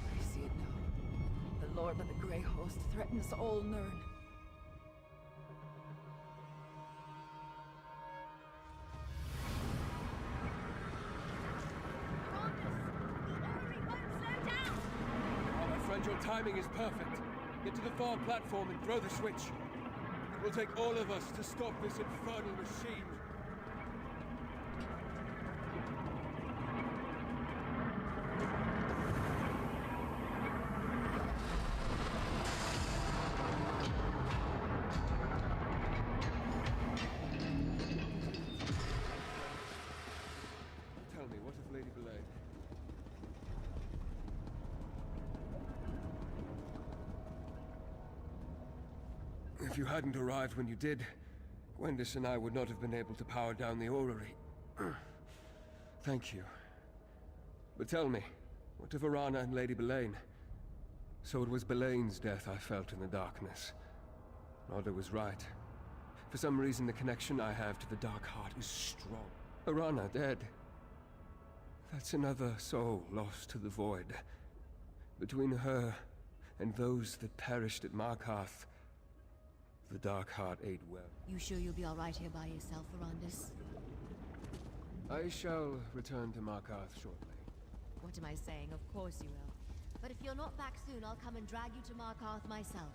I see it now. The Lord of the Grey Host threatens all Nirn. Oh, my friend, your timing is perfect. Get to the far platform and throw the switch. It will take all of us to stop this infernal machine. Tell me, what of Lady Belaine? If you hadn't arrived when you did, Gwendis and I would not have been able to power down the orrery. Thank you. But tell me, what of Arana and Lady Belaine? So it was Belaine's death I felt in the darkness. Nodda was right. For some reason, the connection I have to the Dark Heart is strong. Arana dead. That's another soul lost to the void. Between her and those that perished at Markarth, the Dark Heart ate well. You sure you'll be all right here by yourself, Verandis? I shall return to Markarth shortly. What am I saying? Of course you will. But if you're not back soon, I'll come and drag you to Markarth myself.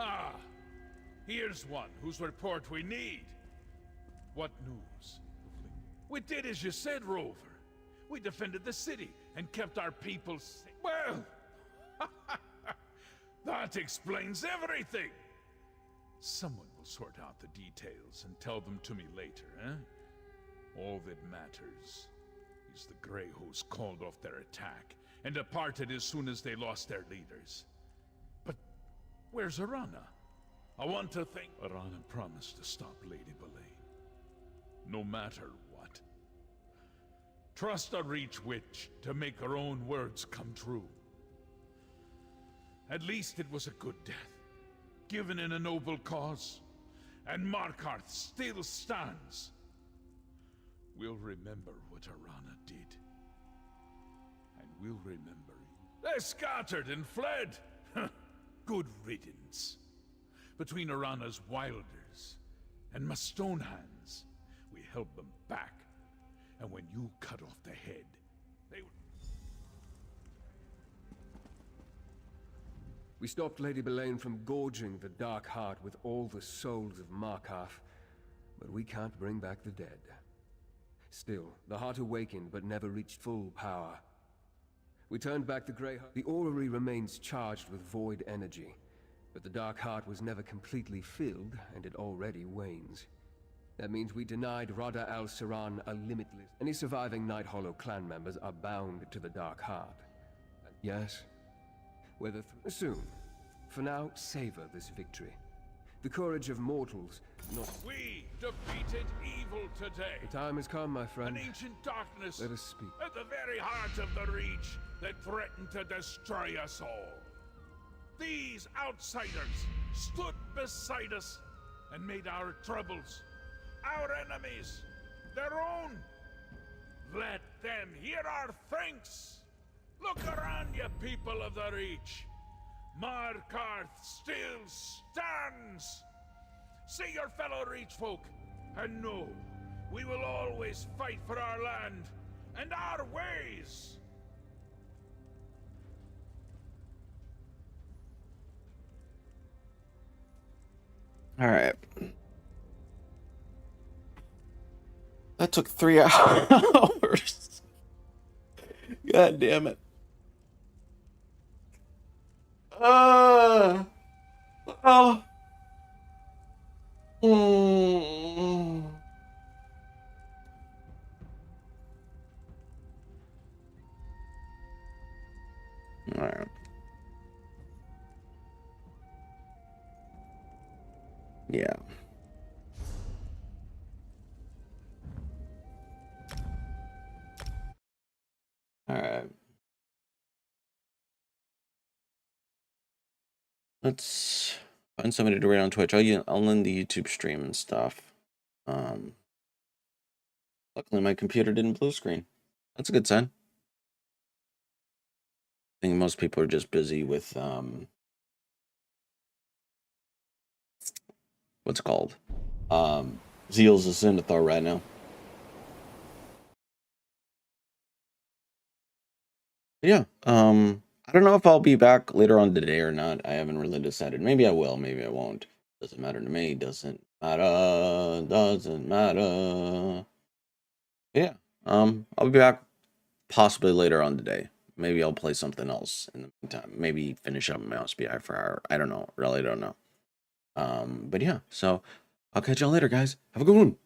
Ah, here's one whose report we need. What news? We did as you said, Rover. We defended the city and kept our people safe. Well, that explains everything. Someone will sort out the details and tell them to me later, eh? All that matters is the Grey Host called off their attack and departed as soon as they lost their leaders. But where's Arana? I want to think... Arana promised to stop Lady Boleyn, no matter what. Trust a Reach Witch to make her own words come true. At least it was a good death, given in a noble cause, and Markarth still stands. We'll remember what Arana did, and we'll remember you. They scattered and fled. Good riddance. Between Arana's Wilders and my Stone Hands, we held them back, and when you cut off the head, they would... We stopped Lady Boleyn from gorging the Dark Heart with all the souls of Markarth, but we can't bring back the dead. Still, the Heart awakened but never reached full power. We turned back the Grey Heart. The orrery remains charged with void energy, but the Dark Heart was never completely filled, and it already wanes. That means we denied Rada al-Siran a limitless... Any surviving Night Hollow clan members are bound to the Dark Heart. And yes, whether soon. For now, savor this victory. The courage of mortals, not... We defeated evil today. The time has come, my friend. An ancient darkness. Let us speak. At the very heart of the Reach that threatened to destroy us all. These outsiders stood beside us and made our troubles, our enemies, their own. Let them hear our thanks. Look around you, people of the Reach. Markarth still stands. See your fellow Reach folk, and know we will always fight for our land and our ways. All right. That took 3 hours. God damn it. Oh. Mm. All right. Yeah. All right. Let's find somebody to raid on Twitch. I'll end the YouTube stream and stuff. Luckily my computer didn't blue screen. That's a good sign. I think most people are just busy with what's it called? Zeal's a Zenithar right now. Yeah, I don't know if I'll be back later on today or not. I haven't really decided. Maybe I will, maybe I won't. Doesn't matter to me. Doesn't matter. Doesn't matter. Yeah, I'll be back possibly later on today. Maybe I'll play something else in the meantime. Maybe finish up Mouse BI for hour. I don't know. Really don't know. But yeah, so I'll catch y'all later, guys. Have a good one.